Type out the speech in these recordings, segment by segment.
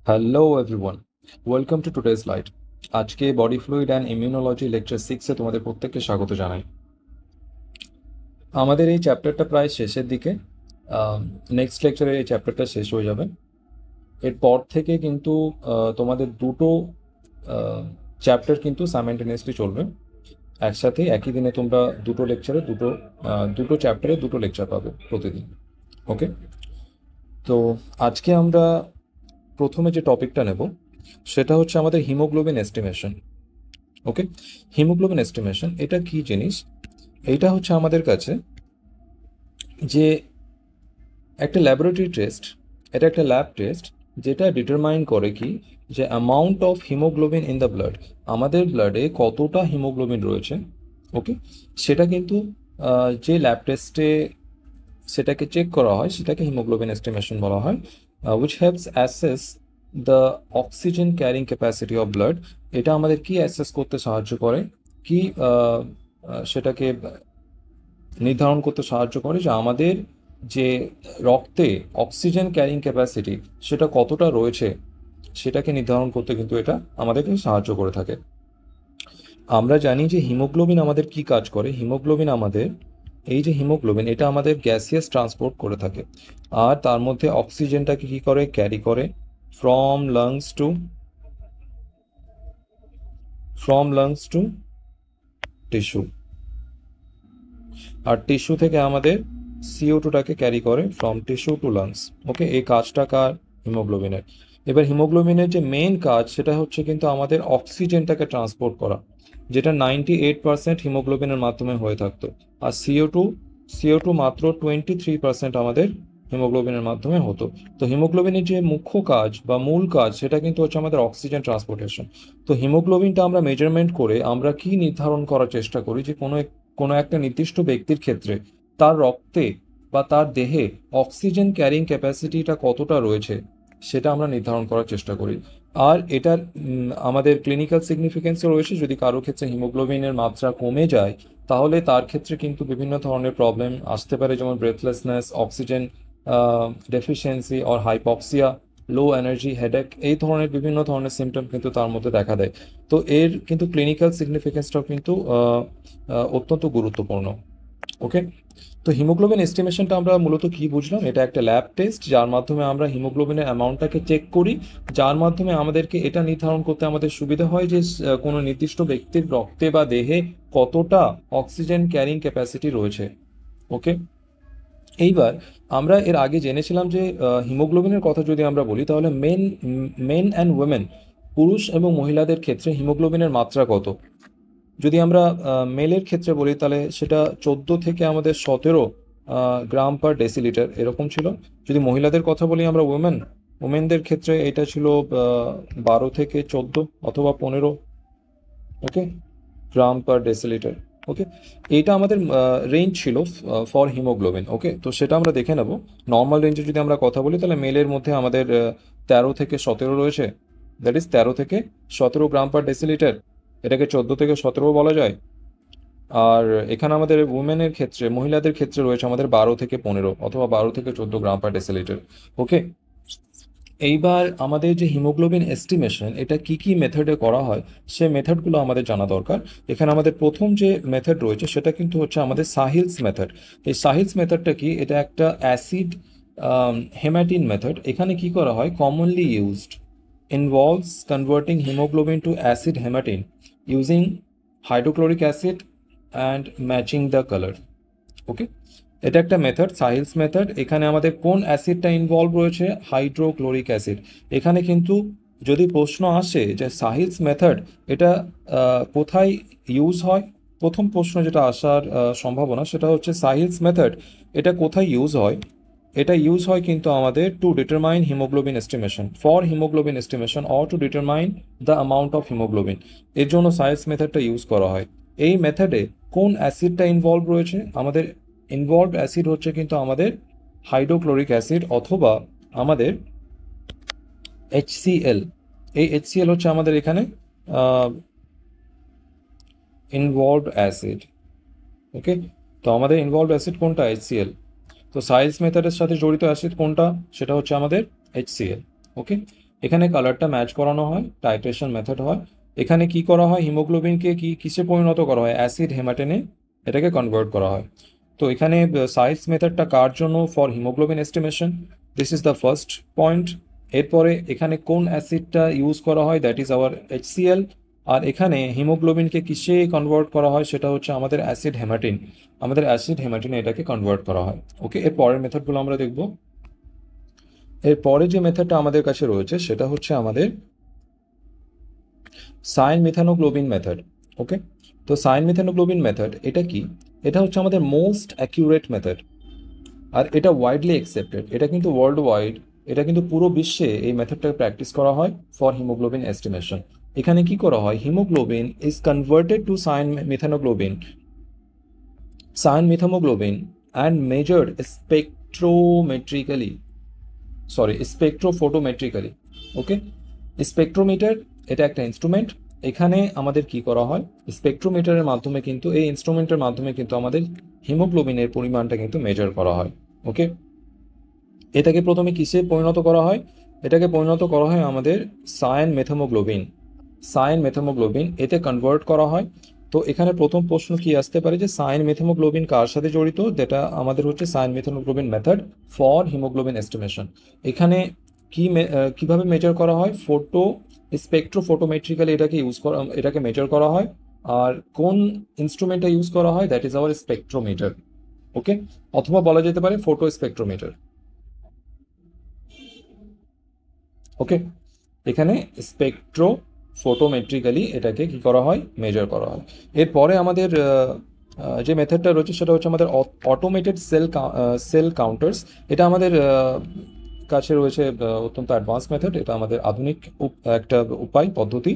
Hello everyone, welcome to today's light. আজকে body fluid and immunology lecture 6-এ তোমাদের প্রত্যেককে স্বাগত জানাই। আমাদের এই চ্যাপ্টারটা প্রায় শেষের দিকে। নেক্সট লেকচারে এই চ্যাপ্টারটা শেষ হয়ে যাবে। এরপর থেকে কিন্তু তোমাদের দুটো চ্যাপ্টার কিন্তু সাইমেন্টেনিয়াসলি চলবে একসাথে। একই দিনে তোমরা দুটো লেকচারে দুটো চ্যাপ্টারে দুটো লেকচার পাবে প্রতিদিন। ওকে, তো আজকে আমরা প্রথমে যে টপিকটা নেব সেটা হচ্ছে আমাদের হিমোগ্লোবিন এস্টিমেশন। ওকে, হিমোগ্লোবিন এস্টিমেশন এটা কি জিনিস? এইটা হচ্ছে আমাদের কাছে যে একটা ল্যাবরেটরি টেস্ট, এটা একটা ল্যাব টেস্ট যেটা ডিটারমাইন করে কি যে amount of haemoglobin in the blood, আমাদের ব্লাডে কতটা হিমোগ্লোবিন রয়েছে। ওকে, সেটা কিন্তু যে ল্যাব টেস্টে সেটাকে চেক করা হয় সেটাকে হিমোগ্লোবিন এস্টিমেশন বলা হয়, which helps assess the oxygen carrying capacity of blood. এটা আমাদের কি অ্যাসেস করতে সাহায্য করে, কি সেটাকে নির্ধারণ করতে সাহায্য করে যে আমাদের যে রক্তে অক্সিজেন ক্যারিং ক্যাপাসিটি সেটা কতটা রয়েছে, সেটাকে নির্ধারণ করতে কিন্তু এটা আমাদেরকে সাহায্য করে থাকে। আমরা জানি যে হিমোগ্লোবিন আমাদের কি কাজ করে। হিমোগ্লোবিন আমাদের, এই যে হিমোগ্লোবিন এটা আমাদের গ্যাসিয়াস ট্রান্সপোর্ট করে থাকে, আর তার মধ্যে অক্সিজেনটাকে কি করে, ক্যারি করে ফ্রম লাংস টু টিস্যু, আর টিস্যু থেকে আমাদের CO2টাকে ক্যারি করে from tissue to lungs. Okay, এই কাজটা কার? হিমোগ্লোবিনের। এবার হিমোগ্লোবিনের যে মেন কাজ সেটা হচ্ছে কিন্তু আমাদের অক্সিজেনটাকে ট্রান্সপোর্ট করা, যেটা 98% হিমোগ্লোবিনের মাধ্যমে হয়ে থাকতো, আর সিও টু মাত্র 23% আমাদের হিমোগ্লোবিনের মাধ্যমে হতো। তো হিমোগ্লোবিনের যে মুখ্য কাজ বা মূল কাজ সেটা কিন্তু হচ্ছে আমাদের অক্সিজেন ট্রান্সপোর্টেশন। তো হিমোগ্লোবিনটা আমরা মেজারমেন্ট করে আমরা কি নির্ধারণ করার চেষ্টা করি যে কোনো একটা নির্দিষ্ট ব্যক্তির ক্ষেত্রে তার রক্তে বা তার দেহে অক্সিজেন ক্যারিং ক্যাপাসিটিটা কতটা রয়েছে সেটা আমরা নির্ধারণ করার চেষ্টা করি। আর এটার আমাদের ক্লিনিক্যাল সিগনিফিকেন্সও রয়েছে। যদি কারো ক্ষেত্রে হিমোগ্লোবিনের মাত্রা কমে যায় তাহলে তার ক্ষেত্রে কিন্তু বিভিন্ন ধরনের প্রবলেম আসতে পারে, যেমন breathlessness, oxygen deficiency or hypoxia, low energy, headache, এই ধরনের বিভিন্ন ধরনের সিমটম কিন্তু তার মধ্যে দেখা দেয়। তো এর কিন্তু ক্লিনিক্যাল সিগনিফিকেন্সটাও কিন্তু অত্যন্ত গুরুত্বপূর্ণ। ওকে, তো হিমোগ্লোবিন এস্টিমেশনটা আমরা মূলত কি বুঝলাম? এটা একটা ল্যাব টেস্ট যার মাধ্যমে আমরা হিমোগ্লোবিনের অ্যামাউন্টটাকে চেক করি, যার মাধ্যমে আমাদেরকে এটা নির্ধারণ করতে আমাদের সুবিধা হয় যে কোনো নির্দিষ্ট ব্যক্তির রক্তে বা দেহে কতটা অক্সিজেন ক্যারিং ক্যাপাসিটি রয়েছে। ওকে, এইবার আমরা এর আগে জেনেছিলাম যে হিমোগ্লোবিনের কথা যদি আমরা বলি তাহলে মেন অ্যান্ড উইমেন, পুরুষ এবং মহিলাদের ক্ষেত্রে হিমোগ্লোবিনের মাত্রা কত। যদি আমরা মেলের ক্ষেত্রে বলি তাহলে সেটা 14 থেকে আমাদের 17 গ্রাম পার ডেসিলিটার এরকম ছিল। যদি মহিলাদের কথা বলি আমরা, ওমেনদের ক্ষেত্রে এটা ছিল 12 থেকে 14 অথবা 15, ওকে, গ্রাম পার ডেসিলিটার। ওকে, এইটা আমাদের রেঞ্জ ছিল ফর হিমোগ্লোবিন। ওকে, তো সেটা আমরা দেখে নেব। নর্মাল রেঞ্জে যদি আমরা কথা বলি তাহলে মেলের মধ্যে আমাদের 13 থেকে 17 রয়েছে, দ্যাট ইজ 13 থেকে 17 গ্রাম পার ডেসিলিটার। এটাকে 14 থেকে 17 বলা যায়। আর এখানে আমাদের উমেনের ক্ষেত্রে, মহিলাদের ক্ষেত্রে রয়েছে আমাদের 12 থেকে 15 অথবা 12 থেকে 14 গ্রাম পার ডেসিলিটার। ওকে, এইবার আমাদের যে হিমোগ্লোবিন এস্টিমেশন এটা কি কি মেথডে করা হয় সে মেথডগুলো আমাদের জানা দরকার। এখানে আমাদের প্রথম যে মেথড রয়েছে সেটা কিন্তু হচ্ছে আমাদের সাহিলস মেথড। এই সাহিলস মেথডটা কি? এটা একটা অ্যাসিড হেমাটিন মেথড। এখানে কি করা হয়? Commonly used involves converting haemoglobin to acid haematin using hydrochloric acid and matching the colour. Okay, এটা একটা মেথড, সাহিলস মেথড। এখানে আমাদের কোন অ্যাসিডটা ইনভলভ রয়েছে? Hydrochloric acid. এখানে কিন্তু যদি প্রশ্ন আসে যে সাহিলস মেথড এটা কোথায় ইউজ হয়, প্রথম প্রশ্ন যেটা আসার সম্ভাবনা সেটা হচ্ছে সাহিলস মেথড এটা কোথায় ইউজ হয়। এটা ইউজ হয় কিন্তু আমাদের to determine haemoglobin estimation, for haemoglobin estimation or to determine the amount of haemoglobin. এর জন্য সাহিলস মেথডটা ইউজ করা হয়। এই মেথডে কোন অ্যাসিডটা ইনভলভ রয়েছে? আমাদের ইনভলভড অ্যাসিড হচ্ছে কিন্তু আমাদের হাইড্রোক্লোরিক অ্যাসিড অথবা আমাদের HCl। এই HCl হচ্ছে আমাদের এখানে ইনভলভড অ্যাসিড। ওকে, তো আমাদের ইনভলভড অ্যাসিড কোনটা? HCl। তো সাইলস মেথডের সাথে জড়িত অ্যাসিড কোনটা? সেটা হচ্ছে আমাদের HCl। ওকে, এখানে কালারটা ম্যাচ করানো হয়, টাইট্রেশন মেথড হয়। এখানে কি করা হয়, হিমোগ্লোবিনকে কিসে পরিণত করা হয়, অ্যাসিড হেমাটেনে এটাকে কনভার্ট করা হয়। তো এখানে সাইজ মেথডটা কার জন্য, for haemoglobin estimation, this is the first point. এরপরে এখানে কোন অ্যাসিডটা ইউজ করা হয়, দ্যাট ইজ আওয়ার HCl। আর এখানে হিমোগ্লোবিনকে কিসে কনভার্ট করা হয়, সেটা হচ্ছে আমাদের অ্যাসিড হেমাটিন, আমাদের অ্যাসিড হেমাটিনে এটাকে কনভার্ট করা হয়। ওকে, এর পরের মেথডগুলো আমরা দেখব। এরপরে যে মেথডটা আমাদের কাছে রয়েছে সেটা হচ্ছে আমাদের সায়ান মিথানোগ্লোবিন মেথড। ওকে, তো সায়ান মিথানোগ্লোবিন মেথড এটা কি, এটা হচ্ছে আমাদের মোস্ট অ্যাকিউরেট মেথড, আর এটা ওয়াইডলি অ্যাকসেপ্টেড, এটা কিন্তু ওয়ার্ল্ড ওয়াইড, এটা কিন্তু পুরো বিশ্বে এই মেথডটা প্র্যাকটিস করা হয় ফর হিমোগ্লোবিন এস্টিমেশন। এখানে কি করা হয়, haemoglobin is converted to cyan methaemoglobin and measured spectrophotometrically. Okay, spectrometer এটা একটা ইনস্ট্রুমেন্ট। এখানে আমাদের কি করা হয়, স্পেকট্রোমিটারের মাধ্যমে কিন্তু, এই ইনস্ট্রুমেন্টের মাধ্যমে কিন্তু আমাদের হিমোগ্লোবিনের পরিমাণটা কিন্তু মেজার করা হয়। ওকে, এটাকে প্রথমে কিসে পরিণত করা হয়, এটাকে পরিণত করা হয় আমাদের সায়ান মেথামোগ্লোবিন এতে কনভার্ট করা হয়। তো এখানে প্রথম প্রশ্ন কি আসতে পারে যে সায়ান মেথামোগ্লোবিন কার সাথে জড়িত, যেটা আমাদের হচ্ছে cyan methaemoglobin method for haemoglobin estimation. এখানে কিভাবে মেজার করা হয়, স্পেকট্রোফোটোমেট্রিক্যালি এটাকে মেজার করা হয়। আর কোন ইনস্ট্রুমেন্টটা ইউজ করা হয়, দ্যাট ইজ আওয়ার স্পেকট্রোমিটার। ওকে, অথবা বলা যেতে পারে ফোটো স্পেকট্রোমিটার। ওকে, এখানে স্পেকট্রোফোটোমেট্রিক্যালি এটাকে কি করা হয়, মেজার করা হয়। এরপরে আমাদের যে মেথডটা রয়েছে সেটা হচ্ছে আমাদের অটোমেটেড সেল কাউন্টার্স। এটা আমাদের কাছে রয়েছে অত্যন্ত অ্যাডভান্স মেথড, এটা আমাদের আধুনিক একটা পদ্ধতি।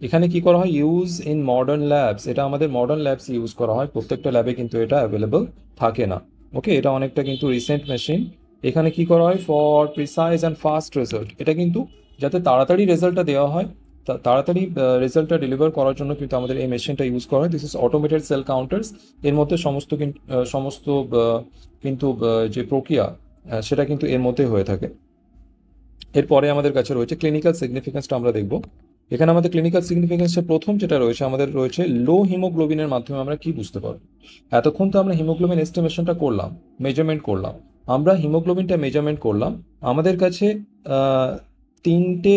এখানে কি করা হয়, ইউজ ইন মডার্ন ল্যাবস, এটা আমাদের মডার্ন ল্যাবস ইউজ করা হয়, প্রত্যেকটা ল্যাবে কিন্তু এটা অ্যাভেলেবল থাকে না। ওকে, এটা অনেকটা কিন্তু রিসেন্ট মেশিন। এখানে কি করা হয়, for precise and fast result, এটা কিন্তু যাতে তাড়াতাড়ি রেজাল্টটা দেওয়া হয়, তাড়াতাড়ি রেজাল্টটা ডেলিভার করার জন্য কিন্তু আমাদের এই মেশিনটা ইউজ করা হয়। This is automated cell counters. এর মধ্যে সমস্ত কিন্তু যে প্রক্রিয়া সেটা কিন্তু এর মধ্যে হয়ে থাকে। এরপরে আমাদের কাছে রয়েছে ক্লিনিক্যাল সিগনিফিকেন্সটা আমরা দেখব। এখানে আমাদের ক্লিনিক্যাল সিগনিফিকেন্সের প্রথম যেটা রয়েছে, আমাদের রয়েছে লো হিমোগ্লোবিনের মাধ্যমে আমরা কি বুঝতে পারবো। এতক্ষণ তো আমরা হিমোগ্লোবিন এস্টিমেশনটা করলাম, মেজারমেন্ট করলাম, আমরা হিমোগ্লোবিনটা মেজারমেন্ট করলাম। আমাদের কাছে আহ, তিনটে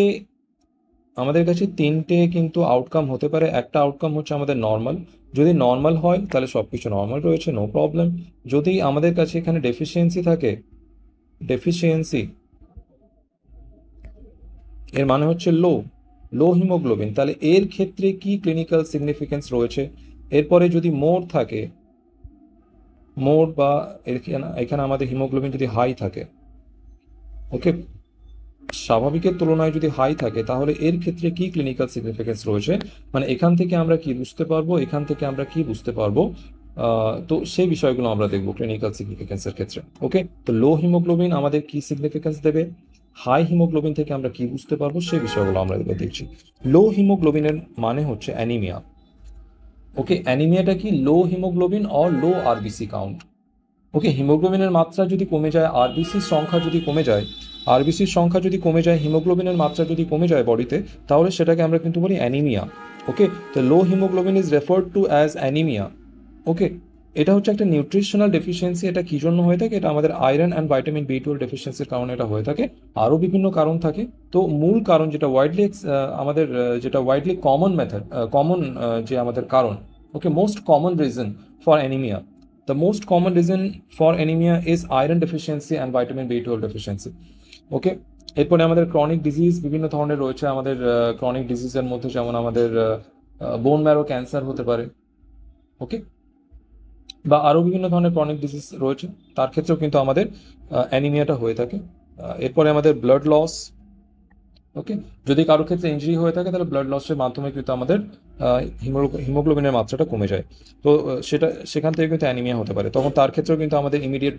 তিনটে কিন্তু আউটকাম হতে পারে। একটা আউটকাম হচ্ছে আমাদের নর্মাল, যদি নর্মাল হয় তাহলে সব কিছু নর্মাল রয়েছে, নো প্রবলেম। যদি আমাদের কাছে এখানে ডেফিসিয়েন্সি থাকে, ডেফিসিয়েন্সি এর মানে হচ্ছে লো হিমোগ্লোবিন, তাহলে এর ক্ষেত্রে কি ক্লিনিক্যাল সিগনিফিকেন্স রয়েছে। এরপরে যদি মোর থাকে, মোর বা এখানে আমাদের হিমোগ্লোবিন যদি হাই থাকে, ওকে, স্বাভাবিকের তুলনায় যদি হাই থাকে, তাহলে এর ক্ষেত্রে কি ক্লিনিক্যাল সিগনিফিকেন্স রয়েছে, মানে এখান থেকে আমরা কি বুঝতে পারবো, এখান থেকে আমরা কি বুঝতে পারবো। তো সেই বিষয়গুলো আমরা দেখবো ক্লিনিক্যাল সিগনিফিকেন্সের ক্ষেত্রে। ওকে, তো লো হিমোগ্লোবিন আমাদের কি সিগনিফিকেন্স দেবে, হাই হিমোগ্লোবিন থেকে আমরা কি বুঝতে পারবো, সেই বিষয়গুলো আমরা এবার দেখছি। লো হিমোগ্লোবিনের মানে হচ্ছে অ্যানিমিয়া। ওকে, অ্যানিমিয়াটা কি, low haemoglobin or low RBC count. Okay, হিমোগ্লোবিনের মাত্রা যদি কমে যায়, আরবিসির সংখ্যা যদি কমে যায়, হিমোগ্লোবিনের মাত্রা যদি কমে যায় বডিতে, তাহলে সেটাকে আমরা কিন্তু বলি অ্যানিমিয়া। ওকে, তো low haemoglobin is referred to as anaemia. Okay, এটা হচ্ছে একটা নিউট্রিশনাল ডেফিসিয়েন্সি। এটা কি জন্য হয়ে থাকে, এটা আমাদের আয়রন অ্যান্ড ভাইটামিন B12 ডেফিসিয়েন্সির কারণে এটা হয়ে থাকে। আরও বিভিন্ন কারণ থাকে। তো মূল কারণ যেটা ওয়াইডলি কমন যে আমাদের কারণ, okay, most common reason for anaemia, the most common reason for anaemia is iron deficiency and vitamin B12 deficiency. Okay, এরপরে আমাদের ক্রনিক ডিজিজ বিভিন্ন ধরনের রয়েছে। আমাদের ক্রনিক ডিজিজের মধ্যে যেমন আমাদের বোন ম্যারো ক্যান্সার হতে পারে, ওকে, বা আরও বিভিন্ন ধরনের ক্রনিক ডিজিজ রয়েছে, তার ক্ষেত্রেও কিন্তু আমাদের অ্যানিমিয়াটা হয়ে থাকে। এরপরে আমাদের ব্লাড লস। ওকে, যদি কারোর ক্ষেত্রে ইনজুরি হয়ে থাকে, তাহলে ব্লাড লসের মাধ্যমে কিন্তু আমাদের হিমোগ্লোবিনের মাত্রাটা কমে যায়। তো সেখান থেকে কিন্তু অ্যানিমিয়া হতে পারে, তখন তার ক্ষেত্রেও কিন্তু আমাদের ইমিডিয়েট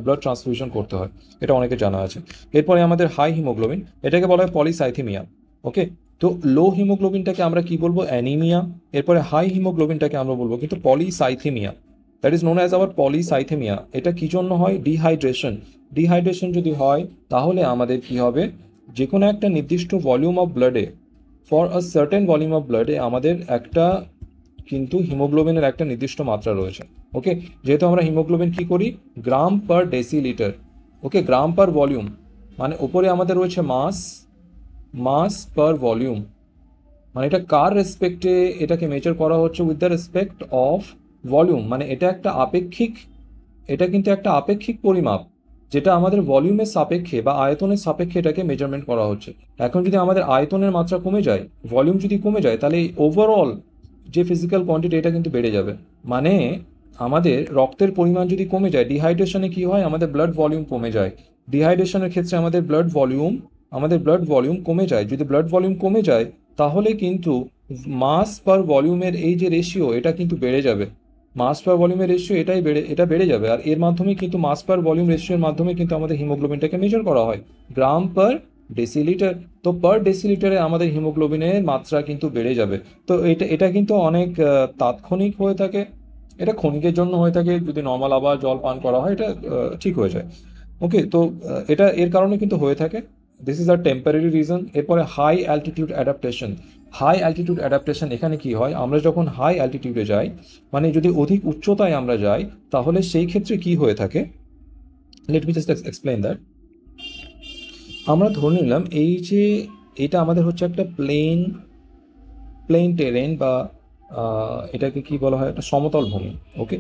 ব্লাড ট্রান্সফিউশন করতে হয়, এটা অনেকে জানা আছে। এরপরে আমাদের হাই হিমোগ্লোবিন, এটাকে বলা হয় পলিসাইথেমিয়া। ওকে, তো লো হিমোগ্লোবিনটাকে আমরা কি বলবো, অ্যানিমিয়া। এরপরে হাই হিমোগ্লোবিনটাকে আমরা বলবো কিন্তু polycythaemia, that is known as our polycythaemia. এটা কি জন্য হয়, ডিহাইড্রেশন যদি হয়, তাহলে আমাদের কি হবে, যে কোনো একটা নির্দিষ্ট ভলিউম অফ ব্লাডে, for a certain volume of ব্লাডে আমাদের একটা কিন্তু হিমোগ্লোবিনের একটা নির্দিষ্ট মাত্রা রয়েছে। ওকে, যেহেতু আমরা হিমোগ্লোবিন কি করি, গ্রাম পার ডেসিলিটার, ওকে, গ্রাম পার ভলিউম, মানে উপরে আমাদের রয়েছে মাস, মাস পার ভলিউম, মানে এটা কার রেসপেক্টে এটাকে মেজার করা হচ্ছে, with the respect of volume, মানে এটা একটা আপেক্ষিক, এটা কিন্তু একটা আপেক্ষিক পরিমাপ, যেটা আমাদের ভলিউমের সাপেক্ষে বা আয়তনের সাপেক্ষে এটাকে মেজারমেন্ট করা হচ্ছে। এখন যদি আমাদের আয়তনের মাত্রা কমে যায়, ভলিউম যদি কমে যায়, তাহলে ওভারঅল যে ফিজিক্যাল কোয়ান্টিটি এটা কিন্তু বেড়ে যাবে। মানে আমাদের রক্তের পরিমাণ যদি কমে যায়, ডিহাইড্রেশনে কি হয়, আমাদের ব্লাড ভলিউম কমে যায়। ডিহাইড্রেশনের ক্ষেত্রে আমাদের ব্লাড ভলিউম কমে যায়। যদি ব্লাড ভলিউম কমে যায়, তাহলে কিন্তু মাস পার ভলিউমের এই যে রেশিও, এটা কিন্তু বেড়ে যাবে। মাস পার ভলিউমের রেশিও এটা বেড়ে যাবে, আর এর মাধ্যমে কিন্তু মাস পার ভলিউম রেশিওর মাধ্যমে কিন্তু আমাদের হিমোগ্লোবিনটাকে মেজার করা হয়, গ্রাম পার ডেসিলিটার। তো পার ডেসিলিটারে আমাদের হিমোগ্লোবিনের মাত্রা কিন্তু বেড়ে যাবে। তো এটা এটা কিন্তু অনেক তাৎক্ষণিক হয়ে থাকে, এটা ক্ষণিকের জন্য হয়ে থাকে। যদি নর্মাল আবার জল পান করা হয়, এটা ঠিক হয়ে যায়। ওকে, তো এটা এর কারণে কিন্তু হয়ে থাকে। This is a temporary reason. এরপরে high altitude adaptation. High altitude adaptation এখানে কি হয়, আমরা যখন হাই অ্যালটিটিউডে যাই, মানে যদি অধিক উচ্চতায় আমরা যাই, তাহলে সেই ক্ষেত্রে কি হয়ে থাকে, let me just explain that. আমরা ধরে নিলাম এই যে এটা আমাদের হচ্ছে একটা প্লেন টেরেন, বা এটাকে কি বলা হয়, একটা সমতল ভূমি। ওকে,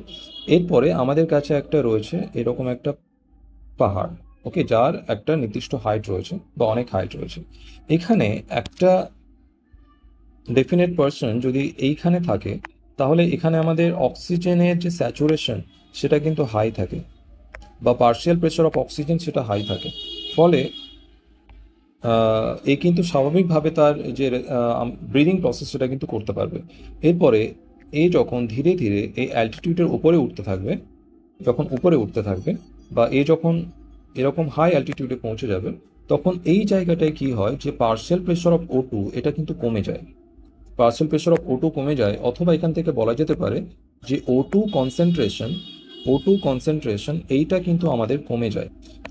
এরপরে আমাদের কাছে একটা রয়েছে এরকম একটা পাহাড়, ওকে, যার একটা নির্দিষ্ট হাইট রয়েছে বা অনেক হাইট রয়েছে। এখানে একটা ডেফিনেট পার্সন যদি এইখানে থাকে, তাহলে এখানে আমাদের অক্সিজেনের যে স্যাচুরেশন সেটা কিন্তু হাই থাকে, বা পার্শিয়াল প্রেশার অফ অক্সিজেন সেটা হাই থাকে। ফলে এ কিন্তু স্বাভাবিকভাবে তার যে ব্রিদিং প্রসেস সেটা কিন্তু করতে পারবে। এরপরে এ যখন ধীরে ধীরে এই অ্যালটিটিউডের উপরে উঠতে থাকবে, যখন উপরে উঠতে থাকবে, বা এ যখন এরকম হাই অ্যালটিটিউডে পৌঁছে যাবে, তখন এই জায়গাটায় কি হয়, যে পার্শিয়াল প্রেশার অফ O2 এটা কিন্তু কমে যায়। পার্শিয়াল প্রেশার অফ O2 কমে যায়, অথবা এখান থেকে বলা যেতে পারে যে O2 কনসেন্ট্রেশন এইটা কিন্তু আমাদের কমে যায়।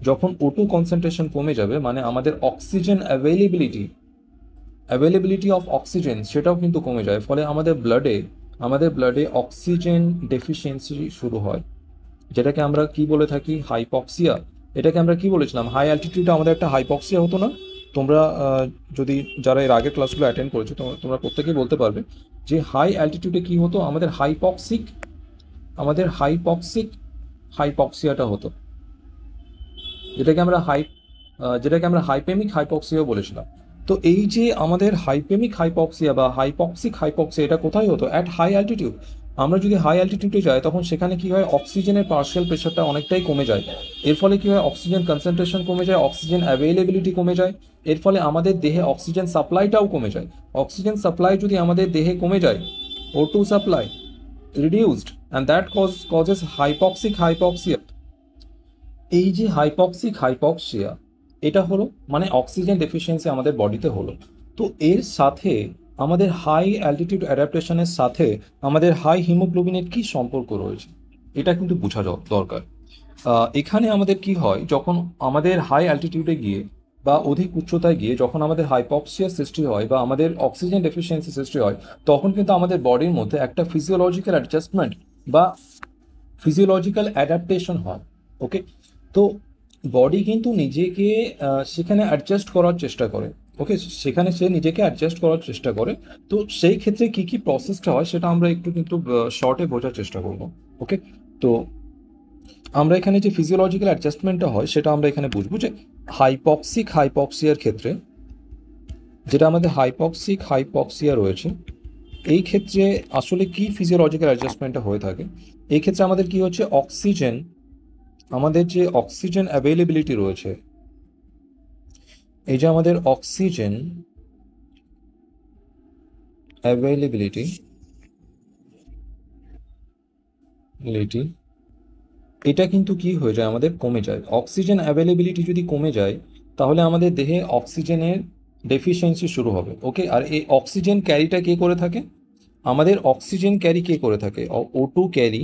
যখন O2 কনসেন্ট্রেশন কমে যাবে, মানে আমাদের অক্সিজেন অ্যাভেলেবিলিটি অফ অক্সিজেন সেটাও কিন্তু কমে যায়। ফলে আমাদের ব্লাডে অক্সিজেন ডেফিসিয়েন্সি শুরু হয়, যেটাকে আমরা কি বলে থাকি, হাইপক্সিয়া। এটাকে আমরা কি বলেছিলাম, হাই অ্যালটিটিউডে আমাদের একটা হাইপক্সিয়া হতো না? তোমরা যদি যারা এর আগের ক্লাসগুলো অ্যাটেন্ড করেছো, তোমরা প্রত্যেকেই বলতে পারবে যে হাই অ্যালটিটিউডে কি হতো, আমাদের হাইপক্সিয়াটা হতো, যেটাকে আমরা হাইপেমিক হাইপক্সিয়া বলেছিলাম। তো এই যে আমাদের হাইপেমিক হাইপক্সিয়া বা হাইপক্সিক হাইপক্সিয়া, এটা কোথায় হতো, অ্যাট হাই অ্যালটিটিউড। আমরা যদি হাই অ্যালটিটিউডে যাই, তখন সেখানে কি হয়, অক্সিজেনের পার্শিয়াল প্রেশারটা অনেকটাই কমে যায়। এর ফলে কি হয়, অক্সিজেন কনসেন্ট্রেশন কমে যায়, অক্সিজেন অ্যাভেলেবিলিটি কমে যায়। এর ফলে আমাদের দেহে অক্সিজেন সাপ্লাইটাও কমে যায়। অক্সিজেন সাপ্লাই যদি আমাদের দেহে কমে যায়, O2 supply reduced, and that causes hypoxic hypoxia. এই যে হাইপক্সিয়া, এটা হলো মানে অক্সিজেন ডেফিসিয়েন্সি আমাদের বডিতে হলো। তো এর সাথে আমাদের হাই অ্যালটিটিউড অ্যাডাপ্টেশনের সাথে আমাদের হাই হিমোগ্লোবিনের কি সম্পর্ক রয়েছে, এটা কিন্তু বোঝা দরকার। এখানে আমাদের কি হয়, যখন আমাদের হাই অ্যালটিটিউডে গিয়ে বা অধিক উচ্চতায় গিয়ে যখন আমাদের হাইপক্সিয়া সৃষ্টি হয় বা আমাদের অক্সিজেন ডেফিসিয়েন্সি সৃষ্টি হয়, তখন কিন্তু আমাদের বডির মধ্যে একটা ফিজিওলজিক্যাল অ্যাডজাস্টমেন্ট বা ফিজিওলজিক্যাল অ্যাডাপ্টেশন হয়। ওকে, তো বডি কিন্তু নিজেকে সেখানে অ্যাডজাস্ট করার চেষ্টা করে। ওকে, সেখানে সে নিজেকে অ্যাডজাস্ট করার চেষ্টা করে। তো সেই ক্ষেত্রে কি কি প্রসেসটা হয়, সেটা আমরা একটু কিন্তু শর্টে বোঝার চেষ্টা করব। ওকে, তো আমরা এখানে যে ফিজিওলজিক্যাল অ্যাডজাস্টমেন্টটা হয়, সেটা আমরা এখানে বুঝবো যে হাইপক্সিয়ার ক্ষেত্রে, যেটা আমাদের হাইপক্সিয়া রয়েছে, এই ক্ষেত্রে আসলে কি ফিজিওলজিক্যাল অ্যাডজাস্টমেন্টটা হয়ে থাকে। এই ক্ষেত্রে আমাদের কি হচ্ছে, আমাদের যে অক্সিজেন অ্যাভেলেবিলিটি রয়েছে, এই যে আমাদের অক্সিজেন অ্যাভেলেবিলিটি এটা কিন্তু কি হয়ে যায়, আমাদের কমে যায়। অক্সিজেন অ্যাভেলেবিলিটি যদি কমে যায়, তাহলে আমাদের দেহে অক্সিজেনের ডেফিসিয়েন্সি শুরু হবে। ওকে, আর এই অক্সিজেন ক্যারিটা কে করে থাকে, আমাদের অক্সিজেন ক্যারি কে করে থাকে, O2 ক্যারি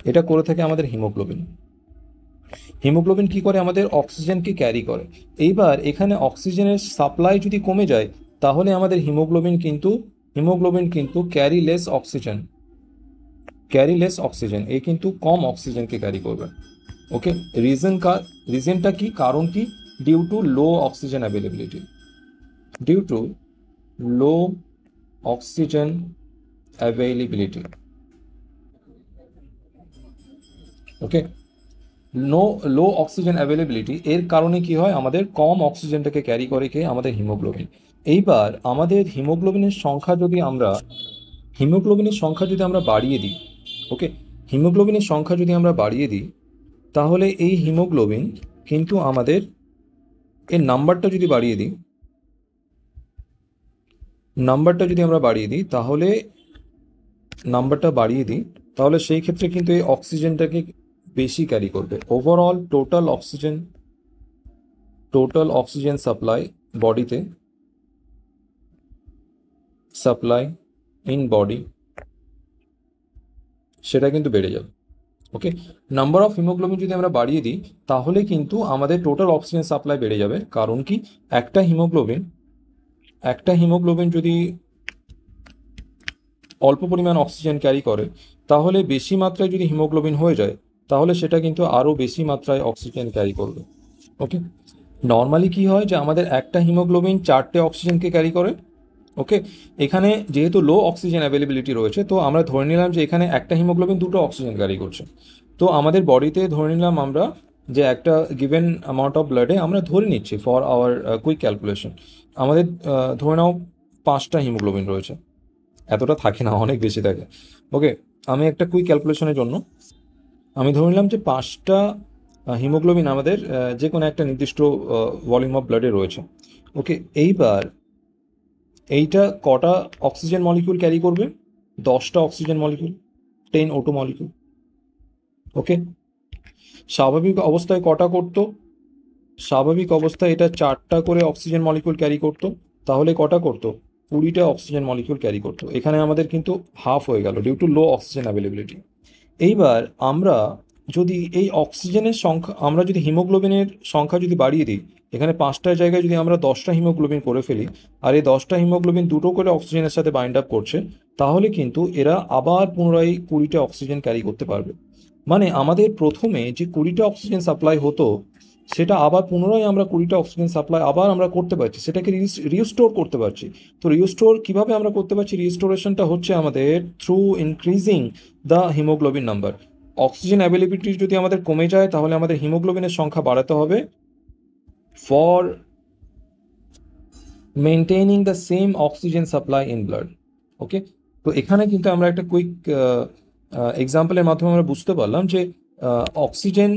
এটা করে থাকে আমাদের হিমোগ্লোবিন। হিমোগ্লোবিন কি করে, আমাদের অক্সিজেনকে ক্যারি করে। এইবার এখানে অক্সিজেনের সাপ্লাই যদি কমে যায়, তাহলে আমাদের হিমোগ্লোবিন কিন্তু ক্যারি লেস অক্সিজেন, এই কিন্তু কম অক্সিজেনকে ক্যারি করবে। ওকে, রিজনটা কি, কারণ কি, due to low oxygen availability, due to low oxygen availability. Okay, low oxygen availability এর কারণে কি হয়, আমাদের কম অক্সিজেনটাকে ক্যারি করে কে, আমাদের হিমোগ্লোবিন। এইবার আমাদের হিমোগ্লোবিনের সংখ্যা যদি আমরা বাড়িয়ে দিই, ওকে, হিমোগ্লোবিনের সংখ্যা যদি আমরা বাড়িয়ে দিই, তাহলে এই হিমোগ্লোবিন কিন্তু আমাদের এর নাম্বারটা যদি বাড়িয়ে দিই, তাহলে সেই ক্ষেত্রে কিন্তু এই অক্সিজেনটাকে বেশি ক্যারি করবে। Overall total oxygen supply in body সেটা কিন্তু বেড়ে যাবে। ওকে, নাম্বার অফ হিমোগ্লোবিন যদি আমরা বাড়িয়ে দিই, তাহলে কিন্তু আমাদের টোটাল অক্সিজেন সাপ্লাই বেড়ে যাবে। কারণ কি, একটা হিমোগ্লোবিন যদি অল্প পরিমাণ অক্সিজেন ক্যারি করে, তাহলে বেশি মাত্রায় যদি হিমোগ্লোবিন হয়ে যায়, তাহলে সেটা কিন্তু আরও বেশি মাত্রায় অক্সিজেন ক্যারি করবে। ওকে, নর্মালি কি হয় যে আমাদের একটা হিমোগ্লোবিন 4টে অক্সিজেনকে ক্যারি করে। ওকে, এখানে যেহেতু লো অক্সিজেন অ্যাভেলেবিলিটি রয়েছে, তো আমরা ধরে নিলাম যে এখানে একটা হিমোগ্লোবিন 2টো অক্সিজেন ক্যারি করছে। তো আমাদের বডিতে ধরে নিলাম আমরা যে একটা গিভেন অ্যামাউন্ট অফ ব্লাডে আমরা ধরে নিচ্ছি ফর আওয়ার কুইক ক্যালকুলেশন, আমাদের ধরে নাও 5টা হিমোগ্লোবিন রয়েছে। এতটা থাকে না, অনেক বেশি থাকে। ওকে, আমি একটা কুইক ক্যালকুলেশনের জন্য আমি ধরে নিলাম যে 5টা হিমোগ্লোবিন আমাদের যে কোনো একটা নির্দিষ্ট ভলিউম অফ ব্লাডে রয়েছে। ওকে, এইবার এইটা কটা অক্সিজেন মলিকিউল ক্যারি করবে, 10টা অক্সিজেন মলিকিউল, 10 O2 মলিকিউল। ওকে, স্বাভাবিক অবস্থায় কটা করতো, স্বাভাবিক অবস্থায় এটা 4টা করে অক্সিজেন মলিকিউল ক্যারি করতো, তাহলে কটা করতো, 20টা অক্সিজেন মলিকিউল ক্যারি করতো। এখানে আমাদের কিন্তু হাফ হয়ে গেল due to low oxygen availability. এইবার আমরা যদি হিমোগ্লোবিনের সংখ্যা যদি বাড়িয়ে দিই, এখানে 5টার জায়গায় যদি আমরা 10টা হিমোগ্লোবিন করে ফেলি, আর এই 10টা হিমোগ্লোবিন 2টো করে অক্সিজেনের সাথে বাইন্ড আপ করছে, তাহলে কিন্তু এরা আবার পুনরায় 20টা অক্সিজেন ক্যারি করতে পারবে। মানে আমাদের প্রথমে যে 20টা অক্সিজেন সাপ্লাই হতো, সেটা আবার পুনরায় আমরা 20টা অক্সিজেন সাপ্লাই আবার আমরা করতে পারছি, সেটাকে রিস্টোর করতে পারছি। তো রিস্টোর কিভাবে আমরা করতে পারছি, রিস্টোরেশনটা হচ্ছে আমাদের through increasing the haemoglobin number. Oxygen availability যদি আমাদের কমে যায়, তাহলে আমাদের হিমোগ্লোবিনের সংখ্যা বাড়াতে হবে for maintaining the same oxygen supply in blood. Okay, তো এখানে কিন্তু আমরা একটা কুইক এক্সাম্পলের মাধ্যমে আমরা বুঝতে পারলাম যে অক্সিজেন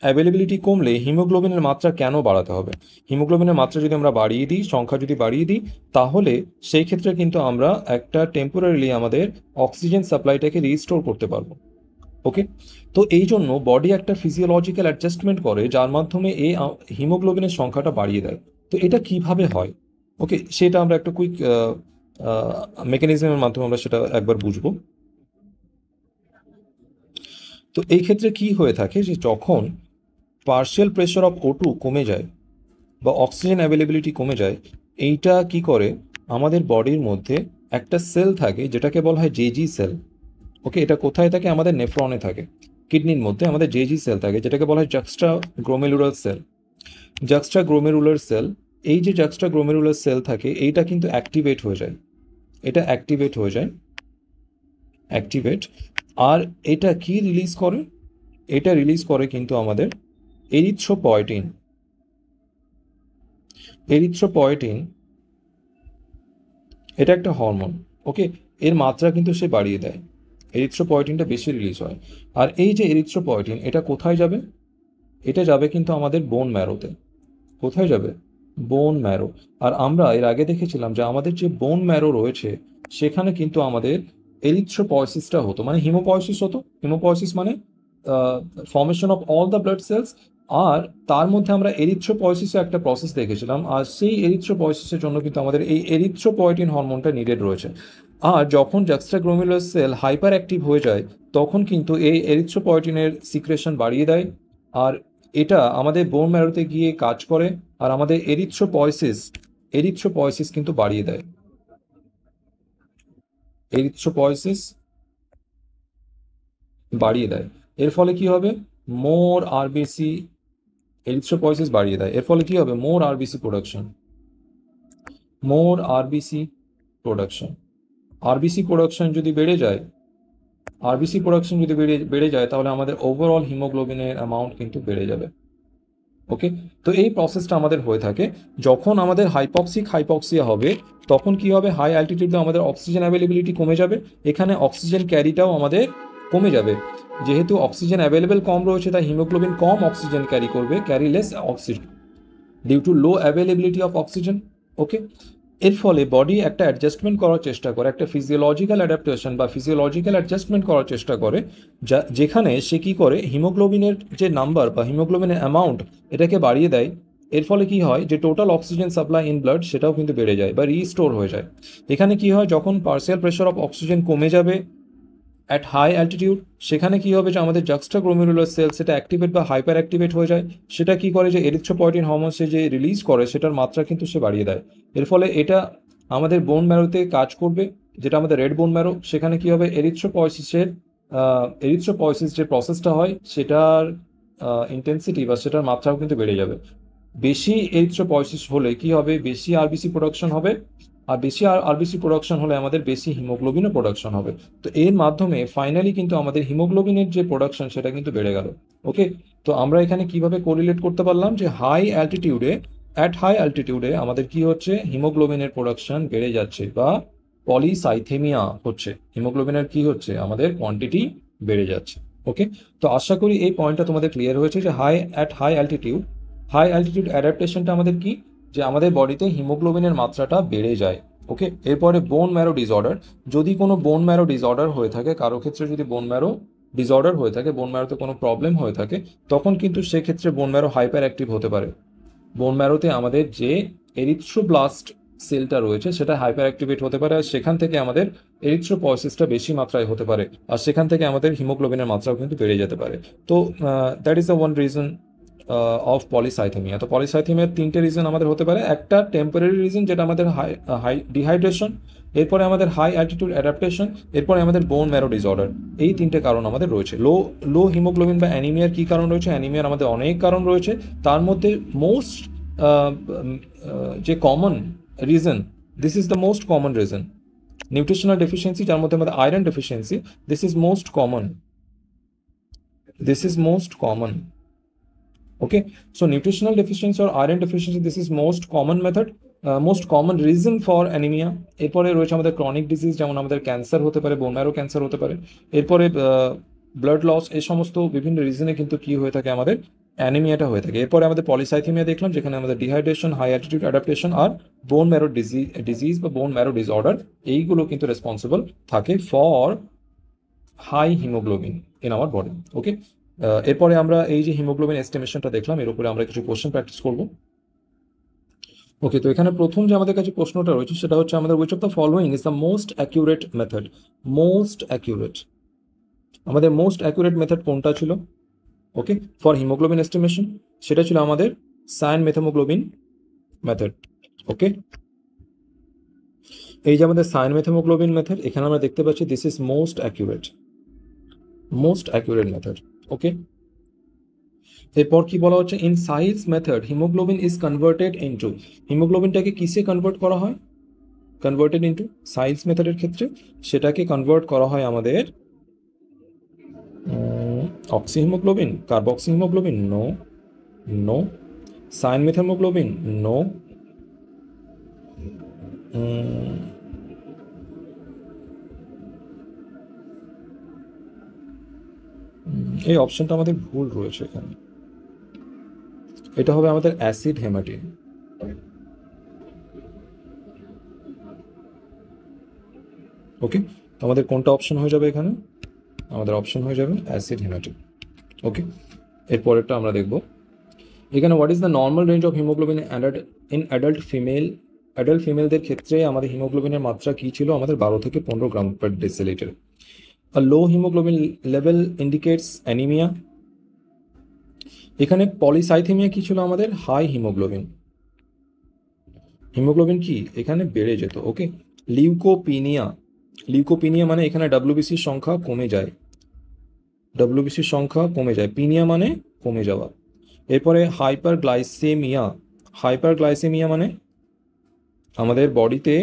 অ্যাভেলেবিলিটি কমলে হিমোগ্লোবিনের মাত্রা কেন বাড়াতে হবে। হিমোগ্লোবিনের মাত্রা যদি আমরা বাড়িয়ে দিই, সংখ্যা যদি বাড়িয়ে দিই, তাহলে সেই ক্ষেত্রে কিন্তু আমরা একটা টেম্পোরারিলি আমাদের অক্সিজেন সাপ্লাইটাকে রিস্টোর করতে পারবো। ওকে, তো এই জন্য বডি একটা ফিজিওলজিক্যাল অ্যাডজাস্টমেন্ট করে, যার মাধ্যমে এই হিমোগ্লোবিনের সংখ্যাটা বাড়িয়ে দেয়। তো এটা কিভাবে হয়, ওকে, সেটা আমরা একটা কুইক মেকানিজমের মাধ্যমে আমরা সেটা একবার বুঝবো। তো এই ক্ষেত্রে কি হয়ে থাকে, যে যখন পার্শিয়াল প্রেশার অফ O2 কমে যায় বা অক্সিজেন অ্যাভেলেবিলিটি কমে যায়, এইটা কি করে, আমাদের বডির মধ্যে একটা সেল থাকে যেটাকে বলা হয় জেজি সেল। ওকে, এটা কোথায় থাকে, আমাদের নেফ্রনে থাকে। কিডনির মধ্যে আমাদের জেজি সেল থাকে, যেটাকে বলা হয় জাক্সট্রা গ্লোমেরুলার সেল। জাক্সট্রা গ্লোমেরুলার সেল, এই যে জাক্সট্রা গ্লোমেরুলার সেল থাকে, এইটা কিন্তু অ্যাক্টিভেট হয়ে যায়। অ্যাক্টিভেট, আর এটা কি রিলিজ করে, এটা রিলিজ করে কিন্তু আমাদের এরিথ্রোপয়েটিন। এটা একটা হরমোন। ওকে, এর মাত্রা কিন্তু সে বাড়িয়ে দেয়, এরিথ্রোপয়েটিনটা বেশি রিলিজ হয়। আর এই যে এরিথ্রোপয়েটিন, এটা কোথায় যাবে, এটা যাবে কিন্তু আমাদের বোন ম্যারোতে। কোথায় যাবে, বোন ম্যারো। আর আমরা এর আগে দেখেছিলাম যে আমাদের যে বোন ম্যারো রয়েছে, সেখানে কিন্তু আমাদের এরিথ্রোপয়েসিসটা হতো, মানে হিমোপয়েসিস হতো। হিমোপয়েসিস মানে formation of all the blood cells. আর তার মধ্যে আমরা এরিথ্রোপয়েসিসও একটা প্রসেস দেখেছিলাম, আর সেই এরিথ্রোপয়েসিসের জন্য কিন্তু আমাদের এই এরিথ্রোপয়েটিন হরমোনটা নিডেড রয়েছে। আর যখন জাক্সট্রাগ্লোমেরুলার সেল হাইপার অ্যাক্টিভ হয়ে যায়, তখন কিন্তু এই এরিথ্রোপয়েটিনের সিক্রেশন বাড়িয়ে দেয়, আর এটা আমাদের বোন ম্যারোতে গিয়ে কাজ করে আর আমাদের এরিথ্রোপয়েসিস কিন্তু বাড়িয়ে দেয়। এরিথ্রোপয়েসিস বাড়িয়ে দেয়। এর ফলে কি হবে? মোর আরবিসি, এরিথ্রোপয়েসিস বাড়িয়ে দেয়, এর ফলে কি হবে? মোর আরবিসি প্রোডাকশন, মোর আরবিসি প্রোডাকশন। আরবিসি প্রোডাকশন যদি বেড়ে যায়, আরবিসি প্রোডাকশন যদি বেড়ে যায় তাহলে আমাদের ওভারঅল হিমোগ্লোবিনের অ্যামাউন্ট কিন্তু বেড়ে যাবে। ওকে, তো এই প্রসেসটা আমাদের হয়ে থাকে যখন আমাদের হাইপক্সিয়া হবে। তখন কি হবে? হাই অ্যালটিটিউডে আমাদের অক্সিজেন অ্যাভেলেবিলিটি কমে যাবে, এখানে অক্সিজেন ক্যারিটাও আমাদের কমে যাবে। যেহেতু অক্সিজেন অ্যাভেলেবেল কম রয়েছে তাই হিমোগ্লোবিন কম অক্সিজেন ক্যারি করবে, carry less oxygen due to low availability of oxygen. Okay, এর ফলে বডি একটা অ্যাডজাস্টমেন্ট করার চেষ্টা করে, একটা ফিজিওলজিক্যাল অ্যাডাপ্টেশন বা ফিজিওলজিক্যাল অ্যাডজাস্টমেন্ট করার চেষ্টা করে, যেখানে সে কি করে? হিমোগ্লোবিনের যে নাম্বার বা হিমোগ্লোবিনের অ্যামাউন্ট এটাকে বাড়িয়ে দেয়। এর ফলে কি হয়? যে total oxygen supply in blood সেটাও কিন্তু বেড়ে যায় বা রিস্টোর হয়ে যায়। এখানে কি হয়? যখন পার্সিয়াল প্রেশার অফ অক্সিজেন কমে যাবে অ্যাট হাই অ্যালটিটিউড, সেখানে কি হবে? যে আমাদের জাক্সটাগ্লোমেরুলার সেল সেটা অ্যাক্টিভেট বা হাইপার অ্যাক্টিভেট হয়ে যায়। সেটা কি করে? যে এরিথ্রোপয়েটিন হরমোন সে যে রিলিজ করে সেটার মাত্রা কিন্তু সে বাড়িয়ে দেয়। এর ফলে এটা আমাদের বোন ম্যারোতে কাজ করবে, যেটা আমাদের রেড বোন ম্যারো। সেখানে কি হবে? এরিথ্রোপয়েসিস যে প্রসেসটা হয় সেটার ইন্টেন্সিটি বা সেটার মাত্রাও কিন্তু বেড়ে যাবে। বেশি এরিথ্রোপয়েসিস হলে কি হবে? বেশি আরবিসি প্রোডাকশন হবে, আর বেশি আরবিসি প্রোডাকশন হলে আমাদের বেশি হিমোগ্লোবিনও প্রোডাকশন হবে। তো এর মাধ্যমে ফাইনালি কিন্তু আমাদের হিমোগ্লোবিনের যে প্রোডাকশন সেটা কিন্তু বেড়ে গেল। ওকে, তো আমরা এখানে কিভাবে কোরিলেট করতে পারলাম? যে হাই অ্যালটিটিউডে আমাদের কি হচ্ছে? হিমোগ্লোবিনের প্রোডাকশন বেড়ে যাচ্ছে বা পলিসাইথেমিয়া হচ্ছে, হিমোগ্লোবিনের কি হচ্ছে? আমাদের কোয়ান্টিটি বেড়ে যাচ্ছে। ওকে, তো আশা করি এই পয়েন্টটা তোমাদের ক্লিয়ার হয়েছে যে হাই অ্যালটিটিউড অ্যাডাপ্টেশনটা আমাদের কি? যে আমাদের বডিতে হিমোগ্লোবিনের মাত্রাটা বেড়ে যায়। ওকে, এরপরে বোন ম্যারো ডিসঅর্ডার। যদি কোনো বোন ম্যারো ডিসঅর্ডার হয়ে থাকে, কারো ক্ষেত্রে যদি বোন ম্যারো ডিসঅর্ডার হয়ে থাকে, বোন ম্যারোতে কোনো প্রবলেম হয়ে থাকে, তখন কিন্তু সেক্ষেত্রে বোন ম্যারো হাইপার অ্যাক্টিভ হতে পারে। বোন ম্যারোতে আমাদের যে এরিথ্রোব্লাস্ট সেলটা রয়েছে সেটা হাইপার অ্যাক্টিভেট হতে পারে, আর সেখান থেকে আমাদের এরিথ্রোপয়েসিসটা বেশি মাত্রায় হতে পারে, আর সেখান থেকে আমাদের হিমোগ্লোবিনের মাত্রাও কিন্তু বেড়ে যেতে পারে। তো that is the one reason of polycythaemia. তো পলিসাইথেমিয়ার তিনটে রিজন আমাদের হতে পারে। একটা টেম্পোরারি রিজন, যেটা আমাদের হাই ডিহাইড্রেশন, এরপরে আমাদের হাই অ্যালটিটিউড অ্যাডাপ্টেশন, এরপরে আমাদের বোন ম্যারো ডিসঅর্ডার। এই তিনটে কারণ আমাদের রয়েছে। লো হিমোগ্লোবিন বা অ্যানিমিয়ার কি কারণ রয়েছে? অ্যানিমিয়ার আমাদের অনেক কারণ রয়েছে, তার মধ্যে মোস্ট যে common reason, this is the most common reason, nutritional deficiency, যার মধ্যে আমাদের iron deficiency. This is most common, this is most common. Okay, so nutritional deficiency or iron deficiency, this is most common method, most common reason for anemia. এরপরে রয়েছে আমাদের chronic disease, যেমন আমাদের cancer হতে পারে, বোন ম্যারো ক্যান্সার হতে পারে। এরপরে ব্লাড লস, এই সমস্ত বিভিন্ন রিজনে কিন্তু কি হয়ে থাকে? আমাদের অ্যানিমিয়াটা হয়ে থাকে। এরপরে আমাদের পলিসাইথেমিয়া দেখলাম, যেখানে আমাদের ডিহাইড্রেশন, হাই অ্যাটিটিউড অ্যাডাপ্টেশন আর বোন ম্যারো ডিজিজ বা বোন ম্যারো ডিসঅর্ডার, এইগুলো কিন্তু রেসপন্সিবল থাকে for high haemoglobin in our body. Okay, এরপরে আমরা এই যে হিমোগ্লোবিন এস্টিমেশনটা দেখলাম, এর উপরে আমরা কিছু কোশ্চেন প্র্যাকটিস করব। ওকে, তো এখানে প্রথম যে আমাদের কাছে প্রশ্নটা রয়েছে সেটা হচ্ছে আমাদের, which of the following is the most accurate method? Most accurate, আমাদের মোস্ট অ্যাকিউরেট মেথড কোনটা ছিল? ওকে, ফর হিমোগ্লোবিন এস্টিমেশন সেটা ছিল আমাদের সায়ান মেথামোগ্লোবিন মেথড। ওকে, এই যে আমাদের সায়ান মেথামোগ্লোবিন মেথড, এখানে আমরা দেখতে পাচ্ছি this is most accurate method. Okay, এরপর কি বলা হচ্ছে? In Sahli's method haemoglobin is converted into, হিমোগ্লোবিনটাকে কিসে কনভার্ট করা হয়? কনভার্টেড ইনটু, সাইলস মেথডের ক্ষেত্রে সেটাকে কনভার্ট করা হয় আমাদের oxyhaemoglobin, carboxyhaemoglobin, no no, cyan methaemoglobin, no, এই অপশনটা আমাদের ভুল রয়েছে এখানে, এটা হবে আমাদের অ্যাসিড হেমাটিন। ওকে, তো আমাদের কোনটা অপশন হয়ে যাবে এখানে? আমাদের অপশন হয়ে যাবে অ্যাসিড হেমাটিন। ওকে, এরপরেরটা আমরা দেখব। এখানে what is the normal range of haemoglobin in adult ফিমেলদের ক্ষেত্রে আমাদের হিমোগ্লোবিনের মাত্রা কি ছিল? আমাদের 12 থেকে 15 gram per decilitre. A low hemoglobin level indicates anemia. এখানে পলিসাইথেমিয়া কি ছিল আমাদের? High haemoglobin. হিমোগ্লোবিন কি এখানে বেড়ে যেত। ওকে, লিউকোপিনিয়া, লিউকোপিনিয়া মানে এখানে ডাব্লিউবিসির সংখ্যা কমে যায়, ডাব্লিউবিসির সংখ্যা কমে যায়, পিনিয়া মানে কমে যাওয়া। এরপরে হাইপারগ্লাইসেমিয়া, হাইপারগ্লাইসেমিয়া মানে আমাদের বডিতে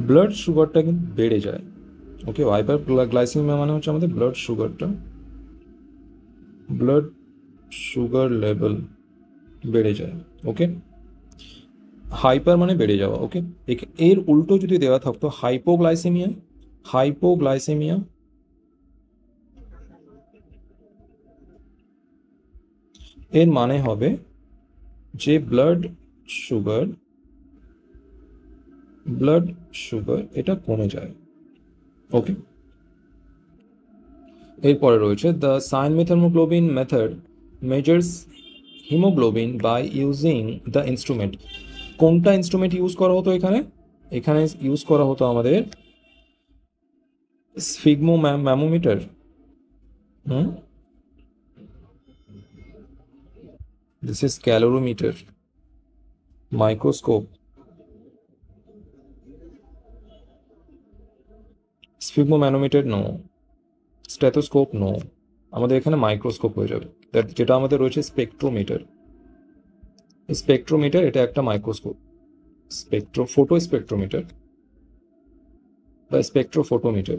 ব্লাড সুগারটা কিন্তু বেড়ে যায়। ওকে, হাইপারগ্লাইসেমিয়া মানে হচ্ছে আমাদের ব্লাড সুগারটা, ব্লাড সুগার লেভেল বেড়ে যায়। ওকে, হাইপার মানে বেড়ে যাওয়া। ওকে, এর উল্টো যদি দেওয়া থাকতো হাইপোগ্লাইসেমিয়া, হাইপোগ্লাইসেমিয়া এর মানে হবে যে ব্লাড সুগার, ব্লাড সুগার এটা কমে যায়। ওকে, এরপরে রয়েছে the cyanmethaemoglobin method measures haemoglobin by using the instrument. কোনটা ইনস্ট্রুমেন্ট ইউজ করা হতো এখানে? এখানে ইউজ করা হতো আমাদের sphygmomanometer. This is calorimeter, microscope, sphygmomanometer no, stethoscope no, আমাদের এখানে মাইক্রোস্কোপ হয়ে যাবে। যেটা আমাদের রয়েছে স্পেকট্রোমিটার, স্পেকট্রোমিটার এটা একটা মাইক্রোস্কোপ, ফোটো স্পেকট্রোমিটার বা স্পেকট্রোফোটোমিটার,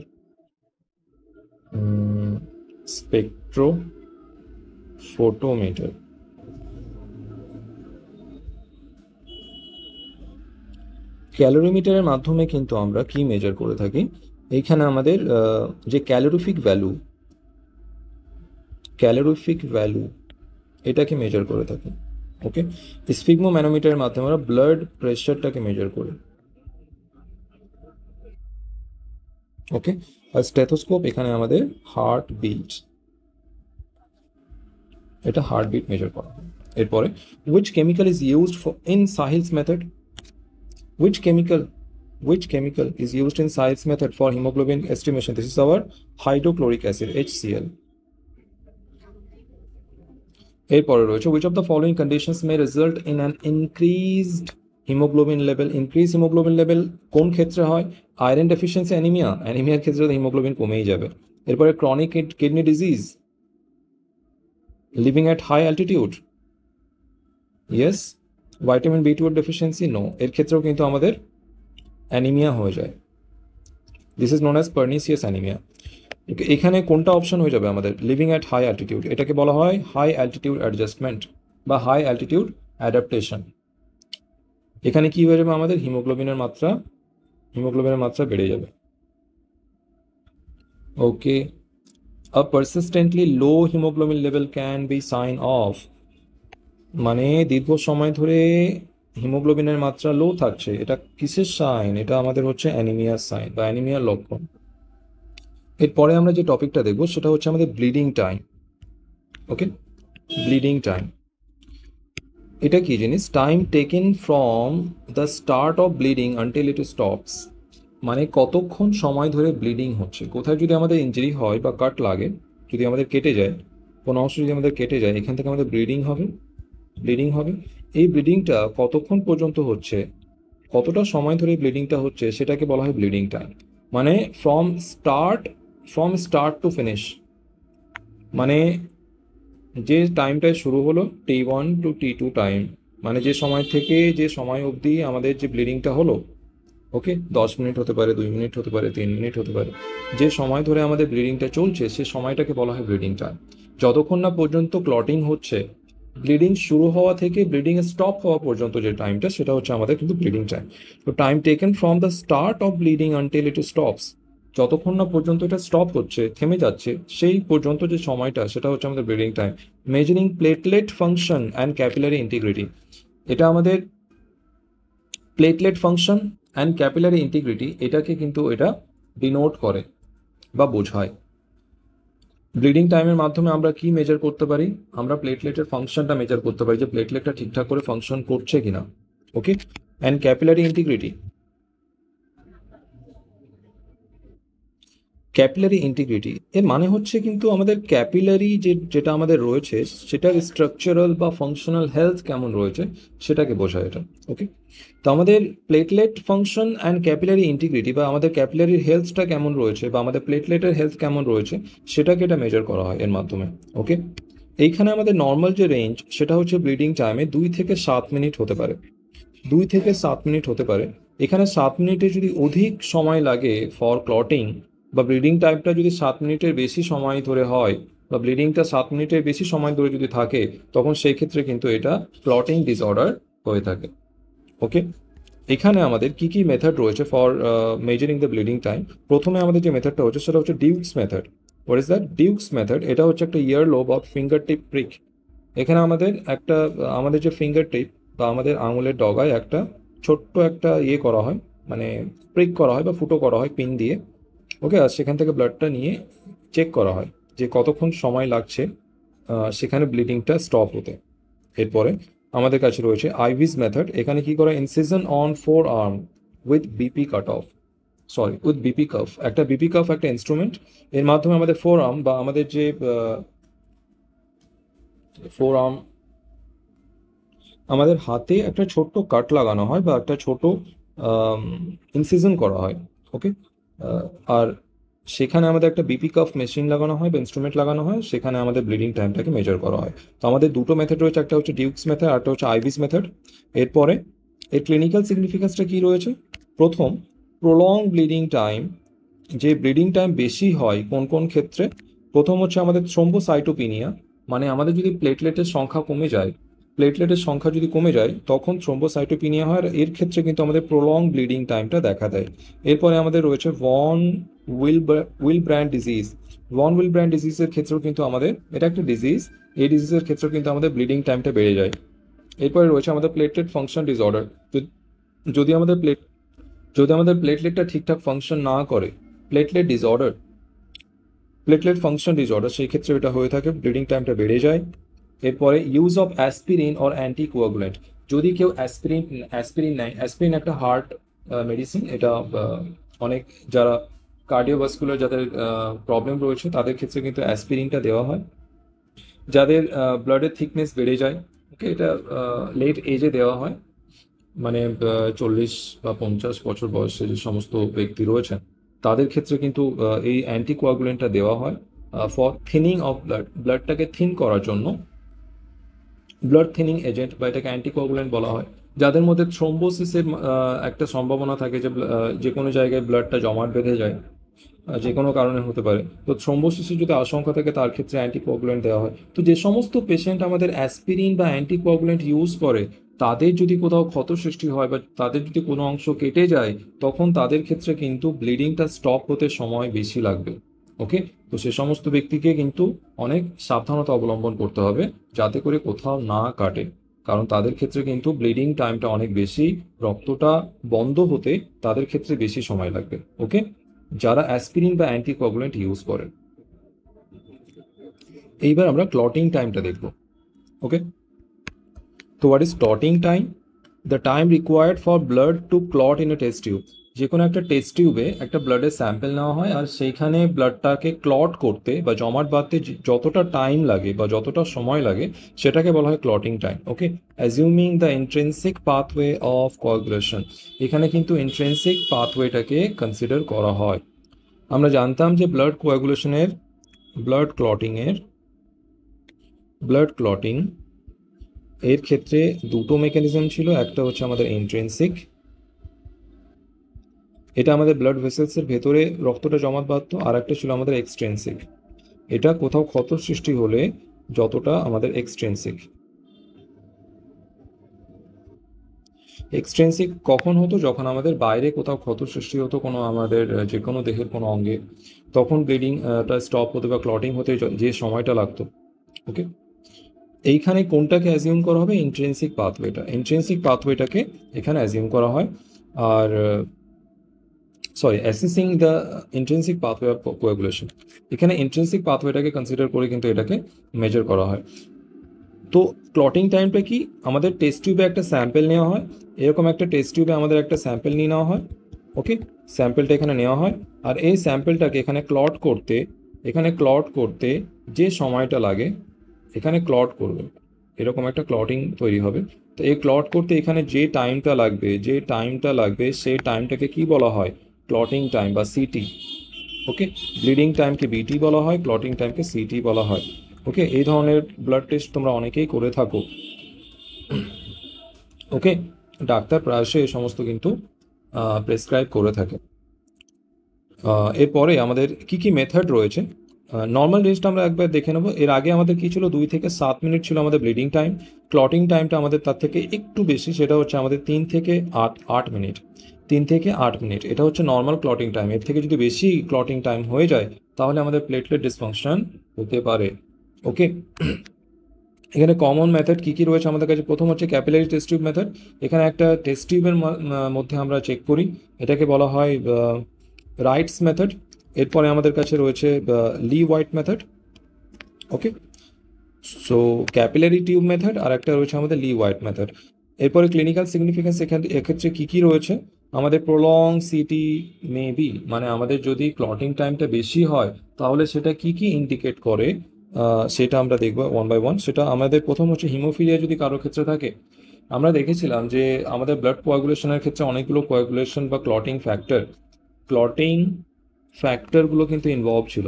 স্পেকট্রোফোটোমিটার। ক্যালোরিমিটারের মাধ্যমে কিন্তু আমরা কি মেজার করে থাকি? এইখানে আমাদের যে ক্যালোরিফিক ভ্যালু, ক্যালোরিফিক ভ্যালু এটাকে মেজার করে থাকি। ওকে, স্ফিগমো ম্যানোমিটারের মাধ্যমে আমরা ব্লাড প্রেশারটাকে মেজার করি। ওকে, আর স্টেথোস্কোপ এখানে আমাদের হার্ট বিট, এটা হার্ট বিট মেজার করা হয়। এরপরে which chemical is used for in Sahil's method? which chemical which chemical is used in Sahil's method for hemoglobin estimation? This is our hydrochloric acid, HCl. এরপরে রয়েছে which of the following conditions may result in an increased hemoglobin level? increased hemoglobin level কোন ক্ষেত্রে হয়? Iron deficiency, anaemia, অ্যানিমিয়ার ক্ষেত্রে haemoglobin কমেই যাবে। এরপরে chronic kidney disease, living at high altitude, yes. Vitamin B twelve deficiency, no, এর ক্ষেত্রেও কিন্তু আমাদের অ্যানিমিয়া হয়ে যায়। This is known as pernicious anaemia. এখানে কোনটা অপশন হয়ে যাবে আমাদের? লিভিং অ্যাট হাই অ্যালটিটিউড, এটাকে বলা হয় হাই অ্যালটিটিউড অ্যাডজাস্টমেন্ট বা হাই অ্যালটিটিউড অ্যাডাপ্টেশন। এখানে কি হয়ে যাবে আমাদের? হিমোগ্লোবিনের মাত্রা বেড়ে যাবে। Okay, a persistently low haemoglobin level can be sign of, মানে দীর্ঘ সময় ধরে হিমোগ্লোবিনের মাত্রা লো থাকছে, এটা কিসের সাইন? এটা আমাদের হচ্ছে অ্যানিমিয়ার সাইন বা অ্যানিমিয়ার লক্ষণ। এরপরে আমরা যে টপিকটা দেখবো সেটা হচ্ছে আমাদের ব্লিডিং টাইম। ওকে, ব্লিডিং টাইম এটা কি জিনিস? Time taken from the start of bleeding until it stops, মানে কতক্ষণ সময় ধরে ব্লিডিং হচ্ছে। কোথায় যদি আমাদের ইনজুরি হয় বা কাট লাগে, যদি আমাদের কেটে যায়, কোনো অংশ যদি আমাদের কেটে যায়, এখান থেকে আমাদের ব্লিডিং হবে, ব্লিডিং হবে। এই ব্লিডিংটা কতক্ষণ পর্যন্ত হচ্ছে, কতটা সময় ধরে ব্লিডিংটা হচ্ছে, সেটাকে বলা হয় ব্লিডিং টাইম। মানে ফ্রম স্টার্ট টু ফিনিশ, মানে যে টাইমটায় শুরু হলো T1 to T2 টাইম, মানে যে সময় থেকে যে সময় অবধি আমাদের যে ব্লিডিংটা হলো, ওকে, 10 মিনিট হতে পারে, 2 মিনিট হতে পারে, 3 মিনিট হতে পারে, যে সময় ধরে আমাদের ব্লিডিংটা চলছে সে সময়টাকে বলা হয় ব্লিডিং টাইম। যতক্ষণ না পর্যন্ত ক্লটিং হচ্ছে, ব্লিডিং শুরু হওয়া থেকে ব্লিডিং স্টপ হওয়া পর্যন্ত যে টাইমটা, সেটা হচ্ছে আমাদের কিন্তু ব্লিডিং টাইম। তো time taken from the start of bleeding until it stops, যতক্ষণ না পর্যন্ত এটা স্টপ হচ্ছে, থেমে যাচ্ছে, সেই পর্যন্ত যে সময়টা, সেটা হচ্ছে আমাদের bleeding time. Measuring platelet function and capillary integrity, এটা আমাদের platelet function and capillary integrity এটাকে কিন্তু এটা ডিনোট করে বা বোঝায়। ব্লিডিং টাইমের মাধ্যমে আমরা কি মেজার করতে পারি? আমরা প্লেটলেটের ফাংশনটা মেজার করতে পারি, যে প্লেটলেটটা ঠিকঠাক করে ফাংশন করছে কিনা। Okay, and capillary integrity, capillary integrity এর মানে হচ্ছে কিন্তু আমাদের ক্যাপিলারি যেটা আমাদের রয়েছে সেটার স্ট্রাকচারাল বা ফাংশনাল হেলথ কেমন রয়েছে সেটাকে বোঝায় এটা। ওকে, তো আমাদের platelet function and capillary integrity বা আমাদের ক্যাপিলারির হেলথটা কেমন রয়েছে বা আমাদের প্লেটলেটের হেলথ কেমন রয়েছে সেটাকে এটা মেজার করা হয় এর মাধ্যমে। ওকে, এইখানে আমাদের নর্মাল যে রেঞ্জ সেটা হচ্ছে ব্লিডিং টাইমে 2 থেকে 7 মিনিট হতে পারে, 2 থেকে 7 মিনিট হতে পারে। এখানে 7 মিনিটে যদি অধিক সময় লাগে ফর ক্লটিং বা ব্লিডিং টাইমটা যদি 7 মিনিটের বেশি সময় ধরে হয় বা ব্লিডিংটা 7 মিনিটের বেশি সময় ধরে যদি থাকে তখন সেই ক্ষেত্রে কিন্তু এটা ক্লটিং ডিসঅর্ডার হয়ে থাকে। ওকে, এখানে আমাদের কি কি মেথড রয়েছে for measuring the bleeding time. প্রথমে আমাদের যে মেথডটা হচ্ছে সেটা হচ্ছে Duke's method. What is that? Duke's method এটা হচ্ছে একটা earlobe of fingertip prick. এখানে আমাদের যে ফিঙ্গার টিপ বা আমাদের আঙুলের ডগায় একটা ছোট্ট একটা ইয়ে করা হয়, মানে প্রিক করা হয় বা ফুটো করা হয় পিন দিয়ে। ওকে, আর সেখান থেকে ব্লাডটা নিয়ে চেক করা হয় যে কতক্ষণ সময় লাগছে সেখানে ব্লিডিংটা স্টপ হতে। এরপরে আমাদের কাছে রয়েছে আইভিস মেথড। এখানে কি করা, incision on forearm with BP cut off, sorry with BP cuff. একটা বিপি কাফ একটা ইনস্ট্রুমেন্ট, এর মাধ্যমে আমাদের ফোর আর্ম বা আমাদের যে ফোর আর্ম আমাদের হাতে একটা ছোট্ট কাট লাগানো হয় বা একটা ছোট ইনসিজন করা হয়। ওকে, আর সেখানে আমাদের একটা বিপি কাফ মেশিন লাগানো হয় বা ইনস্ট্রুমেন্ট লাগানো হয়, সেখানে আমাদের ব্লিডিং টাইমটাকে মেজার করা হয়। তো আমাদের দুটো মেথড রয়েছে, একটা হচ্ছে ডিউকস মেথড আর একটা হচ্ছে আইভিস মেথড। এরপরে এর ক্লিনিক্যাল সিগনিফিকেন্সটা কি রয়েছে? প্রথম, প্রলং ব্লিডিং টাইম। যে ব্লিডিং টাইম বেশি হয় কোন কোন ক্ষেত্রে? প্রথম হচ্ছে আমাদের থ্রোম্বোসাইটোপিনিয়া, মানে আমাদের যদি প্লেটলেটের সংখ্যা কমে যায়, প্লেটলেটের সংখ্যা যদি কমে যায় তখন থ্রোম্বোসাইটোপিনিয়া হয়, আর এর ক্ষেত্রে কিন্তু আমাদের প্রলং ব্লিডিং টাইমটা দেখা দেয়। এরপরে আমাদের রয়েছে Willebrand disease. Willebrand ডিজিজের ক্ষেত্রেও কিন্তু আমাদের, এটা একটা ডিজিজ, এই ডিজিজের ক্ষেত্রেও কিন্তু আমাদের ব্লিডিং টাইমটা বেড়ে যায়। এরপরে রয়েছে আমাদের প্লেটলেট ফাংশন ডিসঅর্ডার। যদি আমাদের প্লেটলেটটা ঠিকঠাক ফাংশন না করে, platelet disorder, platelet function disorder, সেই ক্ষেত্রে এটা হয়ে থাকে, ব্লিডিং টাইমটা বেড়ে যায়। এরপরে use of aspirin or anticoagulant. যদি কেউ অ্যাসপিরিন নেয়, অ্যাসপিরিন একটা হার্ট মেডিসিন, এটা অনেক যারা কার্ডিওভাস্কুলার যাদের প্রবলেম রয়েছে তাদের ক্ষেত্রে কিন্তু অ্যাসপিরিনটা দেওয়া হয়। যাদের ব্লাডের থিকনেস বেড়ে যায়, ওকে, এটা লেট এজে দেওয়া হয়, মানে 40 বা 50 বছর বয়সে যে সমস্ত ব্যক্তি রয়েছেন তাদের ক্ষেত্রে কিন্তু এই অ্যান্টিকোয়াগুলেন্টটা দেওয়া হয় ফর থিনিং অফ ব্লাডটাকে থিন করার জন্য। ব্লাড থিনিং এজেন্ট বা এটাকে অ্যান্টিকোয়াগুলেন্ট বলা হয়। যাদের মধ্যে থ্রোম্বোসিসের একটা সম্ভাবনা থাকে যে যে কোনো জায়গায় ব্লাডটা জমাট বেঁধে যায়, যে কোনো কারণে হতে পারে, তো থ্রোম্বোসিসের যদি আশঙ্কা থাকে তার ক্ষেত্রে অ্যান্টিকোয়াগুলেন্ট দেওয়া হয়। তো যে সমস্ত পেশেন্ট আমাদের অ্যাসপিরিন বা অ্যান্টিকোয়াগুলেন্ট ইউজ করে তাদের যদি কোথাও ক্ষত সৃষ্টি হয় বা তাদের যদি কোনো অংশ কেটে যায় তখন তাদের ক্ষেত্রে কিন্তু ব্লিডিংটা স্টপ হতে সময় বেশি লাগবে। ওকে, তো সে সমস্ত ব্যক্তিকে কিন্তু অনেক সাবধানতা অবলম্বন করতে হবে যাতে করে কোথাও না কাটে, কারণ তাদের ক্ষেত্রে কিন্তু ব্লিডিং টাইমটা অনেক বেশি, রক্তটা বন্ধ হতে তাদের ক্ষেত্রে বেশি সময় লাগবে। ওকে, যারা অ্যাসপিরিন বা অ্যান্টিকোয়াগুলেন্ট ইউজ করেন। এইবার আমরা ক্লটিং টাইমটা দেখব। ওকে, তো what is clotting time? The time required for blood to clot in a test tube. যে কোনো একটা টেস্ট টিউবে একটা ব্লাডের স্যাম্পেল নেওয়া হয় আর সেইখানে ব্লাডটাকে ক্লট করতে বা জমাট বাঁধতে যতটা টাইম লাগে বা যতটা সময় লাগে সেটাকে বলা হয় clotting time. Okay, assuming the intrinsic pathway of coagulation. এখানে কিন্তু ইন্ট্রিনসিক পাথওয়েটাকে কনসিডার করা হয়। আমরা জানতাম যে ব্লাড ক্লটিংয়ের ব্লাড ক্লটিং এর ক্ষেত্রে দুটো মেকানিজম ছিল। একটা হচ্ছে আমাদের ইন্ট্রিনসিক, এটা আমাদের ব্লাড ভেসেলসের ভেতরে রক্তটা জমাট বাঁধতো, আর একটা ছিল আমাদের এক্সট্রিনসিক, এটা কোথাও ক্ষত সৃষ্টি হলে যতটা আমাদের এক্সট্রিনসিক। এক্সট্রিনসিক কখন হতো? যখন আমাদের বাইরে কোথাও ক্ষত সৃষ্টি হতো কোনো আমাদের যে কোনো দেহের কোনো অঙ্গে, তখন ব্লিডিংটা স্টপ হতে বা ক্লটিং হতে যে সময়টা লাগতো। ওকে, এইখানে কোনটাকে অ্যাজিউম করা হবে? ইন্ট্রিনসিক পাথওয়েটাকে এখানে অ্যাজিউম করা হয়। আর sorry, assessing the intrinsic pathway of coagulation, এখানে ইন্ট্রিনসিক পাথওয়েটাকে কনসিডার করে কিন্তু এটাকে মেজার করা হয়। তো ক্লটিং টাইমটা কি? আমাদের টেস্ট টিউবে একটা স্যাম্পেল নেওয়া হয়, এরকম একটা টেস্ট টিউবে আমাদের একটা স্যাম্পেল নিয়ে নেওয়া হয়, ওকে, স্যাম্পেলটা এখানে নেওয়া হয়, আর এই স্যাম্পেলটাকে এখানে ক্লট করতে যে সময়টা লাগে, এখানে ক্লট করবে, এরকম একটা ক্লটিং তৈরি হবে। তো এই ক্লট করতে এখানে যে টাইমটা লাগবে সেই টাইমটাকে কি বলা হয়? ক্লটিং টাইম বা সিটি। ওকে, ব্লিডিং টাইমকে বিটি বলা হয়, ক্লটিং টাইমকে সিটি বলা হয়। ওকে, এই ধরনের ব্লাড টেস্ট তোমরা অনেকেই করে থাকো। ওকে, ডাক্তার প্রায়শই এই সমস্ত কিন্তু প্রেসক্রাইব করে থাকে। এরপরে আমাদের কি কি মেথড রয়েছে, নর্মাল রেঞ্জটা আমরা একবার দেখে নেব। এর আগে আমাদের কি ছিল, 2 থেকে 7 মিনিট ছিল আমাদের ব্লিডিং টাইম। ক্লটিং টাইমটা আমাদের তার থেকে একটু বেশি, সেটা হচ্ছে আমাদের 3 থেকে 8 মিনিট। 3 থেকে 8 মিনিট এটা হচ্ছে নর্মাল ক্লটিং টাইম। এর থেকে যদি বেশি ক্লটিং টাইম হয়ে যায় তাহলে আমাদের প্লেটলেট ডিসফাংশন হতে পারে। ওকে, এখানে কমন মেথড কি কি রয়েছে আমাদের কাছে? প্রথম হচ্ছে ক্যাপিলারি টেস্ট টিউব মেথড। এখানে একটা টেস্ট টিউবের মধ্যে আমরা চেক করি, এটাকে বলা হয় রাইটস মেথড। এরপরে আমাদের কাছে রয়েছে লি হোয়াইট মেথড। ওকে, সো ক্যাপিলারি টিউব মেথড আর একটা রয়েছে আমাদের লি হোয়াইট মেথড। এরপরে ক্লিনিক্যাল সিগনিফিকেন্স এক্ষেত্রে কি কি রয়েছে? আমাদের প্রলং সিটি মেবি, মানে আমাদের যদি ক্লটিং টাইমটা বেশি হয় তাহলে সেটা কি কি ইন্ডিকেট করে, সেটা আমরা দেখবো ওয়ান বাই ওয়ান। সেটা আমাদের প্রথম হচ্ছে হিমোফিলিয়া যদি কারো ক্ষেত্রে থাকে। আমরা দেখেছিলাম যে আমাদের ব্লাড কোয়াগুলেশনের ক্ষেত্রে অনেকগুলো কোয়াগুলেশন বা ক্লটিং ফ্যাক্টরগুলো কিন্তু ইনভলভ ছিল।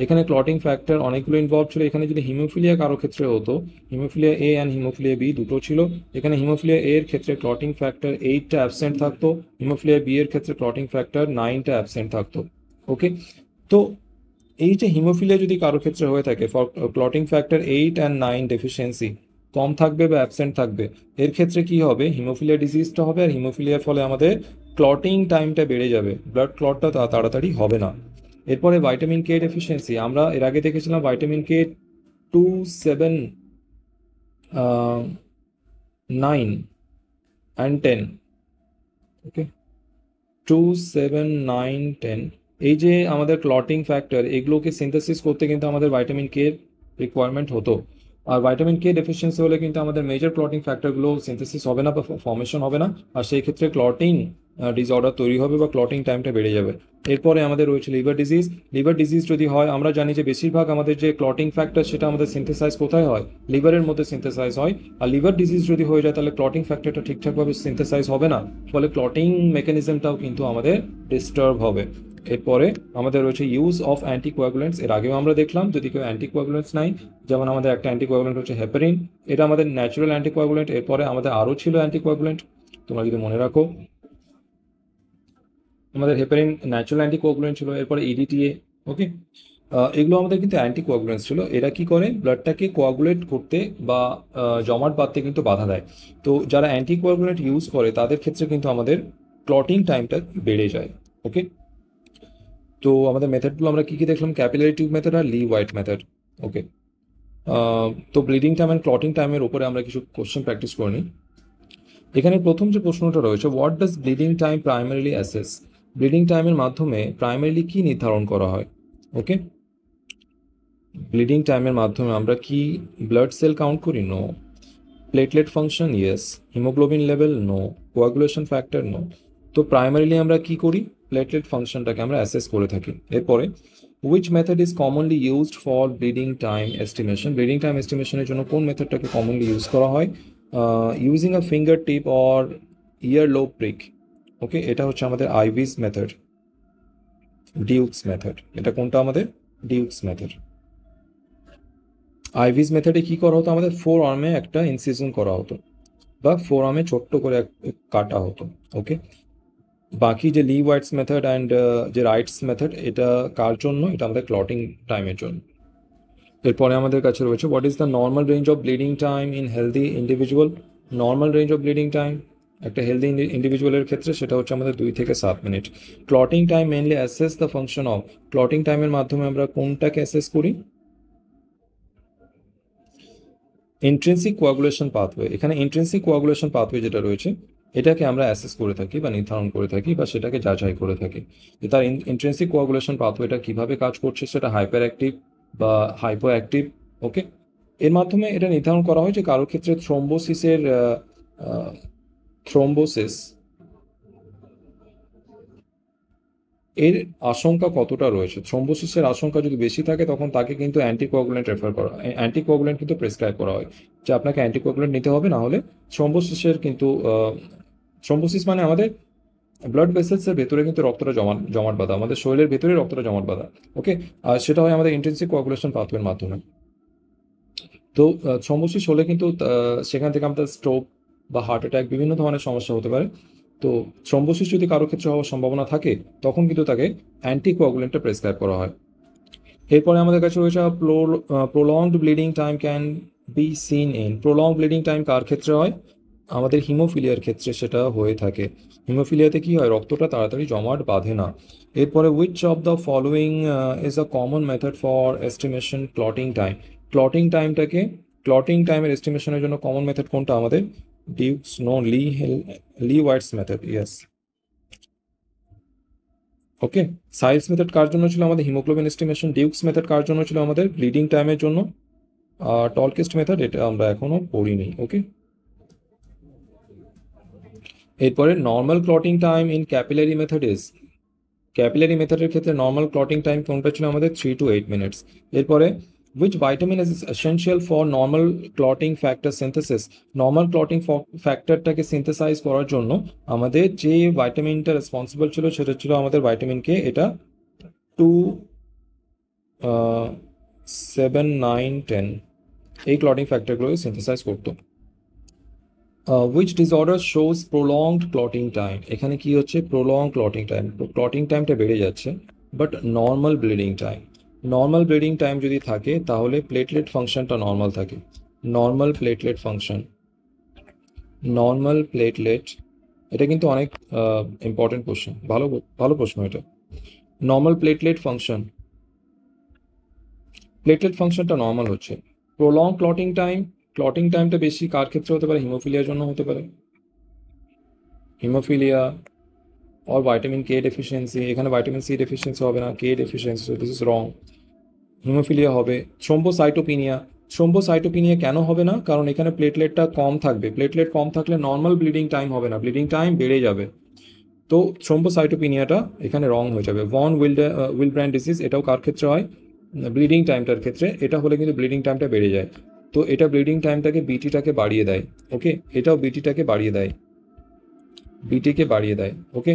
এখানে ক্লটিং ফ্যাক্টর অনেকগুলো ইনভলভ ছিল। এখানে যদি হিমোফিলিয়া কারো ক্ষেত্রে হতো, haemophilia A and haemophilia B দুটো ছিল। এখানে হিমোফিলিয়া এ এর ক্ষেত্রে ক্লটিং ফ্যাক্টর 8টা অ্যাবসেন্ট থাকতো, হিমোফিলিয়া বি এর ক্ষেত্রে ক্লটিং ফ্যাক্টর 9টা অ্যাবসেন্ট থাকতো। ওকে, তো এই যে হিমোফিলিয়া যদি কারো ক্ষেত্রে হয়ে থাকে, for clotting factor 8 and 9 deficiency কম থাকবে বা অ্যাবসেন্ট থাকবে, এর ক্ষেত্রে কি হবে? হিমোফিলিয়া ডিজিজটা হবে, আর হিমোফিলিয়ার ফলে আমাদের ক্লটিং টাইমটা বেড়ে যাবে, ব্লাড ক্লটটা তাড়াতাড়ি হবে না। এরপরে ভাইটামিন কে ডেফিসিয়েন্সি, আমরা এর আগে দেখেছিলাম ভাইটামিন কে 2, 7, 9 and 10। ওকে, 2, 7, 9, 10, এই যে আমাদের ক্লটিং ফ্যাক্টর, এগুলোকে সিনথেসিস করতে কিন্তু আমাদের ভাইটামিন কে রিকোয়ারমেন্ট হতো। আর ভাইটামিন কে ডেফিসিয়েন্সি হলে কিন্তু আমাদের মেজর ক্লটিং ফ্যাক্টরগুলো সিনথেসিস হবে না বা ফর্মেশন হবে না, আর সেই ক্ষেত্রে ক্লটিং ডিসঅর্ডার তৈরি হবে বা ক্লটিং টাইমটা বেড়ে যাবে। এরপরে আমাদের রয়েছে লিভার ডিজিজ। লিভার ডিজিজ যদি হয়, আমরা জানি যে বেশিরভাগ আমাদের যে ক্লটিং ফ্যাক্টর সেটা আমাদের সিনথেসাইজ কোথায় হয়? লিভারের মধ্যে সিনথেসাইজ হয়। আর লিভার ডিজিজ যদি হয়ে যায় তাহলে ক্লটিং ফ্যাক্টরটা ঠিকঠাকভাবে সিনথেসাইজ হবে না, ফলে ক্লটিং মেকানিজমটাও কিন্তু আমাদের ডিস্টার্ব হবে। এরপরে আমাদের রয়েছে ইউজ অফ অ্যান্টিকোয়াগুলেন্টস। এর আগেও আমরা দেখলাম যদি কেউ অ্যান্টিকোয়াগুলেন্টস নাই, যেমন আমাদের একটা অ্যান্টিকোয়াগুলেন্ট হচ্ছে হেপারিন, এটা আমাদের ন্যাচারাল অ্যান্টিকোয়াগুলেন্ট। এরপরে আমাদের আরও ছিল অ্যান্টিকোয়াগুলেন্ট, তোমরা যদি মনে রাখো, আমাদের হেপারিন ন্যাচারাল অ্যান্টিকোয়াগুলেন্ট ছিল। এরপরে ইডিটিএ। ওকে, এগুলো আমাদের কিন্তু অ্যান্টিকোয়াগুলেন্টস ছিল। এরা কি করে? ব্লাডটাকে কোয়াগুলেট করতে বা জমাট বাঁধতে কিন্তু বাধা দেয়। তো যারা অ্যান্টিকোয়াগুলেন্ট ইউজ করে তাদের ক্ষেত্রে কিন্তু আমাদের ক্লটিং টাইমটা বেড়ে যায়। ওকে, তো আমাদের মেথডগুলো আমরা কি কি দেখলাম? ক্যাপিলারি টিউব মেথড আর লি হোয়াইট মেথড। ওকে, তো ব্লিডিং টাইম অ্যান্ড ক্লটিং টাইমের উপরে আমরা কিছু কোশ্চেন প্র্যাকটিস করে নিই। এখানে প্রথম যে প্রশ্নটা রয়েছে, what does bleeding time primarily assess? Bleeding টাইমের মাধ্যমে প্রাইমারিলি কি নির্ধারণ করা হয়? ওকে, ব্লিডিং টাইমের মাধ্যমে আমরা কি ব্লাড সেল কাউন্ট করি? No. Platelet function? Yes. Haemoglobin level? No. Coagulation factor? No. তো প্রাইমারিলি আমরা কি করি? প্লেটলেট ফাংশনটাকে আমরা অ্যাসেস করে থাকি। এরপরে which method is commonly used for bleeding time estimation? Bleeding time এস্টিমেশনের জন্য কোন মেথডটাকে কমনলি ইউজ করা হয়? Using a finger tip or ear lobe prick. Okay, এটা হচ্ছে আমাদের আইভিস মেথড, ডিউকস মেথড। এটা কোনটা আমাদের? Duke's method. আইভিস মেথডে কি করা হতো? আমাদের ফোর আর্মে একটা ইনসিশন করা হতো বা ফোর আর্মে ছোট্ট করে কাটা হতো। ওকে, বাকি যে লি হোয়াইটস মেথড অ্যান্ড যে রাইটস মেথড, এটা কার জন্য? এটা আমাদের ক্লটিং টাইমের জন্য। এরপরে আমাদের কাছে রয়েছে what is the normal range of bleeding time in healthy individual? Normal range of bleeding time একটা হেলদি ইন্ডিভিজুয়ালের ক্ষেত্রে সেটা হচ্ছে আমাদের 2 থেকে 7 minute. Clotting time mainly assess the function of, clotting টাইমের মাধ্যমে আমরা কোনটাকে অ্যাসেস করি? Intrinsic coagulation pathway. এখানে ইন্ট্রিনসিক কোয়াগুলেশন পাথওয়ে যেটা রয়েছে এটাকে আমরা অ্যাসেস করে থাকি বা নির্ধারণ করে থাকি বা সেটাকে যাচাই করে থাকি যে তার ইন্ট্রিনসিক কোয়াগুলেশন পাথওয়েটা কিভাবে কাজ করছে, সেটা হাইপার অ্যাক্টিভ বা হাইপো অ্যাক্টিভ। ওকে, এর মাধ্যমে এটা নির্ধারণ করা হয় যে কারোর ক্ষেত্রে থ্রোম্বোসিস এর আশঙ্কা কতটা রয়েছে? থ্রম্বোসিসের আশঙ্কা যদি বেশি থাকে তখন তাকে কিন্তু অ্যান্টিকোয়াগুলেন্ট রেফার করা, অ্যান্টিকোয়াগুলেন্ট কিন্তু প্রেসক্রাইব করা হয়, যে আপনাকে অ্যান্টিকোয়াগুলেন্ট নিতে হবে, না হলে থ্রম্বোসিসের কিন্তু থ্রম্বোসিস মানে আমাদের ব্লাড ভেসেলসের ভেতরে কিন্তু রক্তটা জমাট বাঁধা, আমাদের শরীরের ভেতরে রক্তটা জমাট বাঁধা। ওকে, আর সেটা হয় আমাদের ইন্টেন্সিভ কোয়াগুলেশন পাথওয়ের মাধ্যমে। তো থ্রম্বোসিস হলে কিন্তু সেখান থেকে আমাদের স্ট্রোক বা হার্ট অ্যাটাক বিভিন্ন ধরনের সমস্যা হতে পারে। তো থ্রম্বোসিস যদি কারো ক্ষেত্রে হওয়ার সম্ভাবনা থাকে তখন কিন্তু তাকে অ্যান্টিকোয়াগুলেন্টটা প্রেসক্রাইব করা হয়। এরপরে আমাদের কাছে রয়েছে prolonged bleeding time can be seen in. Prolong bleeding time কার ক্ষেত্রে হয়? আমাদের হিমোফিলিয়ার ক্ষেত্রে সেটা হয়ে থাকে। হিমোফিলিয়াতে কি হয়, রক্তটা তাড়াতাড়ি জমাট বাঁধে না। এরপরে which of the following is a common method for estimation clotting time. Clotting টাইমটাকে, ক্লটিং টাইমের এস্টিমেশনের জন্য কমন মেথড কোনটা আমাদের? Duke's no Lee White's method, yes. Okay, Sahli's method কার জন্য ছিল? আমাদের হিমোগ্লোবিন এস্টিমেশন। ডিউকস মেথড কার জন্য ছিল? আমাদের ব্লিডিং টাইমের জন্য। আর টলকেস্ট মেথড এটা আমরা এখনো পড়িনি। ওকে, এরপরে normal clotting time in capillary method is. Capillary মেথডের ক্ষেত্রে নর্মাল ক্লটিং টাইম কোনটা ছিল আমাদের? 3 to 8 মিনিটস। এরপরে which vitamin is essential for normal clotting factor synthesis। Normal clotting ফ্যাক্টরটাকে সিনথেসাইজ করার জন্য আমাদের যে ভাইটামিনটা রেসপন্সিবল ছিল সেটা ছিল আমাদের ভাইটামিন কে। এটা 2, 7, 9, 10 এই ক্লটিং ফ্যাক্টরগুলোকে সিনথেসাইজ করতো। Which disorder shows prolonged clotting time. এখানে কি হচ্ছে? প্রলং ক্লটিং টাইম, ক্লটিং টাইমটা বেড়ে যাচ্ছে, but normal bleeding time. Normal bleeding time যদি থাকে তাহলে প্লেটলেট ফাংশনটা নর্মাল থাকে। Normal platelet function, normal platelet, এটা কিন্তু অনেক ইম্পর্টেন্ট কোশ্চেন, ভালো ভালো প্রশ্ন এটা। নর্মাল প্লেটলেট ফাংশন, প্লেটলেট ফাংশনটা নর্মাল হচ্ছে। প্রলং ক্লটিং টাইম, ক্লটিং টাইমটা বেশি কার ক্ষেত্রে হতে পারে? হিমোফিলিয়ার জন্য হতে পারে। Haemophilia or vitamin K deficiency, এখানে vitamin C deficiency হবে না, K deficiency, so this is wrong. Haemophilia হবে। থ্রোম্বোসাইটোপিনিয়া, থ্রোম্বোসাইটোপিনিয়া কেন হবে না? কারণ এখানে প্লেটলেটটা কম থাকবে, প্লেটলেট কম থাকলে নর্মাল ব্লিডিং টাইম হবে না, ব্লিডিং টাইম বেড়ে যাবে। তো থ্রোম্বোসাইটোপিনিয়াটা এখানে রং হয়ে যাবে। ভন উইলব্র্যান্ড ডিজিজ, এটাও কার ক্ষেত্রে হয়? ব্লিডিং টাইমটার ক্ষেত্রে। এটা হলে কিন্তু ব্লিডিং টাইমটা বেড়ে যায়, তো এটা ব্লিডিং টাইমটাকে বিটিটাকে বাড়িয়ে দেয়। ওকে, এটাও বিটিটাকে বাড়িয়ে দেয়, বিটিকে বাড়িয়ে দেয়। ওকে,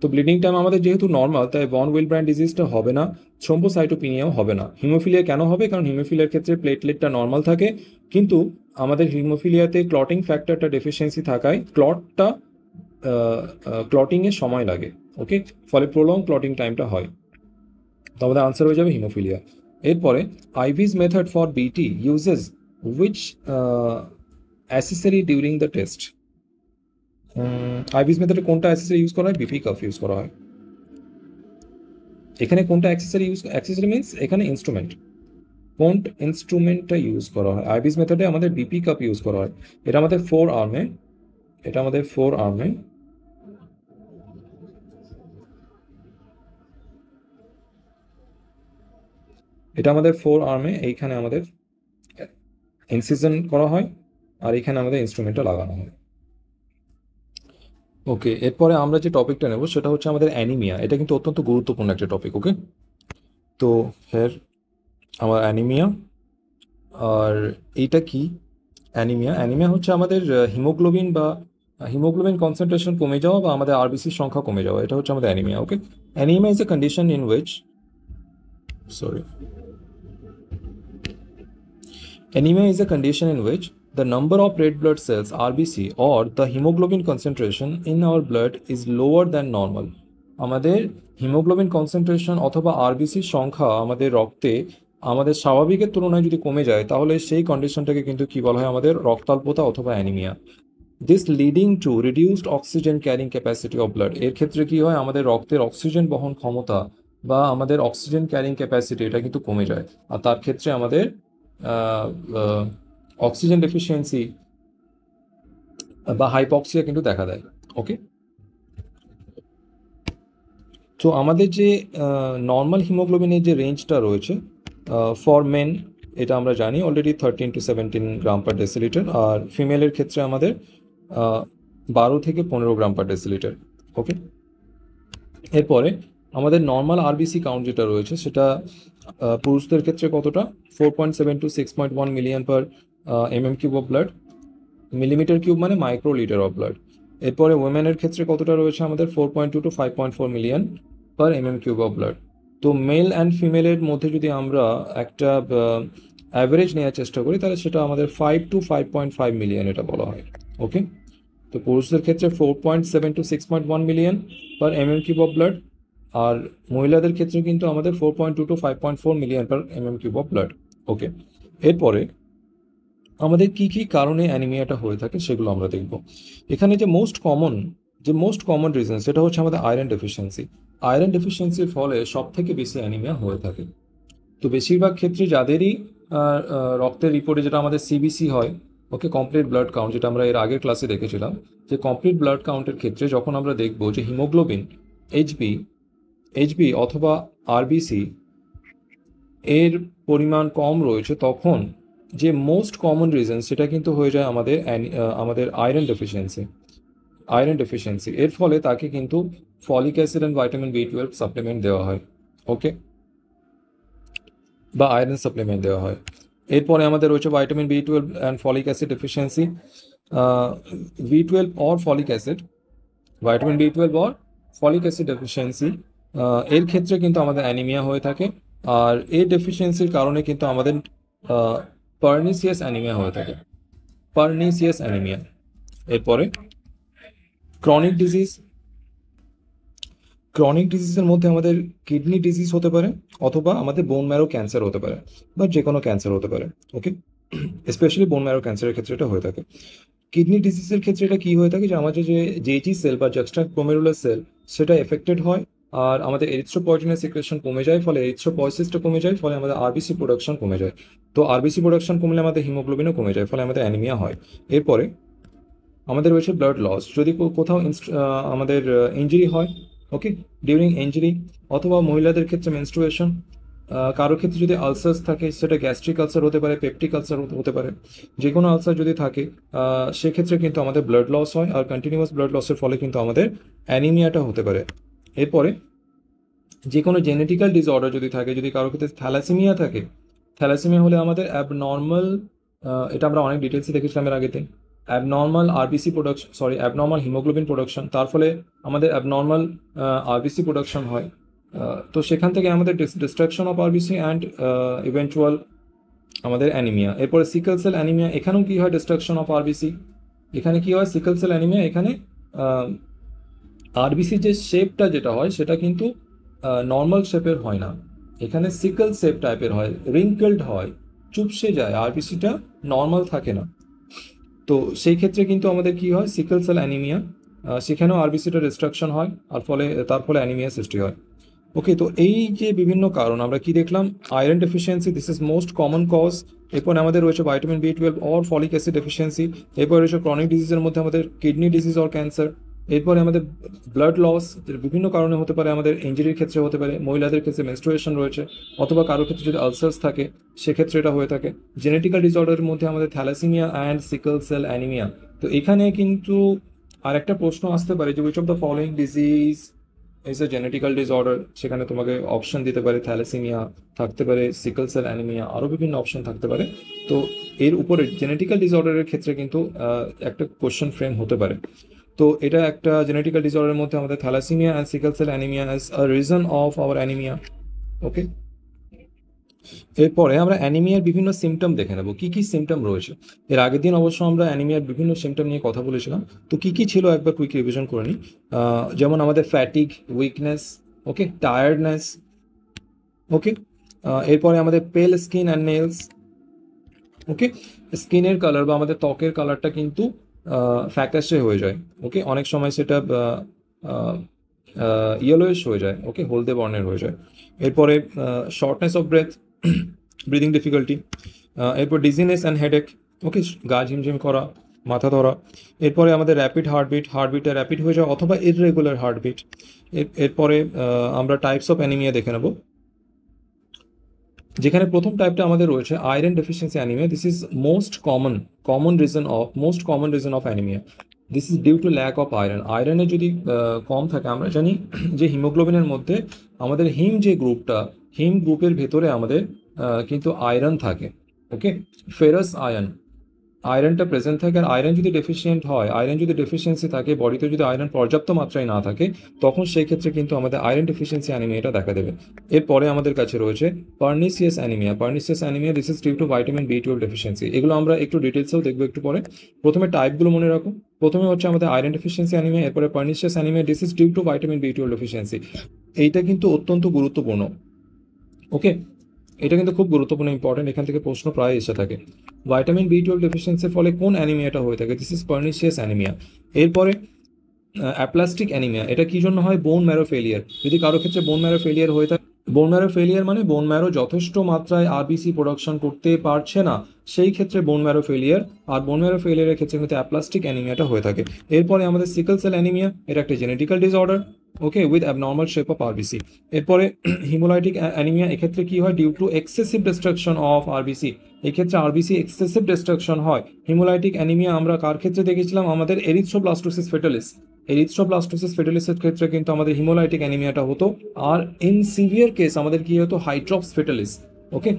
তো ব্লিডিং টাইম আমাদের যেহেতু নর্মাল, তাই ভন উইলব্র্যান্ড ডিজিজটা হবে না, থ্রোম্বোসাইটোপিনিয়াও হবে না। হিমোফিলিয়া কেন হবে? কারণ হিমোফিলিয়ার ক্ষেত্রে প্লেটলেটটা নর্মাল থাকে, কিন্তু আমাদের হিমোফিলিয়াতে ক্লটিং ফ্যাক্টরটা ডেফিসিয়েন্সি থাকায় ক্লটটা ক্লটিংয়ের সময় লাগে। ওকে, ফলে প্রলং ক্লটিং টাইমটা হয়। তো আমাদের আনসার হয়ে যাবে হিমোফিলিয়া। এরপরে Ivy's method for BT uses which accessory during the test. Ivy's মেথডে কোনটা অ্যাক্সেসরি ইউজ করা হয়? বিপি কাফ ইউজ করা হয়। এখানে কোনটা অ্যাক্সেসরি ইউজ, অ্যাক্সেসরি মিন্স এখানে ইনস্ট্রুমেন্ট, কোন ইনস্ট্রুমেন্টটা ইউজ করা হয়? আইভিজ মেথডে আমাদের বিপি কাপ ইউজ করা হয়। এটা আমাদের 4 আর্মে, এটা আমাদের 4 আর্মে, এটা আমাদের 4 আর্মে, এইখানে আমাদের ইনসিজন করা হয় আর এখানে আমাদের ইনস্ট্রুমেন্টটা লাগানো হয়। ওকে, এরপরে আমরা যে টপিকটা নেব সেটা হচ্ছে আমাদের অ্যানিমিয়া। এটা কিন্তু অত্যন্ত গুরুত্বপূর্ণ একটা টপিক। ওকে, তো হের আমার অ্যানিমিয়া। আর এইটা কি অ্যানিমিয়া? অ্যানিমিয়া হচ্ছে আমাদের হিমোগ্লোবিন বা হিমোগ্লোবিন কনসেন্ট্রেশন কমে যাওয়া বা আমাদের আরবিসির সংখ্যা কমে যাওয়া, এটা হচ্ছে আমাদের anaemia. Okay, anaemia is a condition in which, sorry, anemia is a condition in which the number of red blood cells RBC or the hemoglobin concentration in our blood is lower than normal। আমাদের haemoglobin concentration অথবা আরবিসির সংখ্যা আমাদের রক্তে আমাদের স্বাভাবিকের তুলনায় যদি কমে যায় তাহলে সেই কন্ডিশনটাকে কিন্তু কি বলা হয়? আমাদের রক্তাল্পতা অথবা anaemia. This leading to reduced oxygen carrying capacity of blood. এর ক্ষেত্রে কি হয়? আমাদের রক্তের অক্সিজেন বহন ক্ষমতা বা আমাদের অক্সিজেন ক্যারিং ক্যাপাসিটি এটা কিন্তু কমে যায়, আর তার ক্ষেত্রে আমাদের অক্সিজেন ডেফিসিয়েন্সি বা হাইপক্সিয়া কিন্তু দেখা দেয়। ওকে, তো আমাদের যে নর্মাল হিমোগ্লোবিনের যে রেঞ্জটা রয়েছে ফর মেন, এটা আমরা জানি already 13 to 17 gram per decilitre, আর ফিমেলের ক্ষেত্রে আমাদের 12 থেকে 15 গ্রাম পার ডেসিলিটার। ওকে, এরপরে আমাদের নর্মাল আরবিসি কাউন্ট যেটা রয়েছে সেটা পুরুষদের ক্ষেত্রে কতটা 4.7 to 6.1 million per cube of blood, millimetre cube মানে মাইক্রো লিটার অফ ব্লাড। এরপরে ওমেনের ক্ষেত্রে কতটা রয়েছে আমাদের 4.2 to 5.4 million per cube of blood. তো মেল অ্যান্ড ফিমেলের মধ্যে যদি আমরা একটা অ্যাভারেজ নেওয়ার চেষ্টা করি তাহলে সেটা আমাদের 5 টু 5.5 মিলিয়ন এটা বলা হয়। ওকে, তো পুরুষদের ক্ষেত্রে 4.7 to 6.1 million per cube of blood, আর মহিলাদের ক্ষেত্রে কিন্তু আমাদের 4.2 to 5.4 million per cube of blood. Okay, এরপরে আমাদের কি কি কারণে অ্যানিমিয়াটা হয়ে থাকে সেগুলো আমরা দেখব। এখানে যে মোস্ট কমন রিজন সেটা হচ্ছে আমাদের আয়রন ডেফিসিয়েন্সি। আয়রন ডেফিসিয়েন্সির ফলে সব থেকে বেশি অ্যানিমিয়া হয়ে থাকে। তো বেশিরভাগ ক্ষেত্রে যাদেরই রক্তের রিপোর্টে যেটা আমাদের সিবিসি হয়, ওকে, কমপ্লিট ব্লাড কাউন্ট, যেটা আমরা এর আগের ক্লাসে দেখেছিলাম, যে কমপ্লিট ব্লাড কাউন্টের ক্ষেত্রে যখন আমরা দেখব যে হিমোগ্লোবিন, এইচবি এইচবি অথবা আরবিসি এর পরিমাণ কম রয়েছে, তখন যে মোস্ট কমন রিজন সেটা কিন্তু হয়ে যায় আমাদের আয়রন ডেফিসিয়েন্সি। এর ফলে তাকে কিন্তু folic acid and vitamin B 12 supplement দেওয়া হয়। ওকে, বা আয়রন সাপ্লিমেন্ট দেওয়া হয়। এরপরে আমাদের রয়েছে vitamin B 12 and folic acid deficiency. B 12 or folic acid, vitamin B 12 or folic acid deficiency, এর ক্ষেত্রে কিন্তু আমাদের অ্যানিমিয়া হয়ে থাকে। আর এই ডেফিসিয়েন্সির কারণে কিন্তু আমাদের পার্নিসিয়াস অ্যানিমিয়া হয়ে থাকে, পার্নিসিয়াস অ্যানিমিয়া। এরপরে ক্রনিক ডিজিজ। ক্রনিক ডিজিজের মধ্যে আমাদের কিডনি ডিজিজ হতে পারে, অথবা আমাদের বোন ম্যারো ক্যান্সার হতে পারে, বা যে কোনো ক্যান্সার হতে পারে। ওকে, স্পেশালি বোন ম্যারো ক্যান্সারের ক্ষেত্রে এটা হয়ে থাকে। কিডনি ডিজিজের ক্ষেত্রে এটা কি হয়ে থাকে যে আমাদের যে জেজি সেল বা জাক্সটা গ্লোমেরুলার সেল সেটা এফেক্টেড হয়, আর আমাদের এরিথ্রোপয়েটিনের সিক্রেশন কমে যায়, ফলে এরিথ্রোপয়েসিসটা কমে যায়, ফলে আমাদের আরবিসি প্রোডাকশন কমে যায়। তো আরবিসি প্রোডাকশন কমলে আমাদের হিমোগ্লোবিনও কমে যায়, ফলে আমাদের অ্যানিমিয়া হয়। এরপরে আমাদের রয়েছে ব্লাড লস। যদি কোথাও আমাদের ইঞ্জুরি হয়, ওকে, ডিউরিং ইঞ্জুরি, অথবা মহিলাদের ক্ষেত্রে মেনস্ট্রুয়েশন, কারো ক্ষেত্রে যদি আলসার্স থাকে, সেটা গ্যাস্ট্রিক আলসার হতে পারে, পেপটিক আলসার হতে পারে, যে কোনো আলসার যদি থাকে, সেক্ষেথে কিন্তু আমাদের ব্লাড লস হয়, আর কন্টিনিউয়াস ব্লাড লসের ফলে কিন্তু আমাদের অ্যানিমিয়াটা হতে পারে। এরপরে যে কোনো জেনেটিক্যাল ডিসঅর্ডার যদি থাকে, যদি কারো ক্ষেত্রে থ্যালাসেমিয়া থাকে, থ্যালাসেমিয়া হলে আমাদের অ্যাবনর্মাল, এটা আমরা অনেক ডিটেলসে দেখেছিলাম এর আগেতে, abnormal RBC production, sorry, abnormal haemoglobin production, তার ফলে আমাদের অ্যাবনর্মাল আরবিসি প্রোডাকশন হয়। তো সেখান থেকে আমাদের ডিস্ট্রাকশন অফ আরবিসি অ্যান্ড ইভেন্চুয়াল আমাদের অ্যানিমিয়া। এরপরে সিকেল সেল অ্যানিমিয়া, এখানেও কি হয়, ডিস্ট্রাকশন অফ আরবিসি। এখানে কি হয়, সিকেল সেল অ্যানিমিয়া, এখানে আরবিসি যে শেপটা যেটা হয় সেটা কিন্তু নর্মাল শেপের হয় না, এখানে সিকেল শেপ টাইপের হয়, রিঙ্কেলড হয়, চুপসে যায়, আরবিসিটা নর্মাল থাকে না। তো সেই ক্ষেত্রে কিন্তু আমাদের কি হয়, সিকেল সেল অ্যানিমিয়া, সেখানেও আরবিসিটা ডিস্ট্রাকশন হয়, আর তার ফলে অ্যানিমিয়া সৃষ্টি হয়। ওকে, তো এই যে বিভিন্ন কারণ আমরা কি দেখলাম, iron deficiency, this is most common cause. এরপর আমাদের রয়েছে vitamin B 12 or folic acid deficiency. এরপর রয়েছে ক্রনিক ডিজিজের মধ্যে আমাদের কিডনি ডিজিজ অর ক্যান্সার। এরপরে আমাদের ব্লাড লস, বিভিন্ন কারণে হতে পারে, আমাদের ইঞ্জুরির ক্ষেত্রে হতে পারে, মহিলাদের ক্ষেত্রে মেনস্ট্রুয়েশন রয়েছে, অথবা কারো ক্ষেত্রে যদি আলসার্স থাকে সেক্ষেত্রে এটা হয়ে থাকে। জেনেটিক্যাল ডিসঅর্ডারের মধ্যে আমাদের thalassaemia and sickle cell anaemia. তো এখানে কিন্তু আরেকটা প্রশ্ন আসতে পারে যে which of the following disease is a genetical disorder. সেখানে তোমাকে অপশন দিতে পারে, থ্যালাসেমিয়া থাকতে পারে, সিকেল সেল অ্যানিমিয়া, আরও বিভিন্ন অপশন থাকতে পারে। তো এর উপরে জেনেটিক্যাল ডিসঅর্ডারের ক্ষেত্রে কিন্তু একটা কোশ্চেন ফ্রেম হতে পারে। তো এটা একটা জেনেটিক্যাল ডিসঅর্ডারের মধ্যে আমাদের thalassaemia and sickle cell anaemia as a reason of our anaemia. Okay, এরপরে আমরা অ্যানিমিয়ার বিভিন্ন সিমটম দেখে নেব, কি কি সিমটম রয়েছে। এর আগের দিন অবশ্য আমরা অ্যানিমিয়ার বিভিন্ন সিমটম নিয়ে কথা বলেছিলাম, তো কি কি ছিল একবার কুইক রিভিশন করে নিই। যেমন আমাদের ফ্যাটিক, উইকনেস, ওকে, টায়ার্ডনেস, ওকে, এরপরে আমাদের পেল স্কিন অ্যান্ড নেলস, ওকে, স্কিনের কালার বা আমাদের ত্বকের কালারটা কিন্তু ফ্যাকাশে হয়ে যায়, ওকে, অনেক সময় সেটা ইয়েলোইশ হয়ে যায়, ওকে, হলদে বর্ণের হয়ে যায়। এরপরে shortness of breadth, breathing difficulty, এরপর ডিজিনেস অ্যান্ড হেডেক, ওকে, গা ঝিমঝিম করা, মাথা ধরা। এরপরে আমাদের র্যাপিড হার্টবিটটা র্যাপিড হয়ে যাওয়া, অথবা ইররেগুলার হার্টবিট। এরপরে আমরা টাইপস অফ অ্যানিমিয়া দেখে নেব, যেখানে প্রথম টাইপটা আমাদের রয়েছে iron deficiency anaemia. This is most common reason of anaemia. This is due to lack of iron. আয়রনের যদি কম থাকে, আমরা জানি যে হিমোগ্লোবিনের মধ্যে আমাদের হিম যে গ্রুপটা, হিম গ্রুপের ভেতরে আমাদের কিন্তু আয়রন থাকে। ওকে, ফেরাস আয়রন, আয়রনটা প্রেজেন্ট থাকে। আর আয়রন যদি ডেফিসিয়েন্ট হয়, আয়রন যদি ডেফিসিয়েন্সি থাকে বডিতে, যদি আয়রন পর্যাপ্ত মাত্রায় না থাকে, তখন সেই ক্ষেত্রে কিন্তু আমাদের আয়রন ডেফিসিয়েন্সি অ্যানিমিয়াটা দেখা দেবে। এরপরে আমাদের কাছে রয়েছে pernicious anaemia. Pernicious anaemia, this is due to vitamin B twelve deficiency. এগুলো আমরা একটু ডিটেলসেও দেখবো একটু পরে। প্রথমে টাইপগুলো মনে রাখো। প্রথমে হচ্ছে আমাদের আয়রন ডেফিসিয়েন্সি অ্যানিমিয়া, এরপরে pernicious anaemia, this is due to vitamin B twelve deficiency. এইটা কিন্তু অত্যন্ত গুরুত্বপূর্ণ। ওকে, এটা কিন্তু খুব গুরুত্বপূর্ণ, ইম্পর্টেন্ট, এখান থেকে প্রশ্ন প্রায় এসে থাকে। ভাইটামিন বি টুয়েলভ ডেফিসিয়েন্সির ফলে কোন অ্যানিমিয়াটা হয়ে থাকে? This is pernicious anaemia. এরপরে অ্যাপ্লাস্টিক অ্যানিমিয়া, এটা কি জন্য হয়? বোন ম্যারো ফেলিয়ার। যদি কারো ক্ষেত্রে বোন ম্যারো ফেলিয়ার হয়ে থাকে, বোন ম্যারো ফেলিয়ার মানে বোন ম্যারো যথেষ্ট মাত্রায় আরবিসি প্রোডাকশন করতে পারছে না, সেই ক্ষেত্রে বোন ম্যারো ফেলিয়ার। আর বোন ম্যারো ফেলিয়ারের ক্ষেত্রে কিন্তু অ্যাপ্লাস্টিক অ্যানিমিয়াটা হয়ে থাকে। এরপরে আমাদের সিকল সেল অ্যানিমিয়া, এটা একটা genetical disorder, okay, with abnormal shape of RBC. এরপরে হিমোলাইটিক অ্যানিমিয়া, এক্ষেত্রে কি হয়? Due to excessive destruction of RBC. এক্ষেত্রে আরবিসি এক্সেসিভ ডিস্ট্রাকশন হয়। হিমোলাইটিক অ্যানিমিয়া আমরা কার ক্ষেত্রে দেখেছিলাম? আমাদের এরিথ্রোব্লাস্টোসিস ফেটালিস। এরিথ্রোব্লাস্টোসিস ফেটালিসের ক্ষেত্রে কিন্তু আমাদের হিমোলাইটিক অ্যানিমিয়াটা হতো। আর ইন সিভিয়ার কেস আমাদের কি হতো? হাইড্রক্স ফেটালিস। ওকে,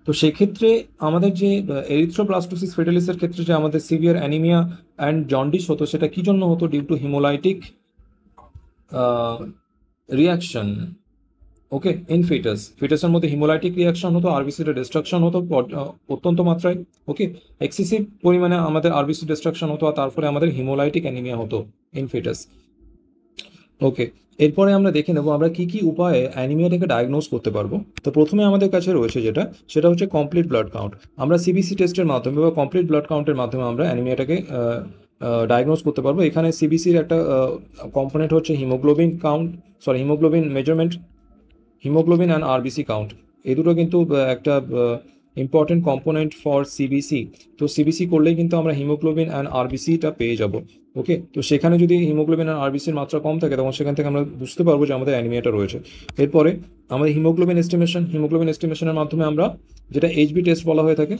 তো সেক্ষেত্রে আমাদের যে এরিথ্রোব্লাস্টোসিস ফেটালিসের ক্ষেত্রে যে আমাদের সিভিয়ার অ্যানিমিয়া অ্যান্ড জন্ডিস হতো, সেটা কি জন্য হতো? Due to haemolytic reaction. Okay, in foetus, ফিটাসের মধ্যে হিমোলাইটিক রিয়াকশন হতো, আরবিসির ডিস্ট্রাকশন হতো অত্যন্ত মাত্রায়। ওকে, এক্সেসিভ পরিমাণে আমাদের আরবিসি ডিস্ট্রাকশন হতো, আর তারপরে আমাদের হিমোলাইটিক অ্যানিমিয়া হতো ইন ফিটাস। ওকে, এরপরে আমরা দেখে নেবো আমরা কি কি উপায়ে অ্যানিমিয়াটাকে ডায়াগনোজ করতে পারবো। তো প্রথমে আমাদের কাছে রয়েছে যেটা, সেটা হচ্ছে কমপ্লিট ব্লাড কাউন্ট। আমরা সিবিসি টেস্টের মাধ্যমে বা কমপ্লিট ব্লাড কাউন্টের মাধ্যমে আমরা অ্যানিমিয়াটাকে ডায়াগনোজ করতে পারবো। এখানে সিবিসির একটা কম্পোনেন্ট হচ্ছে haemoglobin count, sorry haemoglobin measurement, haemoglobin and RBC count. এই দুটো কিন্তু একটা ইম্পর্টেন্ট কম্পোনেন্ট ফর সিবিসি। তো সিবিসি করলেই কিন্তু আমরা হিমোগ্লোবিন অ্যান্ড আরবিসিটা পেয়ে যাব। ওকে, তো সেখানে যদি হিমোগ্লোবিন আর আরবিসির মাত্রা কম থাকে, তখন সেখান থেকে আমরা বুঝতে পারবো যে আমাদের অ্যানিমিয়াটা রয়েছে। এরপরে আমাদের হিমোগ্লোবিন এস্টিমেশন, হিমোগ্লোবিন এস্টিমেশনের মাধ্যমে আমরা, যেটা এইচবি টেস্ট বলা হয়ে থাকে,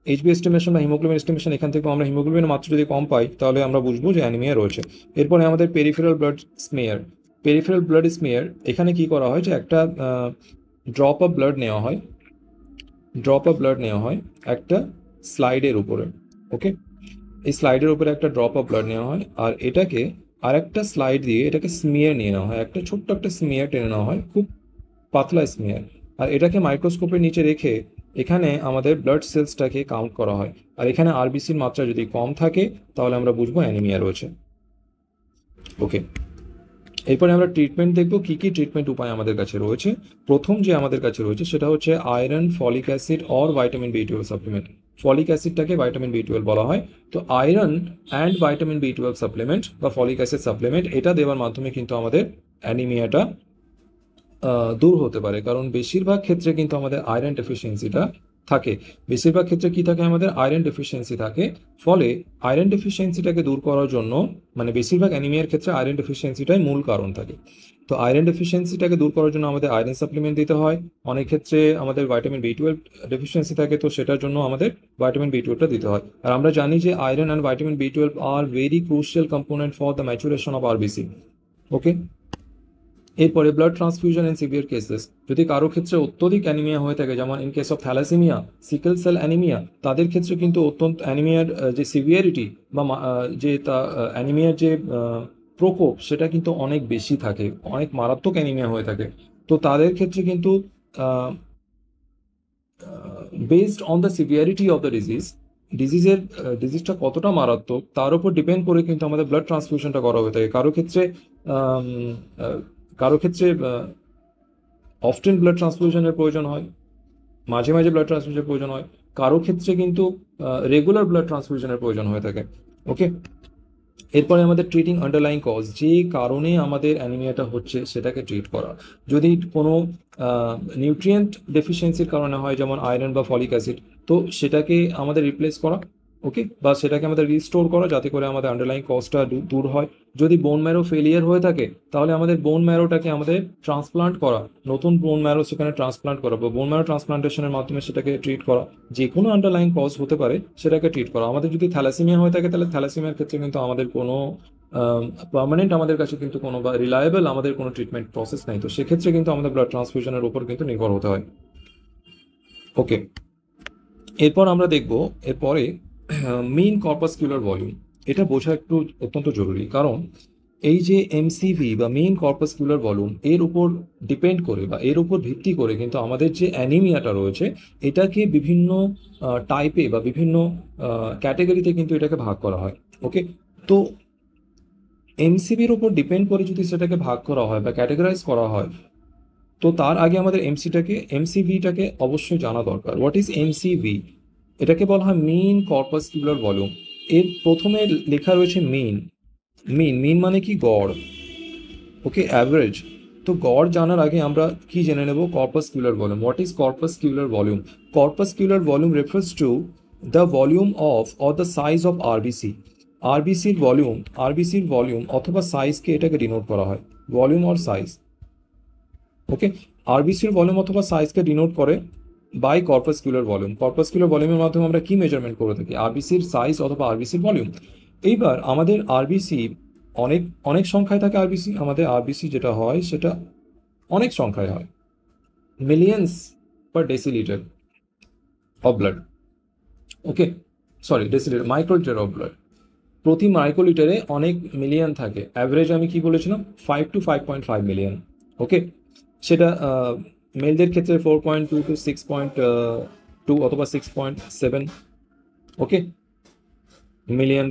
এইচবি এস্টিমেশন বা হিমোগ্লোবিন এস্টিমেশন, এখান থেকে আমরা হিমোগ্লোবিনের মাত্রা যদি কম পাই, তাহলে আমরা বুঝবো যে অ্যানিমিয়া রয়েছে। এরপরে আমাদের peripheral blood smear. Peripheral blood smear, এখানে কি করা হয় যে একটা ড্রপ অফ ব্লাড নেওয়া হয়, ড্রপ অফ ব্লাড নেওয়া হয় একটা স্লাইডের উপরে। ওকে, এই স্লাইডের উপরে একটা ড্রপ অফ ব্লাড নেওয়া হয়, আর এটাকে আর একটা স্লাইড দিয়ে এটাকে স্মিয়ার নিয়ে নেওয়া হয়, একটা ছোট্ট একটা স্মিয়ার টেনে নেওয়া হয়, খুব পাতলা স্মিয়ার। আর এটাকে মাইক্রোস্কোপের নিচে রেখে এখানে আমাদের ব্লাড সেলসটাকে কাউন্ট করা হয়। আর এখানে আরবিসির মাত্রা যদি কম থাকে, তাহলে আমরা বুঝবো অ্যানিমিয়া রয়েছে। ওকে, এরপরে আমরা ট্রিটমেন্ট দেখবো, কি কি ট্রিটমেন্ট উপায় আমাদের কাছে রয়েছে। প্রথম যে আমাদের কাছে রয়েছে সেটা হচ্ছে iron, folic acid or vitamin B twelve supplement. Folic অ্যাসিডটাকে ভাইটামিন বি টুয়েলভ বলা হয়। তো iron and vitamin B twelve supplement বা ফলিক অ্যাসিড সাপ্লিমেন্ট, এটা দেওয়ার মাধ্যমে কিন্তু আমাদের অ্যানিমিয়াটা দূর হতে পারে। কারণ বেশিরভাগ ক্ষেত্রে কিন্তু আমাদের আয়রন ডেফিসিয়েন্সিটা থাকে। বেশিরভাগ ক্ষেত্রে কি থাকে? আমাদের আয়রন ডেফিসিয়েন্সি থাকে। ফলে আয়রন ডেফিসিয়েন্সিটাকে দূর করার জন্য, মানে বেশিরভাগ অ্যানিমিয়ার ক্ষেত্রে আয়রন ডেফিসিয়েন্সিটাই মূল কারণ থাকে। তো আয়রন ডেফিসিয়েন্সিটাকে দূর করার জন্য আমাদের আয়রন সাপ্লিমেন্ট দিতে হয়। অনেক ক্ষেত্রে আমাদের ভাইটামিন বি টুয়েলভ ডেফিসিয়েন্সি থাকে, তো সেটার জন্য আমাদের ভাইটামিন বি টুয়েলভটা দিতে হয়। আর আমরা জানি যে iron and vitamin B twelve are very crucial component for the maturation of RBC. Okay, এরপরে blood transfusion in severe cases, যদি কারো ক্ষেত্রে অত্যধিক অ্যানিমিয়া হয়ে থাকে, যেমন in case of thalassaemia, sickle cell anaemia, তাদের ক্ষেত্রে কিন্তু অত্যন্ত অ্যানিমিয়ার যে সিভিয়ারিটি বা যে অ্যানিমিয়ার যে প্রকোপ, সেটা কিন্তু অনেক বেশি থাকে, অনেক মারাত্মক অ্যানিমিয়া হয়ে থাকে। তো তাদের ক্ষেত্রে কিন্তু based on the severity of the ডিজিজটা কতটা মারাত্মক তার উপর ডিপেন্ড করে কিন্তু আমাদের ব্লাড ট্রান্সফিউশনটা করা হয়ে থাকে। আম, আহ, কারো ক্ষেত্রে অফটেন ব্লাড ট্রান্সফিউশনের প্রয়োজন হয়, মাঝে মাঝে ব্লাড ট্রান্সফিউশনের প্রয়োজন হয়। কারো ক্ষেত্রে কিন্তু রেগুলার ব্লাড ট্রান্সফিউশনের প্রয়োজন হয়ে থাকে। ওকে, এরপরে আমাদের ট্রিটিং আন্ডারলাইং কজ, যে কারণে আমাদের অ্যানিমিয়াটা হচ্ছে সেটাকে ট্রিট করা। যদি কোনো নিউট্রিয়েন্ট ডেফিসিয়েন্সির কারণে হয়, যেমন আয়রন বা ফলিক অ্যাসিড, তো সেটাকে আমাদের রিপ্লেস করা। ওকে, বা সেটাকে আমাদের রিস্টোর করা যাতে করে আমাদের আন্ডারলাইং কজটা দূর হয়। যদি বোন ম্যারো ফেলিয়ার হয়ে থাকে তাহলে আমাদের বোন ম্যারোটাকে আমাদের ট্রান্সপ্লান্ট করা, নতুন বোন ম্যারো সেখানে ট্রান্সপ্লান্ট করা বা বোন ম্যারো ট্রান্সপ্লান্টেশনের মাধ্যমে সেটাকে ট্রিট করা, যে কোনো আন্ডারলাইং কজ হতে পারে সেটাকে ট্রিট করা। আমাদের যদি থ্যালাসেমিয়া হয়ে থাকে তাহলে থ্যালাসেমিয়ার ক্ষেত্রে কিন্তু আমাদের কোনো পার্মানেন্ট আমাদের কাছে কিন্তু কোনো বা রিলায়েবল আমাদের কোনো ট্রিটমেন্ট প্রসেস নেই, তো সেক্ষেত্রে কিন্তু আমাদের ব্লাড ট্রান্সফিউশনের উপর কিন্তু নির্ভর হতে হয়। ওকে, এরপর আমরা দেখব এরপরে মেইন কর্পাসকিউলার ভলিউম। এটা বোঝা একটু অত্যন্ত জরুরি, কারণ এই যে এমসিভি বা মেইন কর্পাসকিউলার ভলিউম এর উপর ডিপেন্ড করে বা এর উপর ভিত্তি করে কিন্তু আমাদের যে অ্যানিমিয়াটা রয়েছে এটাকে বিভিন্ন টাইপে বা বিভিন্ন ক্যাটাগরিতে কিন্তু এটাকে ভাগ করা হয়। ওকে, তো এমসিভির উপর ডিপেন্ড করে যদি সেটাকে ভাগ করা হয় বা ক্যাটাগরাইজ করা হয়, তো তার আগে আমাদের এমসিভিটাকে অবশ্যই জানা দরকার। What is MCV? এটাকে বলা হয় মেইন কর্পাসকিউলার ভলিউম। এর প্রথমে লেখা রয়েছে মেইন। মেইন মানে কি? গড়। Okay, average. তো গড় জানার আগে আমরা কি জেনে নেব? Corpuscular volume. What is corpuscular volume? Corpuscular volume refers to the volume of or the size of RBC. আরবিসির ভলিউম অথবা সাইজকে এটাকে ডিনোট করা হয়, ভলিউম অর সাইজ। ওকে, আরবিসির ভলিউম অথবা সাইজকে ডিনোট করে বাই কর্পাসকিউলার ভলিউম। কর্পাসকিউলার ভলিউমের মাধ্যমে আমরা কি মেজারমেন্ট করে থাকি? আরবিসির সাইজ অথবা আরবিসির ভলিউম। এইবার আমাদের আরবিসি অনেক অনেক সংখ্যায় থাকে। আমাদের আরবিসি যেটা হয় সেটা অনেক সংখ্যায় হয়, millions per decilitre of blood. Okay, sorry decilitre, microlitre of blood. প্রতি মাইক্রোলিটারে অনেক মিলিয়ন থাকে। অ্যাভারেজ আমি কি বলেছিলাম? 5 to 5.5 মিলিয়ন। ওকে, সেটা মেলদের ক্ষেত্রে 4.2 to 6.2 অথবা 6.7। ওকে, মিলিয়ন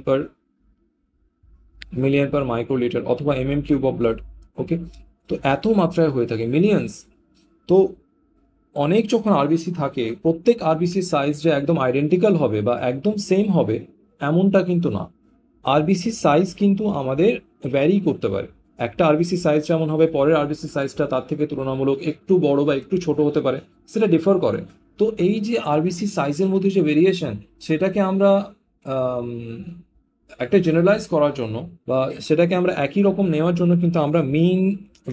পার মাইক্রোলিটার অথবা কিউব অফ ব্লাড। ওকে, তো এত মাত্রায় হয়ে থাকে, মিলিয়ন্স। তো অনেক যখন আরবিসি থাকে, প্রত্যেক আরবিসির সাইজ যে একদম আইডেন্টিক্যাল হবে বা একদম সেম হবে এমনটা কিন্তু না। আরবিসির সাইজ কিন্তু আমাদের ভ্যারি করতে পারে। একটা আরবিসি সাইজ যেমন হবে, পরের আরবিসি সাইজটা তার থেকে তুলনামূলক একটু বড় বা একটু ছোট হতে পারে, সেটা ডিফার করে। তো এই যে আরবিসি সাইজের মধ্যে যে ভেরিয়েশন, সেটাকে আমরা আম, একটা জেনারেলাইজ করার জন্য বা সেটাকে আমরা একই রকম নেওয়ার জন্য কিন্তু আমরা মিন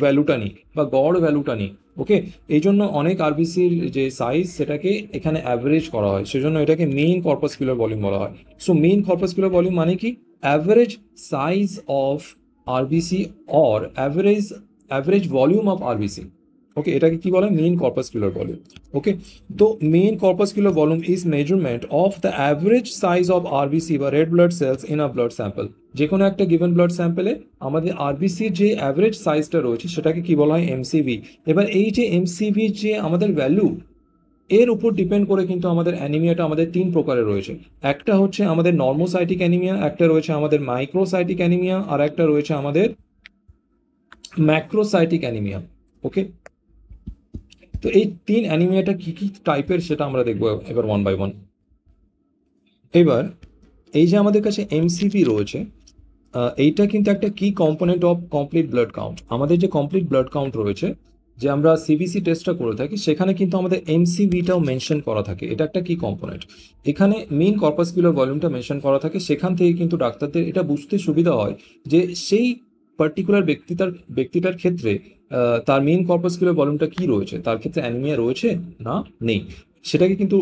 ভ্যালুটা নিই বা গড় ভ্যালুটা নিই। ওকে, এই জন্য অনেক আরবিসির যে সাইজ সেটাকে এখানে অ্যাভারেজ করা হয়, সেজন্য এটাকে মেইন কর্পাসকিউলার ভলিউম বলা হয়। সো মেইন কর্পাসকিউলার ভলিউম মানে কি? Average size of RBC or average volume of RBC. Okay, এটাকে কি বলে? Mean corpuscular volume. ওকে, তো mean corpuscular volume is measurement of the average size of RBC বা red blood cells in a blood sample. যে কোনো একটা given blood স্যাম্পলে আমাদের আরবিসির যে অ্যাভারেজ সাইজটা রয়েছে সেটাকে কি বলা হয়? এমসিভি। এবার এই যে এমসিভি যে আমাদের ভ্যালু, এর উপর ডিপেন্ড করে কিন্তু আমাদের অ্যানিমিয়াটা আমাদের তিন প্রকারের রয়েছে। একটা হচ্ছে আমাদের নর্মোসাইটিক অ্যানিমিয়া, একটা রয়েছে আমাদের মাইক্রোসাইটিক অ্যানিমিয়া, আর একটা রয়েছে আমাদের ম্যাক্রোসাইটিক অ্যানিমিয়া। ওকে, তো এই তিন অ্যানিমিয়াটা কি কি টাইপের সেটা আমরা দেখবো এবার ওয়ান বাই ওয়ান। এবার এই যে আমাদের কাছে এমসিভি রয়েছে, এইটা কিন্তু একটা কি component of complete blood count. আমাদের যে কমপ্লিট ব্লাড কাউন্ট রয়েছে, যে আমরা সিবিসি টেস্টটা করে থাকি, সেখানে কিন্তু আমাদের এমসিভিটাও মেনশন করা থাকে। এটা একটা কি কম্পোনেন্ট। এখানে মেইন কর্পাসকিউলার ভলিউমটা মেনশন করা থাকে, সেখান থেকে কিন্তু ডাক্তারদের এটা বুঝতে সুবিধা হয় যে সেই পার্টিকুলার ব্যক্তিটার ক্ষেত্রে তার মেইন কর্পাসকিউলার ভলিউমটা কি রয়েছে, তার ক্ষেত্রে অ্যানিমিয়া রয়েছে না নেই, সেটাকে কিন্তু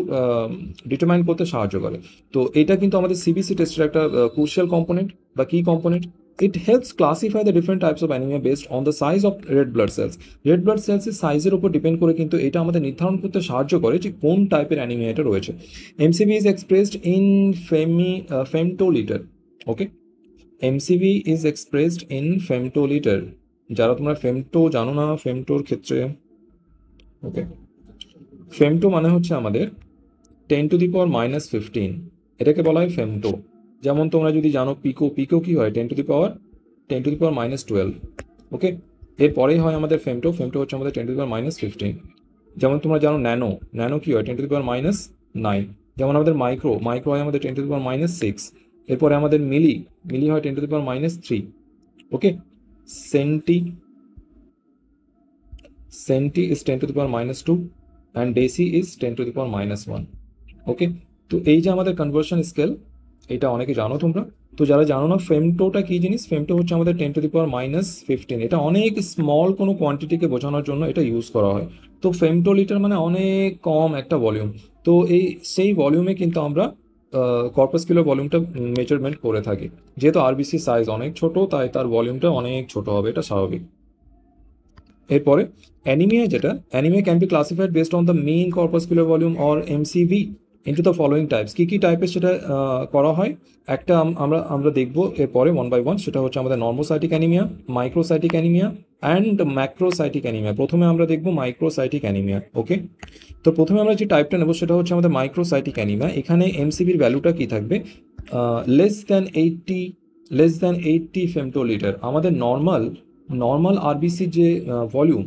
ডিটারমাইন করতে সাহায্য করে। তো এটা কিন্তু আমাদের সিবিসি টেস্টের একটা ক্রুশিয়াল কম্পোনেন্ট বা কি component. It helps classify the different types of anaemia based on the size of red blood cells. Red blood সেলসের সাইজের উপর ডিপেন্ড করে কিন্তু এটা আমাদের নির্ধারণ করতে সাহায্য করে যে কোন টাইপের অ্যানিমিয়া এটা রয়েছে। MCV is expressed in femtolitre. Okay, MCV is expressed in femtolitre. যারা তোমরা ফেমটো জানো না, ফেমটোর ক্ষেত্রে, ওকে, ফেমটো মানে হচ্ছে আমাদের 10⁻⁻15, এটাকে বলা হয় ফেমটো। যেমন তোমরা যদি জানো পিকো কি হয়? 10⁻12। ওকে, এরপরেই হয় আমাদের ফেমটো হচ্ছে আমাদের 10⁻15। যেমন তোমরা জানো ন্যানো কি হয়? 10⁻9। যেমন আমাদের মাইক্রো হয় আমাদের 10⁻6। এরপরে আমাদের মিলি হয় 10⁻3। Okay, centi is 10⁻2 and deci is 10⁻1। Okay, তো এই যে আমাদের কনভার্সন স্কেল, এটা অনেকে জানো তোমরা। তো যারা জানো না, ফেমটোটা কি জিনিস, ফেমটো হচ্ছে আমাদের 10⁻⁻15। এটা অনেক স্মল কোনো কোয়ান্টিটিকে বোঝানোর জন্য এটা ইউজ করা হয়। তো ফেমটোলিটার মানে অনেক কম একটা ভলিউম। তো সেই ভলিউমে কিন্তু আমরা কর্পাসকুলার ভলিউমটা মেজারমেন্ট করে থাকি। যেহেতু আরবিসি সাইজ অনেক ছোট, তাই তার ভলিউমটা অনেক ছোট হবে, এটা স্বাভাবিক। এরপরে অ্যানিমিয়া, যেটা anaemia can be classified based on the mean corpuscular volume or MCV into the following types. কী কী টাইপের সেটা করা হয়, একটা আমরা দেখবো এরপরে ওয়ান বাই ওয়ান। সেটা হচ্ছে আমাদের normocytic anaemia, microcytic anaemia and macrocytic anaemia. প্রথমে আমরা দেখবো মাইক্রোসাইটিক অ্যানিমিয়া। ওকে, তো প্রথমে আমরা যে টাইপটা নেবো সেটা হচ্ছে আমাদের মাইক্রোসাইটিক অ্যানিমিয়া। এখানে এমসিবির ভ্যালুটা কি থাকবে, লেস দ্যান এইটটি ফেমটোলিটার। আমাদের নর্মাল আরবিসি যে ভলিউম,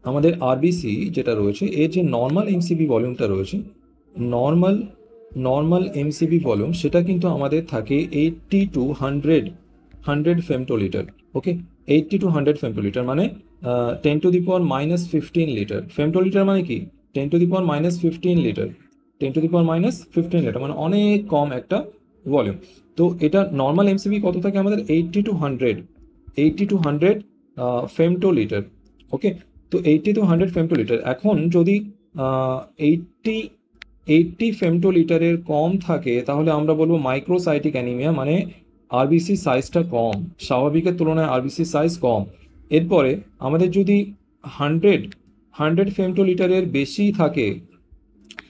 আমাদের আরবিসি যেটা রয়েছে এর যে নর্মাল এমসিবি ভলিউমটা রয়েছে, নর্মাল নর্মাল এমসিবি ভলিউম সেটা কিন্তু আমাদের থাকে 80 to 100 ফেমটোলিটার। ওকে, 80 to 100 ফেমটোলিটার মানে 10⁻⁻15 লিটার। ফেমটোলিটার মানে কি, 10⁻⁻15 লিটার। 10⁻⁻15 লিটার মানে অনেক কম একটা ভলিউম। তো এটা নর্মাল এমসিবি কত থাকে আমাদের, 80 to 100 ফেমটোলিটার। ওকে, তো 80 to 100 ফেমটোলিটার। এখন যদি এইটটি 80 ফেমটোলিটারের কম থাকে তাহলে আমরা বলবো মাইক্রোসাইটিক অ্যানিমিয়া, মানে আরবিসি সাইজটা কম, স্বাভাবিকের তুলনায় আরবিসি সাইজ কম। এরপরে আমাদের যদি হান্ড্রেড হান্ড্রেড ফেমটোলিটারের বেশি থাকে,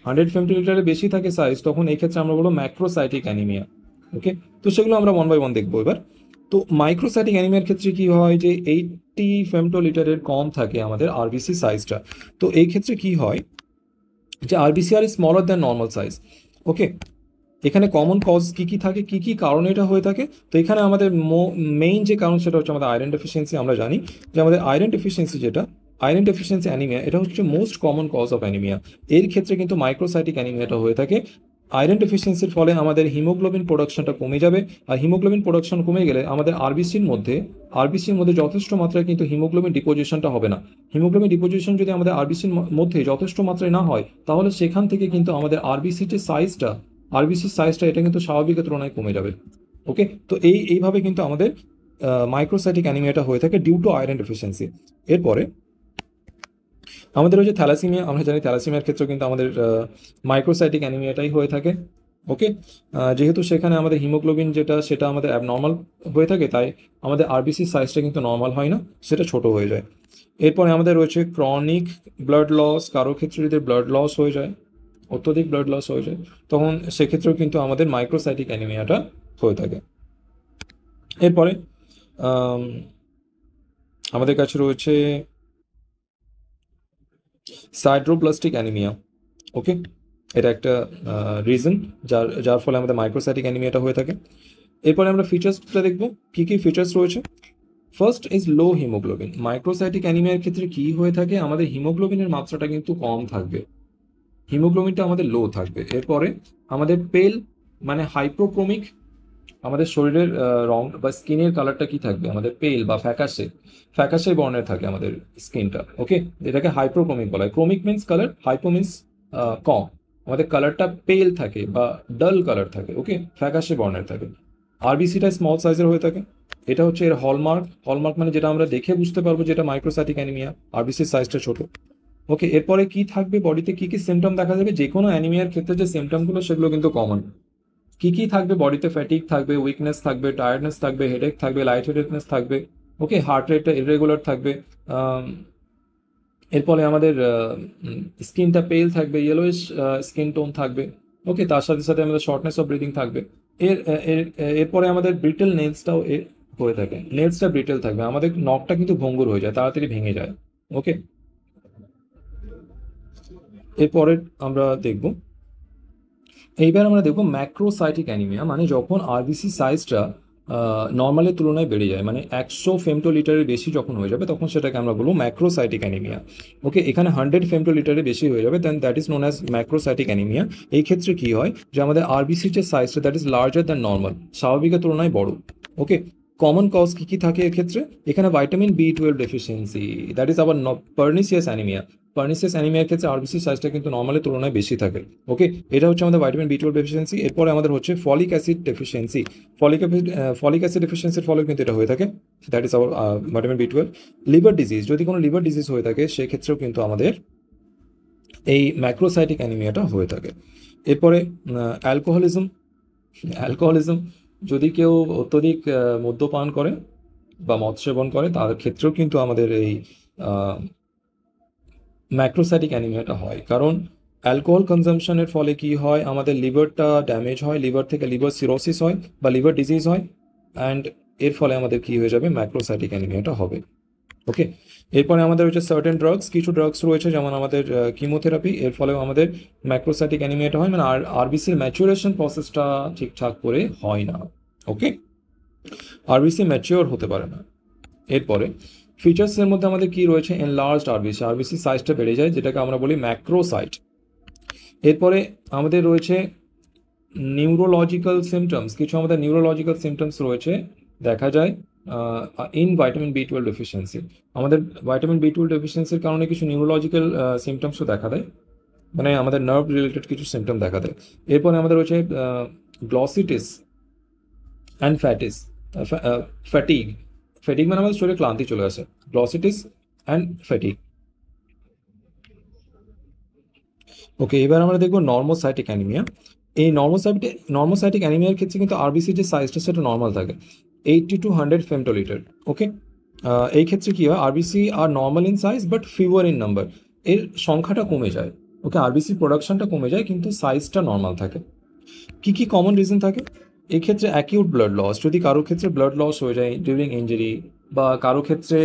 100 ফেমটোলিটারের বেশি থাকে সাইজ, তখন এই ক্ষেত্রে আমরা বলবো ম্যাক্রোসাইটিক অ্যানিমিয়া। ওকে, তো সেগুলো আমরা ওয়ান বাই ওয়ান দেখবো এবার। তো মাইক্রোসাইটিক অ্যানিমিয়ার ক্ষেত্রে কি হয়, যে 80 ফেমটোলিটারের কম থাকে আমাদের আরবিসি সাইজটা। তো এই ক্ষেত্রে কি হয়, যে আরবিসি আর স্মলার দ্যান নর্মাল সাইজ। ওকে, এখানে কমন কজ কি কি থাকে, কি কি কারণে এটা হয়ে থাকে। তো এখানে আমাদের মেইন যে কারণ সেটা হচ্ছে আমাদের আয়রন ডেফিসিয়েন্সি। আমরা জানি যে আমাদের আয়রন ডেফিসিয়েন্সি অ্যানিমিয়া, এটা হচ্ছে most common cause of anaemia. এর ক্ষেত্রে কিন্তু মাইক্রোসাইটিক অ্যানিমিয়াটা হয়ে থাকে। আয়রন ডেফিসিয়েন্সির ফলে আমাদের হিমোগ্লোবিন প্রোডাকশনটা কমে যাবে, আর হিমোগ্লোবিন প্রোডাকশন কমে গেলে আমাদের আরবিসির মধ্যে যথেষ্ট মাত্রায় কিন্তু হিমোগ্লোবিন ডিপোজিশনটা হবে না। হিমোগ্লোবিন ডিপোজিশন যদি আমাদের আরবিসির মধ্যে যথেষ্ট মাত্রায় না হয়, তাহলে সেখান থেকে কিন্তু আমাদের আরবিসির সাইজটা এটা কিন্তু স্বাভাবিকের তুলনায় কমে যাবে। ওকে, তো এইভাবে কিন্তু আমাদের মাইক্রোসাইটিক অ্যানিমিয়াটা হয়ে থাকে ডিউ টু আয়রন ডেফিসিয়েন্সি। এরপরে আমাদের ওই যে থ্যালাসিমিয়া, আমরা জানি থ্যালাসিমিয়ার ক্ষেত্রে কিন্তু আমাদের মাইক্রোসাইটিক অ্যানিমিয়াটাই হয়ে থাকে। ওকে, যেহেতু সেখানে আমাদের হিমোগ্লোবিন যেটা সেটা আমাদের অ্যাবনর্মাল হয়ে থাকে, তাই আমাদের আরবিসি সাইজটা কিন্তু নর্মাল হয় না, সেটা ছোট হয়ে যায়। এরপরে আমাদের রয়েছে ক্রনিক ব্লাড লস। কারো ক্ষেত্রে যদি ব্লাড লস হয়ে যায়, অত্যধিক ব্লাড লস হয়ে যায়, তখন সেক্ষেত্রেও কিন্তু আমাদের মাইক্রোসাইটিক অ্যানিমিয়াটা হয়ে থাকে। এরপরে আমাদের কাছে রয়েছে সাইড্রোপ্লাস্টিক অ্যানিমিয়া। ওকে, এটা একটা রিজন যার ফলে আমাদের মাইক্রোসাইটিক অ্যানিমিয়াটা হয়ে থাকে। এরপরে আমরা ফিচার্সটা দেখব, কি কি ফিচার্স রয়েছে। First is low haemoglobin. Microcytic অ্যানিমিয়ার ক্ষেত্রে কি হয়ে থাকে, আমাদের হিমোগ্লোবিনের মাত্রাটা কিন্তু কম থাকবে, হিমোগ্লোবিনটা আমাদের লো থাকবে। এরপরে আমাদের পেল মানে হাইপোক্রোমিক, আমাদের শরীরের রং বা স্কিনের কালারটা কি থাকবে, আমাদের পেল বা ফ্যাকাশে ফ্যাকাশে বর্ণের থাকে আমাদের স্কিনটা। ওকে, এটাকে হাইপোক্রোমিক বলা হয়। Chromic means colour, hypo means কম। আমাদের কালারটা পেল থাকে বা ডাল কালার থাকে। ওকে, ফ্যাকাশে বর্ণের থাকে। আরবিসিটা স্মল সাইজের হয়ে থাকে, এটা হচ্ছে এর হলমার্ক মানে যেটা আমরা দেখে বুঝতে পারবো যেটা মাইক্রোসাইটিক অ্যানিমিয়া, আরবিসির সাইজটা ছোট। ওকে, এরপরে কি থাকবে, বডিতে কি কি সিমটম দেখা যাবে, যে কোনো অ্যানিমিয়ার ক্ষেত্রে যে সিমটমগুলো সেগুলো কিন্তু কমন। কি কি থাকবে, বডিতে ফ্যাটিক থাকবে, উইকনেস থাকবে, টায়ার্ডনেস থাকবে, হেডেক থাকবে, লাইট হেডেডনেস থাকবে। ওকে, হার্ট রেটটা ইরেগুলার থাকবে। এরপরে আমাদের স্কিনটা পেল থাকবে, ইয়েলোইশ স্কিন টোন থাকবে। ওকে, তার সাথে সাথে আমাদের শর্টনেস অফ ব্রিদিং থাকবে। এর এরপরে আমাদের ব্রিটেল নেলসটাও হয়ে থাকে, নেলসটা ব্রিটেল থাকবে, আমাদের নখটা কিন্তু ভঙ্গুর হয়ে যায়, তাড়াতাড়ি ভেঙে যায়। ওকে, এরপরে আমরা দেখব, এইবার আমরা দেখব ম্যাক্রোসাইটিক অ্যানিমিয়া, মানে যখন আরবিসি সাইজটা নর্মালের তুলনায় বেড়ে যায়, মানে 100 ফেমটোলিটারের বেশি যখন হয়ে যাবে, তখন সেটাকে আমরা বলবো ম্যাক্রোসাইটিক অ্যানিমিয়া। ওকে, এখানে 100 ফেমটোলিটারের বেশি হয়ে যাবে, then that is known as macrocytic anaemia. এই ক্ষেত্রে কি হয়, যে আমাদের আরবিসির যে সাইজটা that is larger than normal, স্বাভাবিকের তুলনায় বড়। ওকে, কমন কজ কি কি থাকে এক্ষেত্রে, এখানে vitamin B 12 deficiency, that is আবার পার্নিসিয়াস অ্যানিমিয়া। পার্নিসিয়াস অ্যানিমিয়ার ক্ষেত্রে আরবিসি সাইজটা কিন্তু নর্মালের তুলনায় বেশি থাকে। ওকে, এটা হচ্ছে আমাদের ভাইটামিন বি টুয়েলভ ডেফিসিয়েন্সি। এরপরে আমাদের হচ্ছে folic acid deficiency. Folic acid ডেফিসিয়েন্সির ফলেও কিন্তু এটা হয়ে থাকে, that is our vitamin B twelve. Liver disease, যদি কোনো লিভার ডিজিজ হয়ে থাকে সেক্ষেত্রেও কিন্তু আমাদের এই ম্যাক্রোসাইটিক অ্যানিমিয়াটা হয়ে থাকে। এরপরে অ্যালকোহলিজম। অ্যালকোহলিজম, যদি কেউ অত্যধিক মদ্যপান করে বা মদ সেবন করে তার ক্ষেত্রেও কিন্তু আমাদের এই ম্যাক্রোসাইটিক অ্যানিমিয়াটা হয়। কারণ অ্যালকোহল কনজাম্পশনের ফলে কি হয়, আমাদের লিভারটা ড্যামেজ হয়, লিভার থেকে লিভার সিরোসিস হয় বা লিভার ডিজিজ হয়, অ্যান্ড এর ফলে আমাদের কি হয়ে যাবে, ম্যাক্রোসাইটিক অ্যানিমিয়াটা হবে। ওকে, এরপরে আমাদের হচ্ছে সার্টেন ড্রাগস, কিছু ড্রাগস রয়েছে যেমন আমাদের কিমোথেরাপি, এর ফলেও আমাদের ম্যাক্রোসাইটিক অ্যানিমিয়াটা হয়, মানে আরবিসির ম্যাচুরেশন প্রসেসটা ঠিকঠাক করে হয় না। ওকে, আরবিসি ম্যাচিওর হতে পারে না। এরপরে ফিচার্সের মধ্যে আমাদের কি রয়েছে, এনলার্জড আরবিসি, আরবিসি সাইজটা বেড়ে যায় যেটাকে আমরা বলি ম্যাক্রোসাইট। এরপরে আমাদের রয়েছে নিউরোলজিক্যাল সিমটমস, কিছু আমাদের নিউরোলজিক্যাল সিমটমস রয়েছে দেখা যায় in vitamin B twelve deficiency. আমাদের ভাইটামিন বি টুয়েলভ ডেফিসিয়েন্সির কারণে কিছু নিউরোলজিক্যাল সিমটমসও দেখা দেয়, মানে আমাদের নার্ভ রিলেটেড কিছু সিমটম দেখা দেয়। এরপরে আমাদের রয়েছে গ্লসিটিস অ্যান্ড ফ্যাটিগ। ফ্যাটিগ মানে আমাদের শরীরে ক্লান্তি চলে আসে, গ্লসিটিস অ্যান্ড ফ্যাটিগ। ওকে, এবার আমরা দেখবো নর্মোসাইটিক অ্যানিমিয়া। এই নর্মোসাইটিক অ্যানিমিয়ার ক্ষেত্রে কিন্তু আরবিসির যে সাইজটা সেটা নর্মাল থাকে, 80 to 100 ফেমটোলিটার। ওকে, এই ক্ষেত্রে কি হয়, RBC are normal in size but fewer in number, এর সংখ্যাটা কমে যায়। ওকে, আরবিসি প্রোডাকশনটা কমে যায় কিন্তু সাইজটা নর্মাল থাকে। কি কি কমন রিজন থাকে, এই ক্ষেত্রে অ্যাকিউট ব্লাড লস, যদি কারোর ক্ষেত্রে ব্লাড লস হয়ে যায় ডিউরিং ইঞ্জুরি, বা কারো ক্ষেত্রে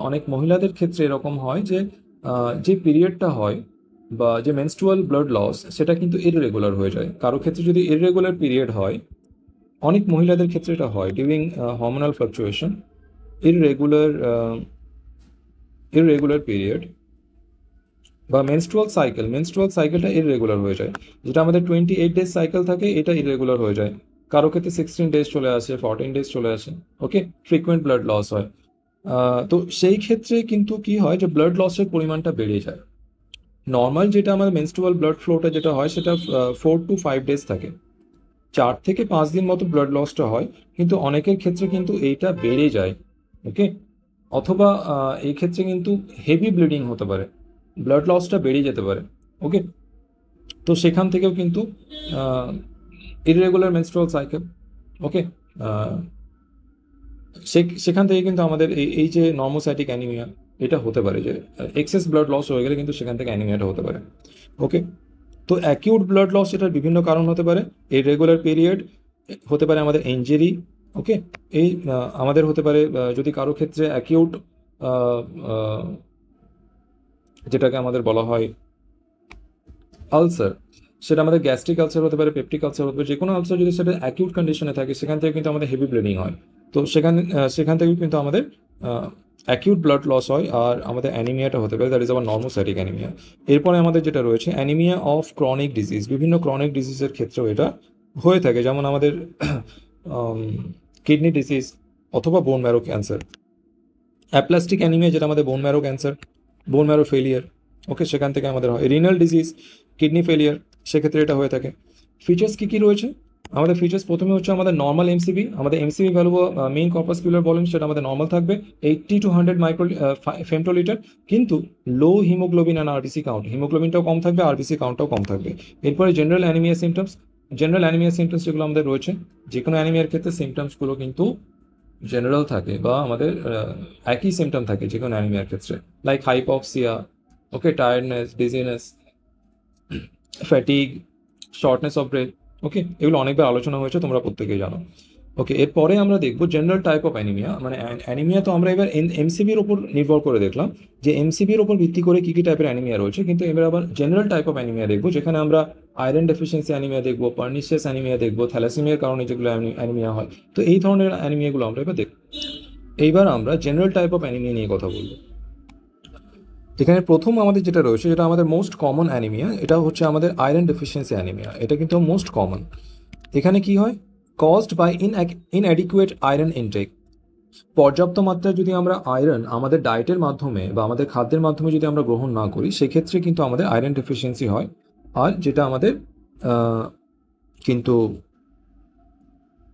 অনেক মহিলাদের ক্ষেত্রে এরকম হয় যে যে পিরিয়ডটা হয় বা যে মেনস্ট্রুয়াল ব্লাড লস সেটা কিন্তু ইররেগুলার হয়ে যায়। কারো ক্ষেত্রে যদি ইররেগুলার পিরিয়ড হয়, অনেক মহিলাদের ক্ষেত্রে এটা হয় during hormonal fluctuation, irregular irregular period বা মেনস্ট্রুয়াল সাইকেলটা ইররেগুলার হয়ে যায়। যেটা আমাদের 28 ডেজ সাইকেল থাকে এটা ইররেগুলার হয়ে যায়, কারো ক্ষেত্রে 16 ডেজ চলে আসে, 14 ডেজ চলে আসে। ওকে, ফ্রিকুয়েন্ট ব্লাড লস হয়। তো সেই ক্ষেত্রে কিন্তু কি হয় যে ব্লাড লসের পরিমাণটা বেড়ে যায়। নর্মাল যেটা আমাদের মেনস্ট্রুয়াল ব্লাড ফ্লোটা যেটা হয় সেটা 4 to 5 ডেজ থাকে, 4 থেকে 5 দিন মতো ব্লাড লসটা হয়, কিন্তু অনেকের ক্ষেত্রে কিন্তু এইটা বেড়ে যায়। ওকে, অথবা এই ক্ষেত্রে কিন্তু হেভি ব্লিডিং হতে পারে, ব্লাড লসটা বেড়ে যেতে পারে। ওকে, তো সেখান থেকেও কিন্তু ইররেগুলার মেনস্ট্রুয়াল সাইকেল। ওকে, সেখান থেকে কিন্তু আমাদের এই যে নর্মোসাইটিক অ্যানিমিয়া এটা হতে পারে, যে এক্সেস ব্লাড লস হয়ে গেলে কিন্তু সেখান থেকে অ্যানিমিয়াটা হতে পারে। ওকে, তো অ্যাকিউট ব্লাড লস এটার বিভিন্ন কারণ হতে পারে, ইররেগুলার পিরিয়ড হতে পারে, আমাদের ইনজুরি। ওকে, এই আমাদের হতে পারে যদি কারো ক্ষেত্রে অ্যাকিউট যেটাকে আমাদের বলা হয় আলসার, সেটা আমাদের গ্যাস্ট্রিক আলসার হতে পারে, পেপটিক আলসার হতে পারে, যে কোনো আলসার যদি সেটা অ্যাকিউট কন্ডিশনে থাকে সেখান থেকে কিন্তু আমাদের হেভি ব্লিডিং হয়। তো সেখান থেকে কিন্তু আমাদের অ্যাকিউট ব্লাড লস হয় আর আমাদের অ্যানিমিয়াটা হতে পারে, দ্যাট ইজ আবার নর্মোসাইটিক অ্যানিমিয়া। এরপরে আমাদের যেটা রয়েছে অ্যানিমিয়া অফ ক্রনিক ডিজিজ, বিভিন্ন ক্রনিক ডিজিজের ক্ষেত্রেও এটা হয়ে থাকে, যেমন আমাদের কিডনি ডিজিজ অথবা বোন ম্যারো ক্যান্সার। অ্যাপ্লাস্টিক অ্যানিমিয়া যেটা আমাদের bone marrow cancer, bone marrow failure. Okay, সেখান থেকে আমাদের হয় রিনাল ডিজিজ, কিডনি ফেলিয়ার, সেক্ষেত্রে এটা হয়ে থাকে। ফিচার্স কী কী রয়েছে আমাদের, ফিচার্স প্রথমে হচ্ছে আমাদের নর্মাল এমসিবি, আমাদের MCB value main corpuscular volume সেটা আমাদের নর্মাল থাকবে 80 to 100 মাইক্রো ফেমটোলিটার, কিন্তু লো হিমোগ্লোবিন অ্যান্ড আরবিসি কাউন্ট, হিমোগ্লোবিনটাও কম থাকবে, আরবিসি কাউন্টটাও কম থাকবে। এরপরে জেনারেল অ্যানিমিয়া সিমটমস, যেগুলো আমাদের রয়েছে, যে কোনো অ্যানিমিয়ার ক্ষেত্রে সিমটমসগুলো কিন্তু জেনারেল থাকে বা আমাদের একই সিমটম থাকে যে কোনো অ্যানিমিয়ার ক্ষেত্রে, like hypoxia, okay, tiredness, dizziness, fatigue, shortness of breath. Okay, এগুলো অনেকবার আলোচনা হয়েছে, তোমরা প্রত্যেকেই জানো। ওকে, এরপরে আমরা দেখবো জেনারেল টাইপ অফ অ্যানিমিয়া, মানে অ্যানিমিয়া তো আমরা এবার এমসিবির ওপর নির্ভর করে দেখলাম যে এমসিবির ওপর ভিত্তি করে কী কী টাইপের অ্যানিমিয়া রয়েছে, কিন্তু এবার আবার জেনারেল টাইপ অফ অ্যানিমিয়া দেখবো, যেখানে আমরা আয়রন ডেফিসিয়েন্সি অ্যানিমিয়া দেখবো, পার্নিশিয়াস অ্যানিমিয়া দেখবো, থ্যালাসেমিয়ার কারণে যেগুলো অ্যানিমিয়া হয়। তো এই ধরনের অ্যানিমিয়াগুলো আমরা এবার দেখব। এইবার আমরা জেনারেল টাইপ অফ অ্যানিমিয়া নিয়ে কথা বলবো। এখানে প্রথম আমাদের যেটা রয়েছে, যেটা আমাদের মোস্ট কমন অ্যানিমিয়া, এটা হচ্ছে আমাদের আয়রন ডেফিসিয়েন্সি অ্যানিমিয়া। এটা কিন্তু মোস্ট কমন। এখানে কি হয়, caused by inadequate iron intake. পর্যাপ্ত মাত্রায় যদি আমরা আয়রন আমাদের ডায়েটের মাধ্যমে বা আমাদের খাদ্যের মাধ্যমে যদি আমরা গ্রহণ না করি, সেক্ষেত্রে কিন্তু আমাদের আয়রন ডেফিসিয়েন্সি হয়, আর যেটা আমাদের কিন্তু